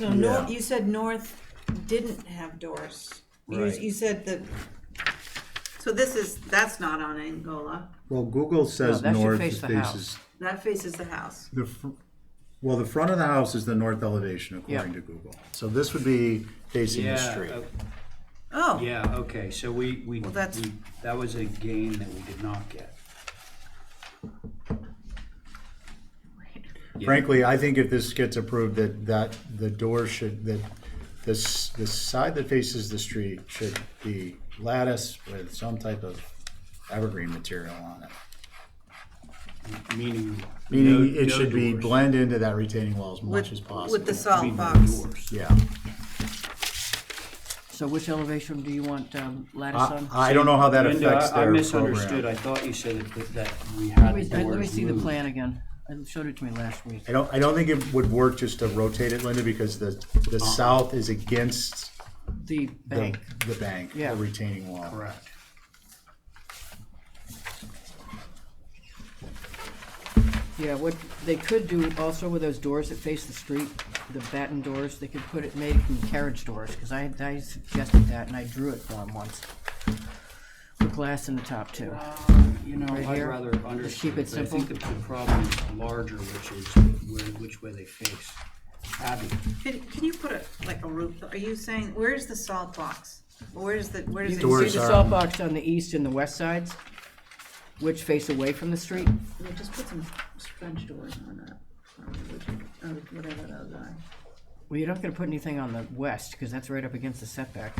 No, Yeah. you said north didn't have doors. Right. You said that. So that's not on Angola. Well, Google says that should north face the faces. That faces the house. The front of the house is the north elevation according to Google. So this would be facing the street. Oh. Yeah, okay, so that's- that was a gain that we did not get. Yeah. Frankly, I think if this gets approved, that the door should, that the side that faces the street should be lattice with some type of evergreen material on it. Meaning Meaning it no should be doors. blend into that retaining wall as much as possible. With the salt Meaning no box. doors. Yeah. So which elevation do you want lattice on? I don't know how that Linda, affects I their misunderstood. program. I thought you said that we had the Let doors me see the moved. plan again. It showed it to me last week. I don't think it would work just to rotate it, Linda, because the south is against The bank. the bank, Yeah. the retaining wall. Correct. Yeah, what they could do also with those doors that face the street, the batten doors, they could put it made from carriage doors, because I suggested that and I drew it for them once. With glass in the top too. You know, Right I'd here? rather Just understand, keep it but I think simple. the problem is larger, which is which way they face. Abby, Can you put like a roof, are you saying, where's the salt box? Where's You it? can see Doors the are- salt box on the east and the west sides, which face away from the street. Yeah, just put some French doors on that, whatever those are. Well, you're not gonna put anything on the west, because that's right up against the setback.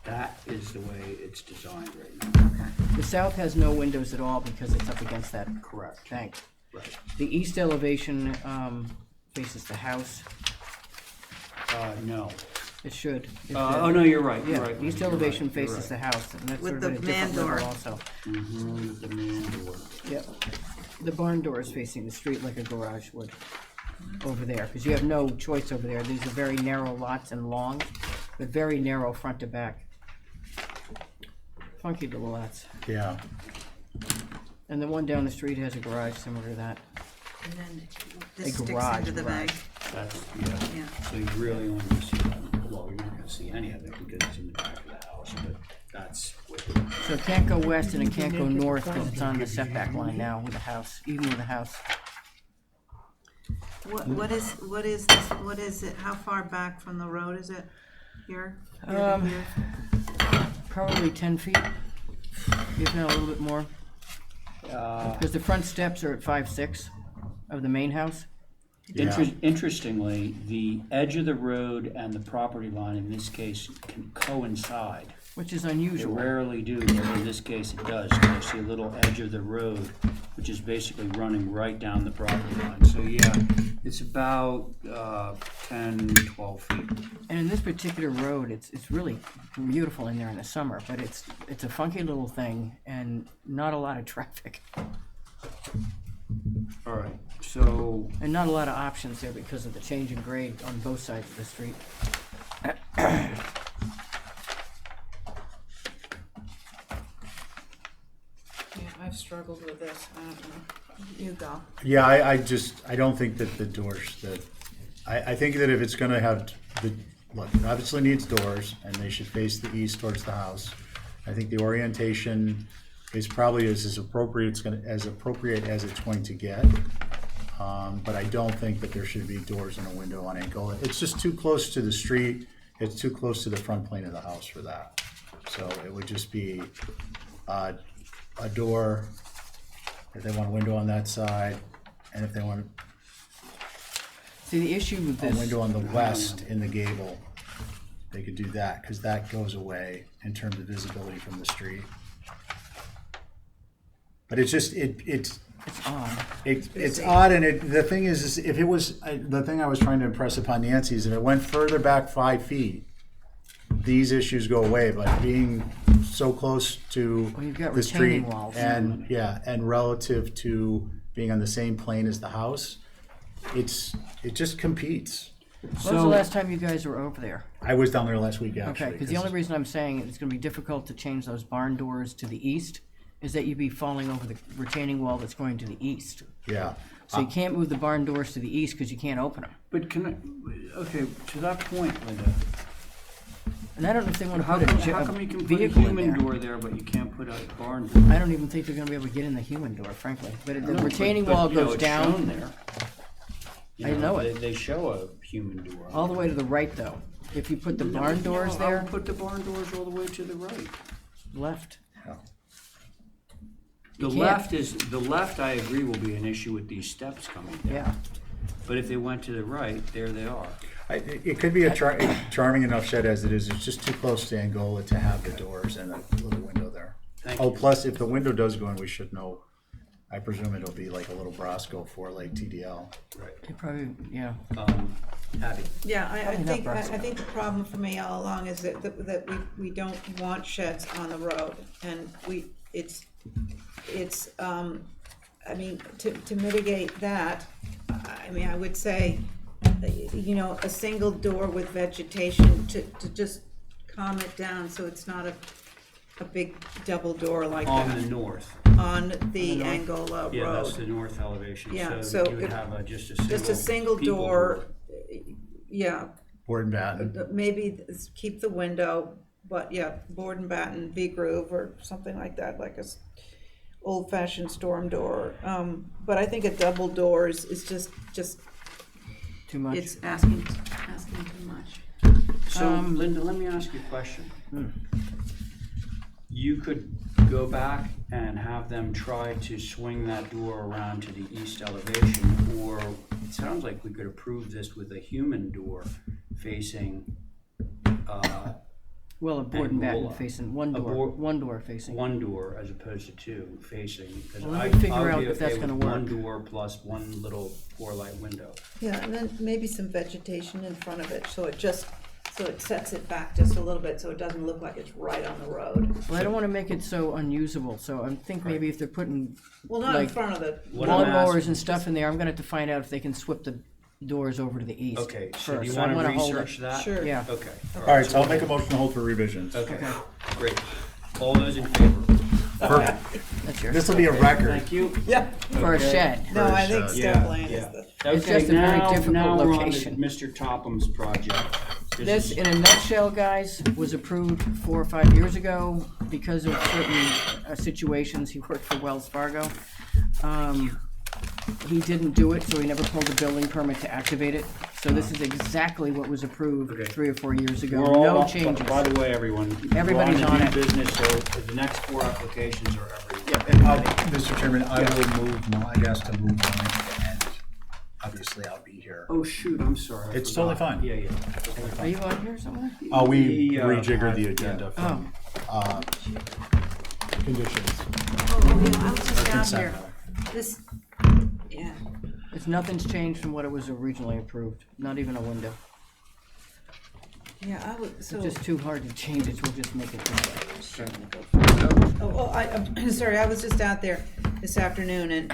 that is the way it's designed right now. The south has no windows at all because it's up against that Correct. tank. Right. The east elevation faces the house. No. It should. Oh, no, you're right, Yeah, you're right. east You're elevation right, you're faces the right. house, and that's With sort of the at a different man level door. also. Mm-hmm, the man door. Yep. The barn door is facing the street like a garage would over there, because you have no choice over there. These are very narrow lots and long, but very narrow front to back. Funky little lots. Yeah. And the one down the street has a garage similar to that. And then A this sticks garage, into the bag. That's, yeah. Yeah. So you really only gonna see that, well, you're not gonna see any of it because it's in the back of the house, but that's what. So it can't go west and it can't go north because it's on the setback line now with the house, even with the house. What is this, what is it, how far back from the road is it? Here? Here to Um, here? Probably 10 feet, if not a little bit more. Because the front steps are at 5'6" of the main house. Interestingly, the edge of the road and the property line in this case can coincide. Which is They unusual. rarely do, but in this case it does. You see a little edge of the road, which is basically running right down the property line. So yeah, it's about 10, 12 feet. And in this particular road, it's really beautiful in there in the summer, but it's a funky little thing and not a lot of traffic. All right, so And not a lot of options there because of the change in grade on both sides of the street. Yeah, I've struggled with this, I don't know. You go. Yeah, I don't think that the doors, I think that if it's gonna have, look, it obviously needs doors, and they should face the east towards the house. I think the orientation is probably as appropriate as it's going to get. But I don't think that there should be doors and a window on angle. It's just too close to the street, it's too close to the front plane of the house for that. So it would just be a door, if they want a window on that side, and if they want See, the issue with a this, window on the west in the gable, they could do that, because that goes away in terms of visibility from the street. But it's just, it's odd. it's odd, and the thing is if it was, the thing I was trying to impress upon Nancy is if it went further back 5 feet, these issues go away, but being so close to Well, you've got the street retaining walls. and, yeah, and relative to being on the same plane as the house, it just competes. When was the last time you guys were over there? I was down there last week, actually. Okay, because the only reason I'm saying it's gonna be difficult to change those barn doors to the east is that you'd be falling over the retaining wall that's going to the east. Yeah. So you can't move the barn doors to the east because you can't open them. But okay, to that point, Linda, And I don't know if they want to how put come a you can put a vehicle in human there. door there, but you can't put a barn door? I don't even think they're gonna be able to get in the human door, frankly. But the No, retaining but, wall you know, goes it's down. shown there. I know it. They show a human door. All the way to the right, though. If you put the barn doors I there, would put the barn doors all the way to the right. left. The can't. left, I agree, will be an issue with these steps coming down. Yeah. But if they went to the right, there they are. It could be a charming enough shed as it is. It's just too close to Angola to have the doors and a little window there. Thank Oh, you. plus if the window does go in, we should know. I presume it'll be like a little Brasco for like TDL. Right. They probably, yeah. Abby. Yeah, I Probably not think, I Brussels. think the problem for me all along is that we don't want sheds on the road, and I mean, to mitigate that, I mean, I would say, you know, a single door with vegetation to just calm it down so it's not a big double door like that. On the north. on the Angola Yeah, that's Road. the north elevation, Yeah, so so you would if- have Just a single people door, yeah, Board and batten. maybe keep the window, but yeah, board and batten, V-groove or something like that, like a old-fashioned storm door. But I think a double door is just, Too much. it's asking too much. So, Linda, let me ask you a question. You could go back and have them try to swing that door around to the east elevation, or it sounds like we could approve this with a human door facing, Well, a board and batten Angola. facing, one A door, board- one door facing. one door as opposed to two facing. 'Cause Well, let me I figure would out be if that's okay with gonna one work. door plus one little four-light window. Yeah, and then maybe some vegetation in front of it, so it sets it back just a little bit, so it doesn't look like it's right on the road. Well, I don't wanna make it so unusable, so I think maybe if they're putting Well, not in like front of the. What I'm lawnmowers asking- and stuff in there, I'm gonna have to find out if they can swip the doors over to the east. Okay, so do first. you I wanna wanna hold it. research that? Sure. Yeah. Okay. All right, so I'll make a motion to hold for revisions. Okay, great. All those in favor? That's yours. This will be a record. Thank you. Yeah. For a Okay. shed. No, I think Yeah, step land is yeah. the. It's Okay, just a very now, difficult now we're on to location. Mr. Topham's project. This, in a nutshell, guys, was approved 4 or 5 years ago because of certain situations. He worked for Wells Fargo. He didn't do it, so he never pulled a building permit to activate it. So this is exactly what was approved Okay. 3 or 4 years ago. We're all No up- changes. By the way, everyone. Everybody's we're on the it. new business, so the next 4 applications are everyone. And Mr. Chairman, I will move, I guess, to move mine to the end. Obviously, I'll be here. Oh, shoot, I'm sorry. I It's totally forgot. fine. Yeah, yeah. Are you on here somewhere? We We, rejiggered the yeah. agenda from, conditions. Oh, yeah, I was just Or down consent, here. rather. This, yeah. It's nothing's changed from what it was originally approved, not even a window. Yeah, I would, It's so. just too hard to change it, we'll just make it this way. I'm sorry, I was just out there this afternoon and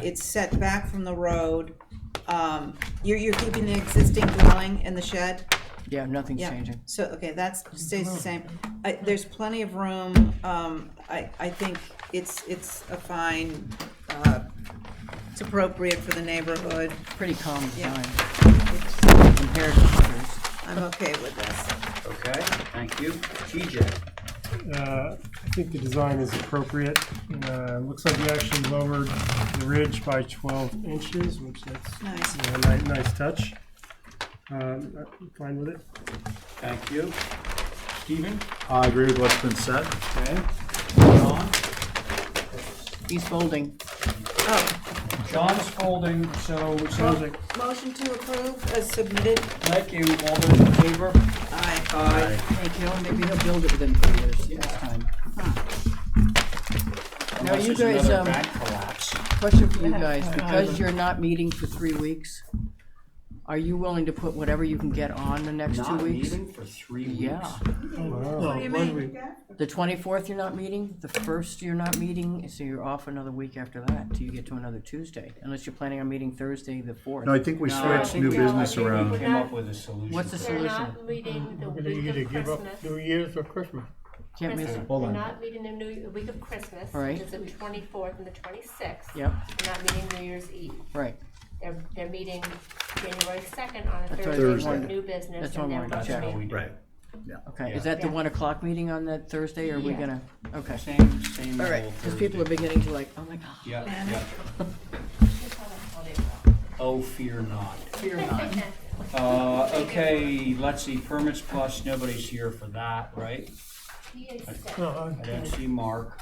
it's set back from the road. You're keeping the existing dwelling in the shed? Yeah, nothing's Yeah. changing. So, okay, that stays the same. There's plenty of room. I think it's a fine, it's appropriate for the neighborhood. Pretty calm Yeah. design compared to others. I'm okay with this. Okay, thank you. TJ? I think the design is appropriate. Looks like you actually lowered the ridge by 12 inches, which that's Nice. a nice touch. I'm fine with it. Thank you. Stephen? I agree with what's been said. Okay. John? He's folding. Oh, John's folding, so it sounds like, motion to approve as submitted. thank you. All those in favor? Aye. Aye. Thank you, maybe he'll build it within 3 years next time. Now, Unless you there's guys, another bank collapse. question for you guys, because you're not meeting for 3 weeks, are you willing to put whatever you can get on the next 2 Not weeks? meeting for 3 weeks? Yeah. What do you mean? The 24th you're not meeting, the 1st you're not meeting, so you're off another week after that, till you get to another Tuesday, unless you're planning on meeting Thursday, the 4th. No, I think we No, switched new business We around. came up with a solution. What's the for They're solution? not meeting the We're gonna week either of give up Christmas. New Year's or Christmas. Can't miss it. Hold They're on. not meeting the week of Christmas, All right. which is the 24th and the 26th. Yep, They're not meeting New Year's Eve. right. They're meeting January 2nd on a That's what I Thursday was for wondering. new business. That's what and I then wanted to budget check. How we meeting. do it. Okay, Yeah. is that the Yeah. 1 o'clock meeting on that Thursday, or are we Yeah. gonna, okay. Same All right, old because people are Thursday. beginning to like, oh my god. Yeah, yeah. Oh, fear not. Fear not. Okay, let's see, permits plus, nobody's here for that, right? He is sick. No, I don't see Mark.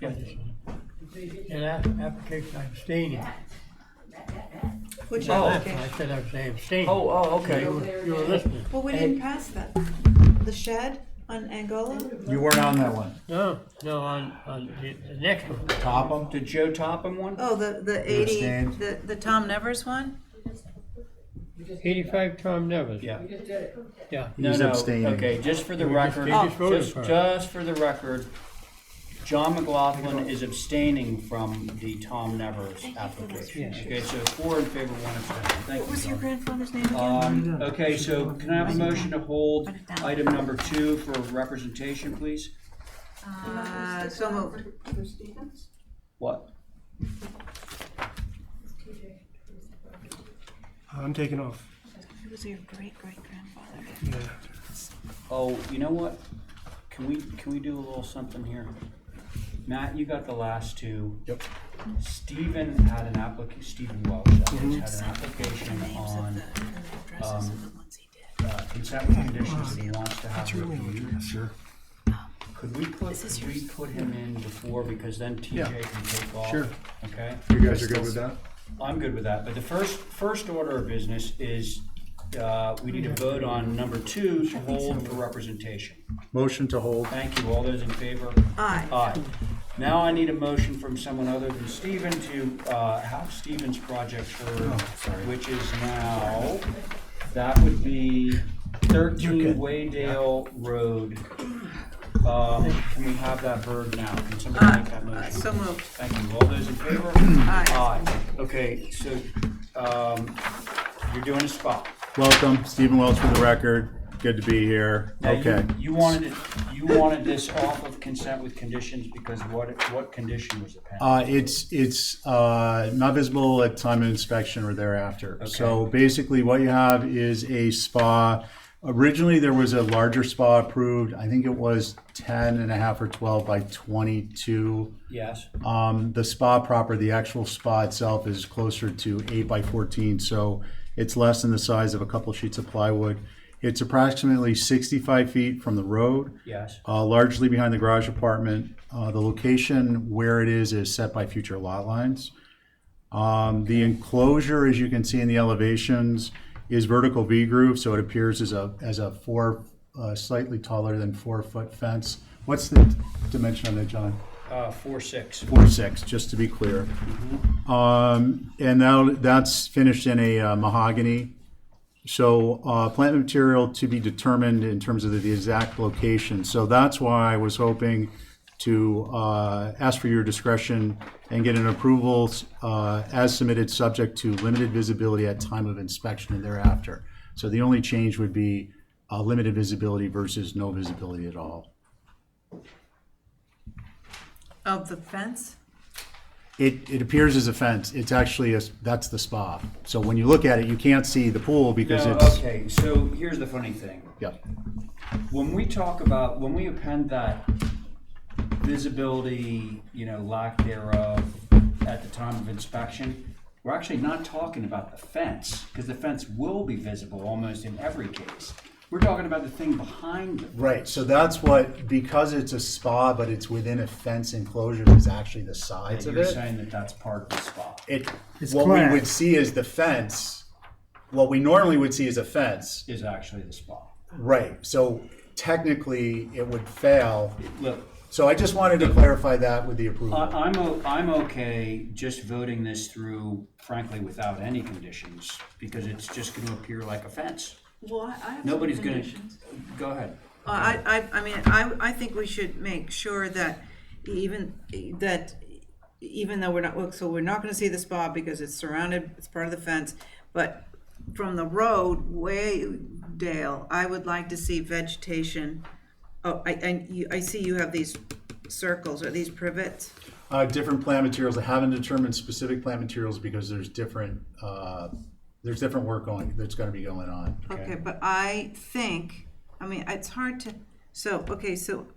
in that application, I'm abstaining. Which Oh. I application? said I'm saying abstaining. Okay. You were listening. Well, we didn't pass that. The shed on Angola? You weren't on that one. No, on the next one. Topham? Did Joe Topham one? Oh, the 80, abstained? the Tom Nevers one? 85 Tom Nevers. Yeah. Yeah. No, He's no, abstaining. okay, just for the He just- record, he just voted for it. just for the record, John McLaughlin is abstaining from the Tom Nevers application. Okay, so 4 in favor, 1 abstention. Thank What you, was your John. grandfather's name again? Okay, so can I have a motion to hold Write it down. item number 2 for representation, please? So moved. What? I'm taking off. It was your great-great-grandfather. Yeah. Oh, you know what? Can we do a little something here? Matt, you got the last two. Yep. Stephen had an Stephen Welch had an application on consent with conditions that he wants to have reviewed. Sure. Could we put him in before, because then TJ Yeah. can take off? Sure. Okay? You guys are good with that? I'm good with that, but the first order of business is, we need to vote on number 2 to hold for representation. Motion to hold. Thank you. All those in favor? Aye. Aye. Now I need a motion from someone other than Stephen to have Stephen's project heard, which is now, that would be 13 Waydale Road. Can we have that heard now? Can somebody make that motion? So moved. Thank you. All those in favor? Aye. Okay, so, you're doing a spot. Welcome, Stephen Welch for the record. Good to be here. Now, Okay. You wanted this off of consent with conditions because what condition was it passed? It's not visible at time of inspection or thereafter. So basically what you have is a spa. Originally, there was a larger spa approved. I think it was 10.5 or 12 by 22. Yes. The spa proper, the actual spa itself is closer to 8 by 14. So it's less than the size of a couple sheets of plywood. It's approximately 65 feet from the road. Yes. Largely behind the garage apartment. The location where it is set by future lot lines. The enclosure, as you can see in the elevations, is vertical V-groove, so it appears as a slightly taller than 4 foot fence. What's the dimension on that, John? 4'6". 4'6", just to be clear. And now that's finished in a mahogany. So plant material to be determined in terms of the exact location. So that's why I was hoping to ask for your discretion and get an approval as submitted, subject to limited visibility at time of inspection and thereafter. So the only change would be limited visibility versus no visibility at all. Of the fence? It appears as a fence. It's actually that's the spa. So when you look at it, you can't see the pool because it's. Okay, so here's the funny thing. Yeah. When we append that visibility, lack thereof at the time of inspection, we're actually not talking about the fence, because the fence will be visible almost in every case. We're talking about the thing behind the fence. Right, so that's what, because it's a spa, but it's within a fence enclosure, is actually the sides And of you're it. saying that that's part of the spa. What we would see is the fence, what we normally would see as a fence. Is actually the spa. Right, so technically it would fail. Look. So I just wanted to clarify that with the approval. I'm okay just voting this through, frankly, without any conditions, because it's just gonna appear like a fence. Well, I have Nobody's some gonna, conditions. go ahead. I think we should make sure that even though we're not gonna see the spa because it's surrounded, it's part of the fence, but from the road, Waydale, I would like to see vegetation. Oh, I see you have these circles. Are these privets? Different plant materials. I haven't determined specific plant materials because there's different work that's going to be going on. Okay, but I think, it's hard to, so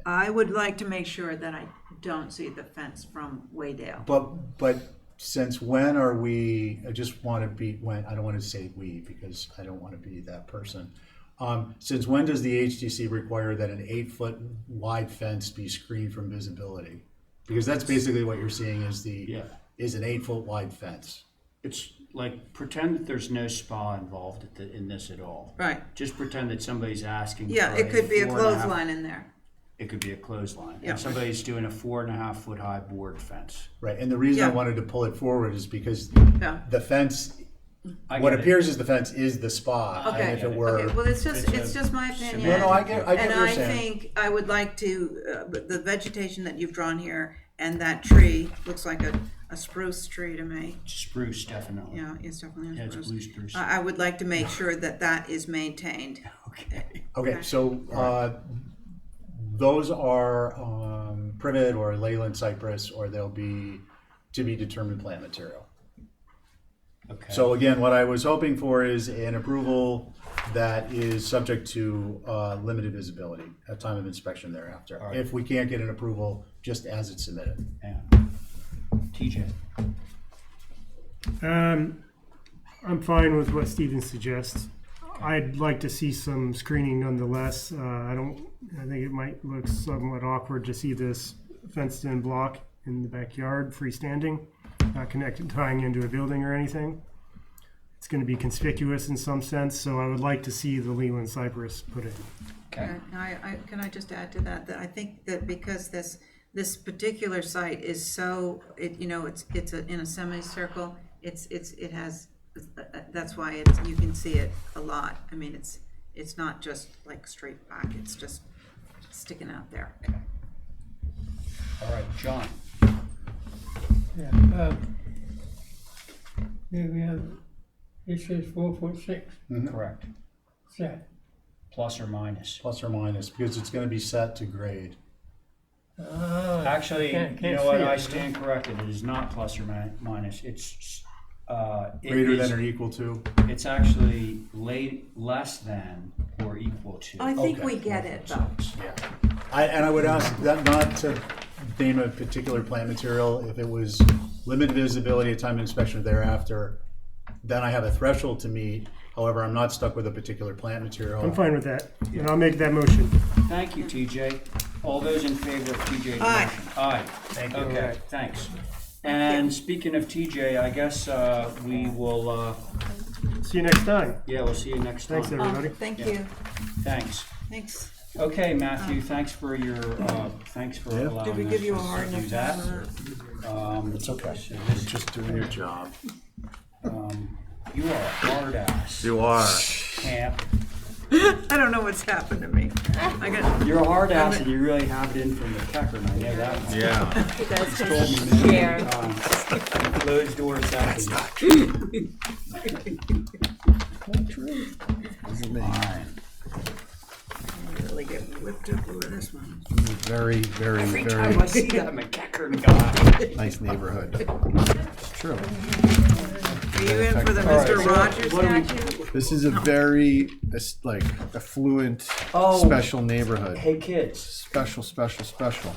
I would like to make sure that I don't see the fence from Waydale. But since when are we, I just want to be, I don't want to say we because I don't want to be that person. Since when does the HDC require that an 8 foot wide fence be screened from visibility? Because that's basically what you're seeing is an 8 foot wide fence. It's like, pretend that there's no spa involved in this at all. Right. Just pretend that somebody's asking for It could be a 4.5 clothesline in there. It could be a clothesline. Yeah. And somebody's doing a 4.5 foot high board fence. Right, and the reason I wanted to pull it forward is because the fence, what appears as the fence is the spa. Okay. And if it were, Well, it's just my opinion. No, I get what and you're I saying. think I would like to the vegetation that you've drawn here and that tree looks like a spruce tree to me. Spruce, definitely. Yeah, it's definitely a Yeah, it's spruce. blue spruce. I would like to make sure that is maintained. Okay, so those are privet or Leyland cypress, or they'll be to be determined plant material. Okay. So again, what I was hoping for is an approval that is subject to limited visibility at time of inspection thereafter. All right. If we can't get an approval, just as it's submitted. Yeah. TJ? I'm fine with what Steven suggests. I'd like to see some screening nonetheless. I think it might look somewhat awkward to see this fenced-in block in the backyard, freestanding, not connected, tying into a building or anything. It's going to be conspicuous in some sense, so I would like to see the Leyland cypress put in. Okay. Can I just add to that, that I think that because this particular site is so, in a semicircle, it has, that's why you can see it a lot. I mean, it's not just like straight back, it's just sticking out there. Okay. All right, John? Yeah, we have, it says 4'6". Correct. What's that? Plus or minus? Plus or minus, because it's going to be set to grade. Actually, can't you know what, see it, I yeah. stand corrected, it is not plus or minus, it's, Greater than or equal to? it's actually less than or equal to. I think Okay. we get it, though. Yeah. And I would ask that not to name a particular plant material. If it was limited visibility at time of inspection thereafter, then I have a threshold to meet. However, I'm not stuck with a particular plant material. I'm fine with that, and I'll make that motion. Thank you, TJ. All those in favor of TJ's Aye. motion? Aye. Thank you. Okay, thanks. And speaking of TJ, I guess we will, See you next time. yeah, we'll see you next time. Thanks, everybody. Thank Yeah. you. Thanks. Thanks. Okay, Matthew, thanks for your, thanks for Yeah. allowing Did we us give you a to hard do enough that. time on that? It's okay. So You're just doing your job. you are a hard ass. You are. Camp. I don't know what's happened to me. You're a hard ass and you really have it in from the pecker, and I know that much. Yeah. He does You told me his many share. times. Closed door session. Fine. Really get whipped up over this one. Very, very, Every very time I see that McEachern guy. nice neighborhood. It's true. Are you in for the All right, Mr. so Rogers what do we- statue? This is a very, like, affluent, Oh. special neighborhood. Hey, kids. Special, special, special.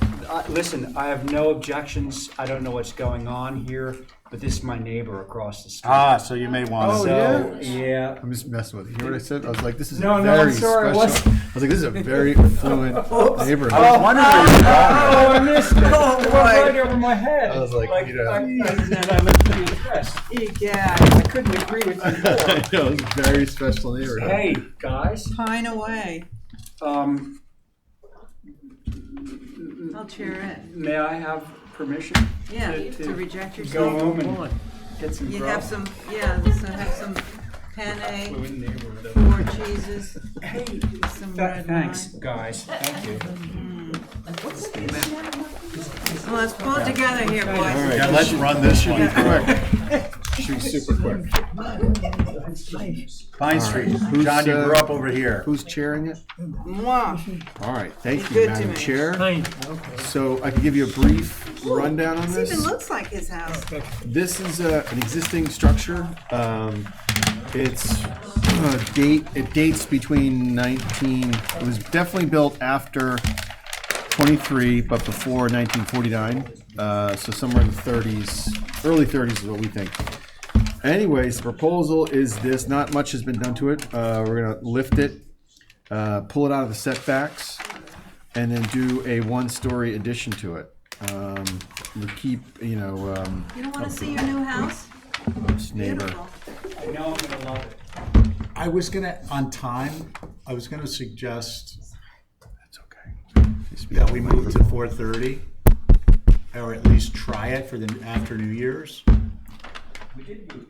Listen, I have no objections. I don't know what's going on here, but this is my neighbor across the street. So you may want to. So, yeah. I'm just messing with you. You hear what I said? I was like, this is No, a no, I'm very sorry, special. what? I was like, this is a very affluent neighborhood. I was wondering where you were going. I missed it. Oh, It went boy. right over my head. I was like, you know. and I looked at the address. Yeah. I couldn't agree with you more. I know, it's a very special neighborhood. Hey, guys. Pine away. I'll chair it. May I have permission? Yeah, to to reject your go home statement. and get some You grub? have some, so have some penne, 4 cheeses, Hey, some red thanks, wine. guys. Thank you. Well, let's pull it together here, boys. All right, Yeah, let's run this Should one. be quick. Should be super quick. Pine Street. Who's, John, you grew up over here. Who's chairing it? Mwah. All right, thank you, Good to Madam me. Chair. So I can give you a brief rundown on This even this. looks like his house. This is an existing structure. It dates between it was definitely built after 23, but before 1949. So somewhere in the 30s, early 30s is what we think. Anyways, the proposal is this. Not much has been done to it. We're gonna lift it, pull it out of the setbacks, and then do a 1-story addition to it. We keep, You don't wanna see your new house? this neighbor. Beautiful. I know I'm gonna love it. I was gonna, on time, I was gonna suggest That's okay. that we move to 4:30, or at least try it for after New Year's We did move.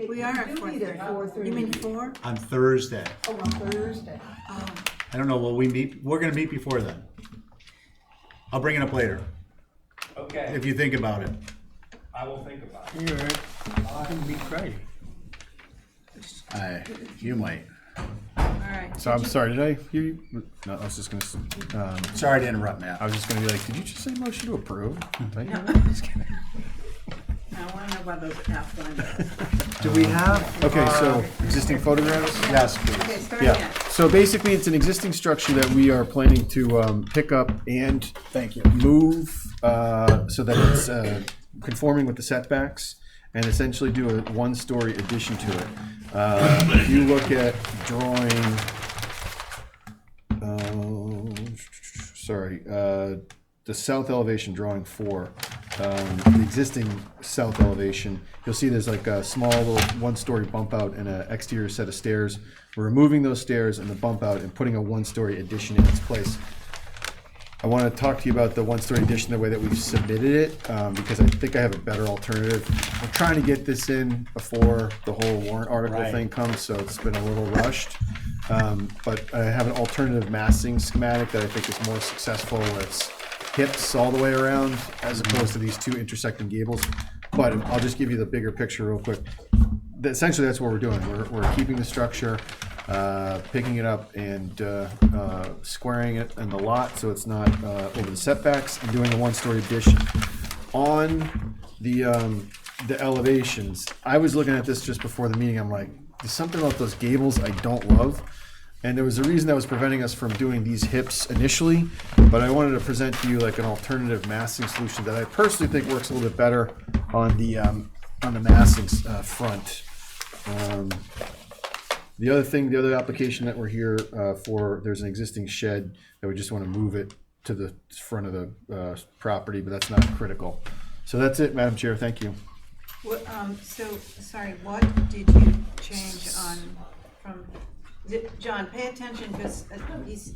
We are at 4:30. You mean 4? on Thursday. Oh, on Thursday. Oh. I don't know, will we meet? We're gonna meet before then. I'll bring it up later, Okay, if you think about it. I will think about it. You're right. It's gonna be Friday. You might. All right. So I'm sorry, did I hear you? No, I was just gonna, Sorry to interrupt, Matt. I was just gonna be like, did you just say motion to approve? Did I hear No. that? Just kidding. I wanna know about those half windows. Do we have? Okay, so existing photographs? Yes, please. Okay, start Yeah, again. so basically it's an existing structure that we are planning to pick up and Thank you. move so that it's conforming with the setbacks and essentially do a one-story addition to it. If you look at drawing, the south elevation, drawing 4, the existing south elevation, you'll see there's like a small little one-story bump out and an exterior set of stairs. We're removing those stairs and the bump out and putting a one-story addition in its place. I want to talk to you about the one-story addition the way that we've submitted it, because I think I have a better alternative. I'm trying to get this in before the whole warrant article Right. thing comes, so it's been a little rushed. But I have an alternative massing schematic that I think is more successful, where it's hips all the way around as opposed to these 2 intersecting gables. But I'll just give you the bigger picture real quick. Essentially, that's what we're doing. We're keeping the structure, picking it up and squaring it in the lot so it's not over the setbacks, and doing a one-story addition. On the elevations, I was looking at this just before the meeting. I'm like, there's something about those gables I don't love. And there was a reason that was preventing us from doing these hips initially, but I wanted to present to you like an alternative massing solution that I personally think works a little bit better on the massing front. The other application that we're here for, there's an existing shed that we just want to move it to the front of the property, but that's not critical. So that's it, Madam Chair. Thank you. What, sorry, what did you change on, from, John, pay attention, because he's,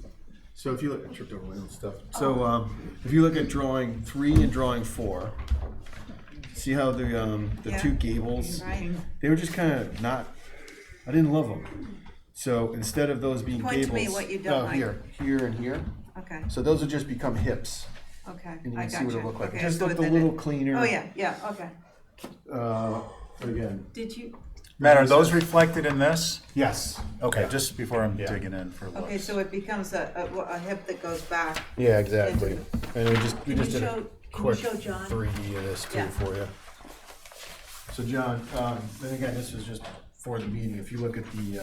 So if you look, I tripped over my own stuff. So if you look at drawing 3 and drawing 4, see how the Yeah. 2 gables, right, they were just kind of not, I didn't love them. So instead of those being Point to gables. me what you don't like. Here and here. okay, So those would just become hips. okay, And you I can see got what you. it looked like. It Okay, just so looked a then little cleaner. Oh, yeah, okay. But again, Did you, Matt, are those reflected in this? yes. Okay, just before I'm Yeah. digging in for looks. okay, so it becomes a hip that goes back. Yeah, exactly. And we just Can you did a show, can you quick show John? 3D of this too Yeah. for you. So John, then again, this is just for the meeting. If you look at the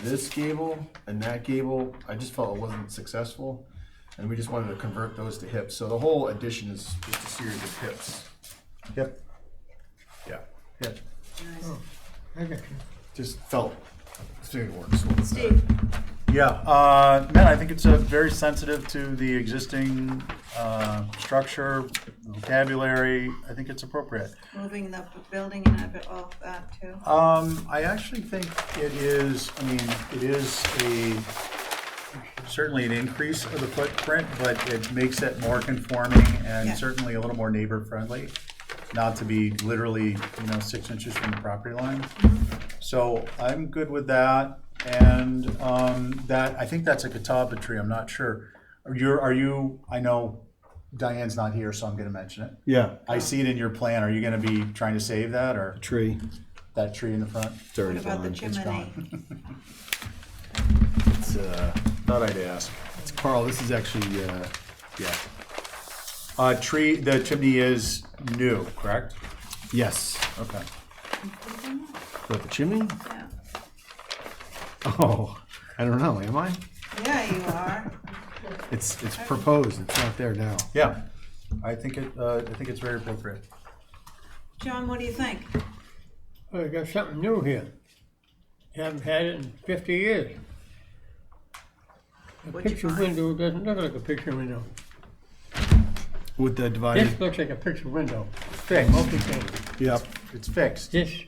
this gable and that gable, I just felt it wasn't successful, and we just wanted to convert those to hips. So the whole addition is just a series of hips. Hip. Yeah. Hip. Nice. I got you. Just felt it works. a little Steve, Yeah, Matt, I think it's very sensitive to the existing structure, vocabulary. I think it's appropriate. moving the building and all that too. I actually think it is, I mean, it is certainly an increase of the footprint, but it makes it more conforming and Yeah. certainly a little more neighbor friendly. Not to be literally, 6 inches from the property line. So I'm good with that. And I think that's a catawba tree, I'm not sure. Are you, I know Diane's not here, so I'm gonna mention it. Yeah. I see it in your plan. Are you gonna be trying to save that, or Tree. that tree in the front? It's already What about the gone. chimney? It's Thought I'd ask. It's Carl. This is actually yeah. The chimney is new, correct? Yes. Okay. What, the chimney? Yeah. Oh, I don't know. Am I? Yeah, you are. It's proposed. It's not there now. Yeah, I think it's very appropriate. John, what do you think? Oh, you got something new here. You haven't had it in 50 years. A What'd you picture find? window doesn't look like a picture window. With the divided. This looks like a picture window. Fixed, multi-pane. Yep. It's fixed. This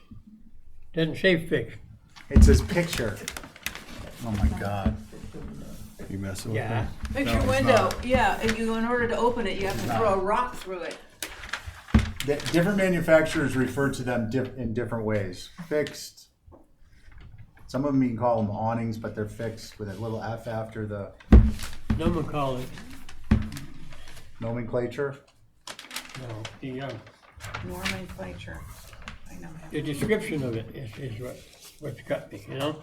doesn't say fixed. It says picture. Oh my God. You messing with Yeah. me? Picture No, it's window, not. yeah, and in order to open it, you have to not. throw a rock through it. Different manufacturers refer to them in different ways. Fixed. Some of them you can call them awnings, but they're fixed with a little F after the No one call it. nomenclature. No, Nomenclature. I know. the description of it is what's got me, you know?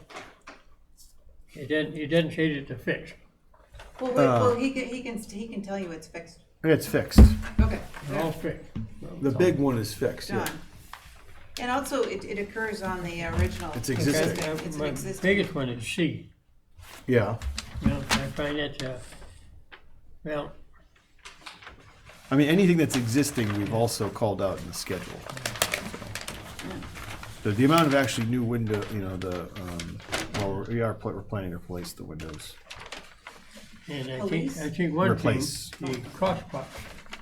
It doesn't say that it's fixed. Well, wait, well, he can tell you it's fixed. It's fixed. Okay. They're all fixed. The big one is fixed, yeah. Done. And also, it occurs on the original. It's existing. It's an My existing. biggest one is C. Yeah. You know, I find that, well, I mean, anything that's existing, we've also called out in the schedule. The amount of actually new window, you know, well, we're planning to replace the windows. and I Police? think one thing, Replace. the crossbox,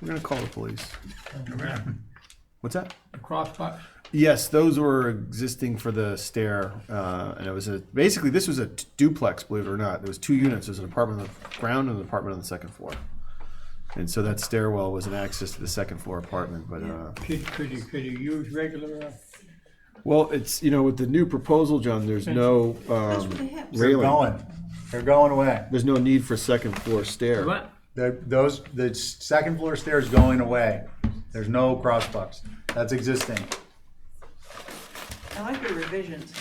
We're gonna call the police. What's that? the crossbox, Yes, those were existing for the stair, and it was basically this was a duplex, believe it or not. There was 2 units. There was an apartment on the ground and an apartment on the second floor. And so that stairwell was an access to the second floor apartment, but could you use regular, well, it's, you know, with the new proposal, John, there's no They're railing. going. They're going away. There's no need for second floor stair. what? The second floor stair is going away. There's no crossbucks. That's existing. I like your revisions.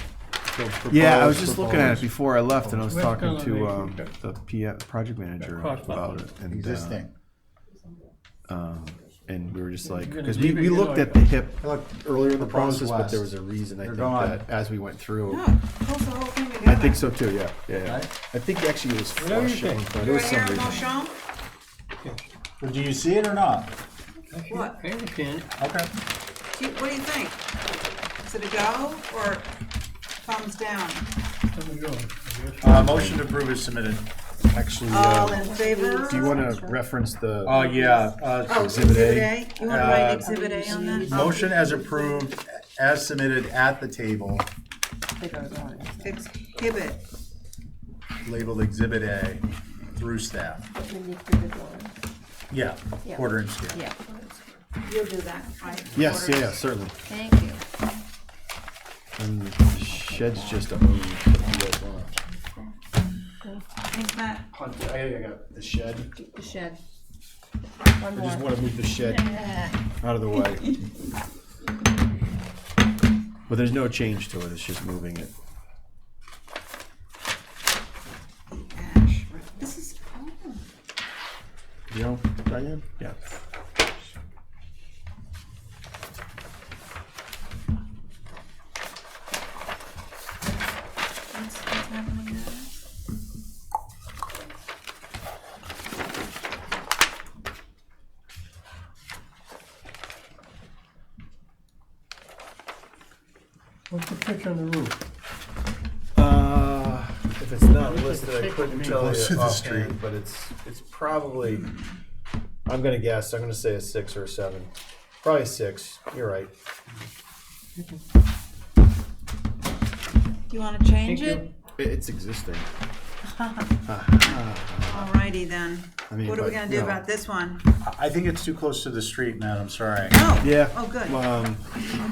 Yeah, I was just looking at it before I left, and I was West talking to elevation. the PM, project manager Crossbuck. about it, and Existing. and we were just like, You're gonna because leave we it, you looked know, at the hip Look, earlier in the proposed process, but west. there was a reason, I They're think, gone. that as we went through. No, pulls the whole thing together. I think so too, yeah. Right? I think actually it was Whatever you flush at one think. point. Do There I was hear some a reason. motion? Well, do you see it or not? What? I understand. Okay. What do you think? Is it a go or thumbs down? Let me go. Motion to approve is submitted. Actually, All in favor? do you want to reference the? Yeah. Oh, Exhibit A? You wanna write exhibit A on that? Motion as approved, as submitted at the table, Exhibit. labeled Exhibit A through staff. Yeah, Yeah. quarter inch scale. Yeah, You'll do that, right? Yes, Quarters. yeah, certainly. thank you. And the shed's just a move. If you guys want. Thanks, Matt. I got the shed. The shed. I just want to move the shed out of the way. But there's no change to it, it's just moving it. Ash. This is, oh. You know, Diane? Yeah. What's happening now? What's the pitch on the roof? If it's not It's listed, I thick couldn't to me. tell Close to you the offhand, street. but it's probably, I'm gonna guess, I'm gonna say a 6 or a 7. Probably 6, you're right. Do you wanna change Thank it? It's existing. Alrighty then. I mean, What are we but, gonna you do know. about this one? I think it's too close to the street, Matt, I'm sorry. Oh. Yeah. Oh, good.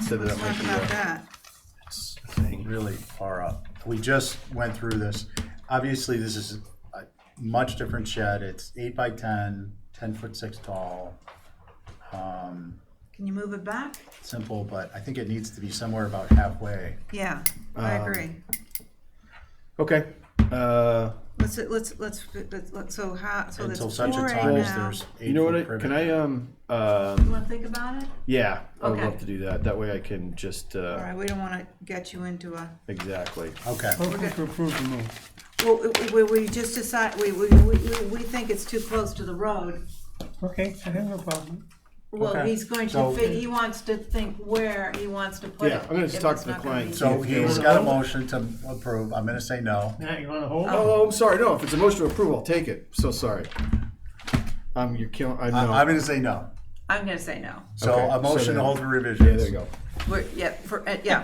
Said that Let's might talk be about a that. It's really far up. We just went through this. Obviously, this is a much different shed. It's 8 by 10, 10'6" tall. Can you move it back? Simple, but I think it needs to be somewhere about halfway. Yeah, I agree. Okay. Let's, so how, so Until that's such a 4 time as now. there's 8 You know what? foot privet. Can I You wanna think about it? Yeah, I would Okay. love to do that. That way I can just Alright, we don't wanna get you into a, exactly. Okay. Motion to approve the move. well, we just decide, we think it's too close to the road. Okay, I have no problem. Well, Okay. he's going to, So- he wants to think where he wants to put it. Yeah, I'm gonna just if talk it's to the not gonna client. be- So Yeah. he's got a motion to approve. I'm gonna say no. Matt, you wanna hold it? Oh, I'm sorry. No, if it's a motion to approve, I'll take it. So sorry. You're killing. I know. I'm gonna say no. I'm gonna say no. So Okay, a motion so to then- hold for revisions. Yeah, there you go. We're, yeah.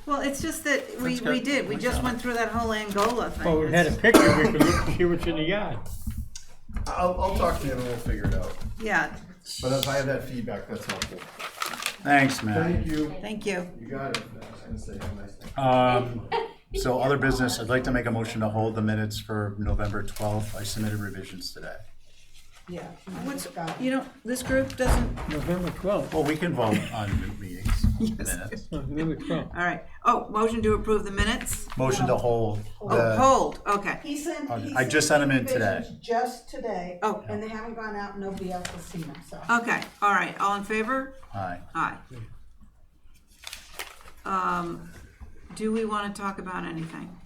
Well, it's just that we just went through that whole Angola thing. Well, we had a picture, we could look and see what's in the yard. I'll talk to him and we'll figure it out. Yeah, But if I have that feedback, that's helpful. Thanks, Matt. Thank you. thank you. You got it. I was gonna say, have a nice day. So other business, I'd like to make a motion to hold the minutes for November 12th. I submitted revisions today. What's, this group doesn't, November 12th. Well, we can vote on meetings. minutes. Number 12. All right. Oh, motion to approve the minutes? Motion to hold. Oh, hold, okay. He sent, I just sent 'em in today. revisions just today. Oh. And they haven't gone out, and nobody else has seen them, so. Okay, all right, all in favor? Aye. Aye. Do we want to talk about anything?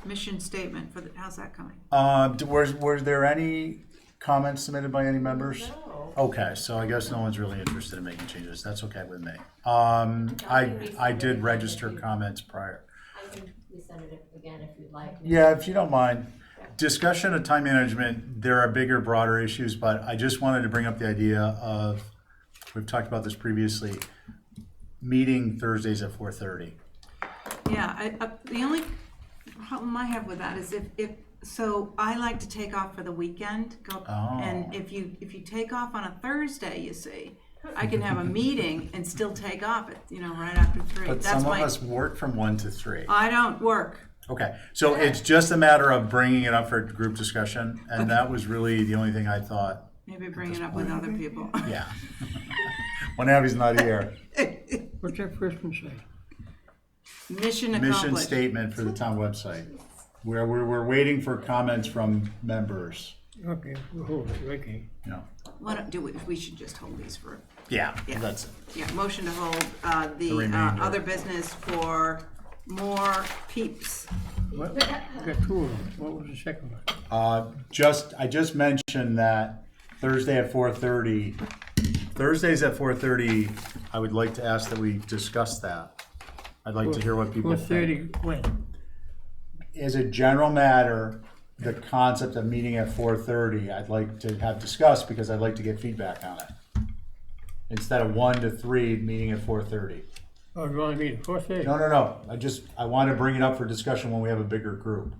Mission statement for the, how's that coming? Were there any comments submitted by any members? Okay, so I guess no one's really interested in making changes. That's okay with me. I did register comments prior. I can resend it again if you'd like. Yeah, if you don't mind. Discussion of time management, there are bigger, broader issues, but I just wanted to bring up the idea of, we've talked about this previously, meeting Thursdays at 4:30. Yeah, the only problem I have with that is so I like to take off for the weekend, and if you take off on a Thursday, you see, I can have a meeting and still take off at, right after 3. But That's some of us work from 1 to 3. I don't work. Okay, so it's just a matter of bringing it up for group discussion, and that was really the only thing I thought. Maybe bring it up with other people. Yeah. When Abby's not here. What's that first one say? Mission Mission accomplished. statement for the town website. Where we're waiting for comments from members. Okay, we'll hold it, okay. Yeah. Why don't we should just hold these for. Yeah, that's it. Yeah, motion to hold The the remainder. other business for more peeps. What? We got 2 of them. What was the second one? I just mentioned that Thursday at 4:30. Thursdays at 4:30, I would like to ask that we discuss that. I'd like to hear what people think. 4:30 when? As a general matter, the concept of meeting at 4:30, I'd like to have discussed because I'd like to get feedback on it. Instead of 1 to 3, meeting at 4:30. Oh, you want to meet at 4:30? No. I want to bring it up for discussion when we have a bigger group.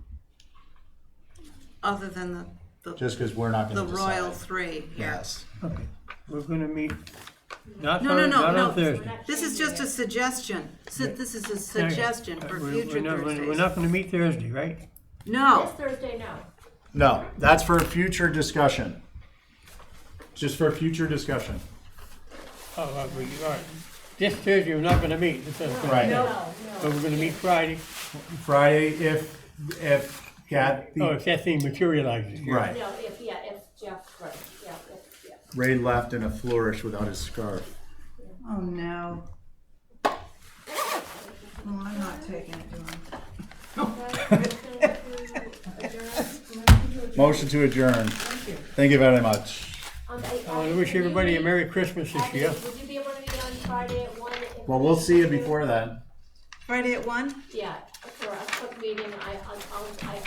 Other than the Just because we're not the going to decide. Royal 3 here. Yes. Okay, we're gonna meet, not No, on Thursday. This is just a suggestion. This is a suggestion for future We're Thursdays. not gonna meet Thursday, right? No. This Thursday, no. No, that's for future discussion. Just for future discussion. Oh, all right. This Thursday, we're not gonna meet. This Thursday. Right. But we're gonna meet Friday. Friday, if Kathy, Oh, if that thing materializes. yeah. right. No, if Jeff, right, yeah, if. Ray left in a flourish without his scarf. Oh, no. Well, I'm not taking it to him. Motion to adjourn. Thank you very much. I want to wish everybody a Merry Christmas this year. Would you be able to meet on Friday at 1? Well, we'll see you before then. Friday at 1? Yeah, for a quick meeting, I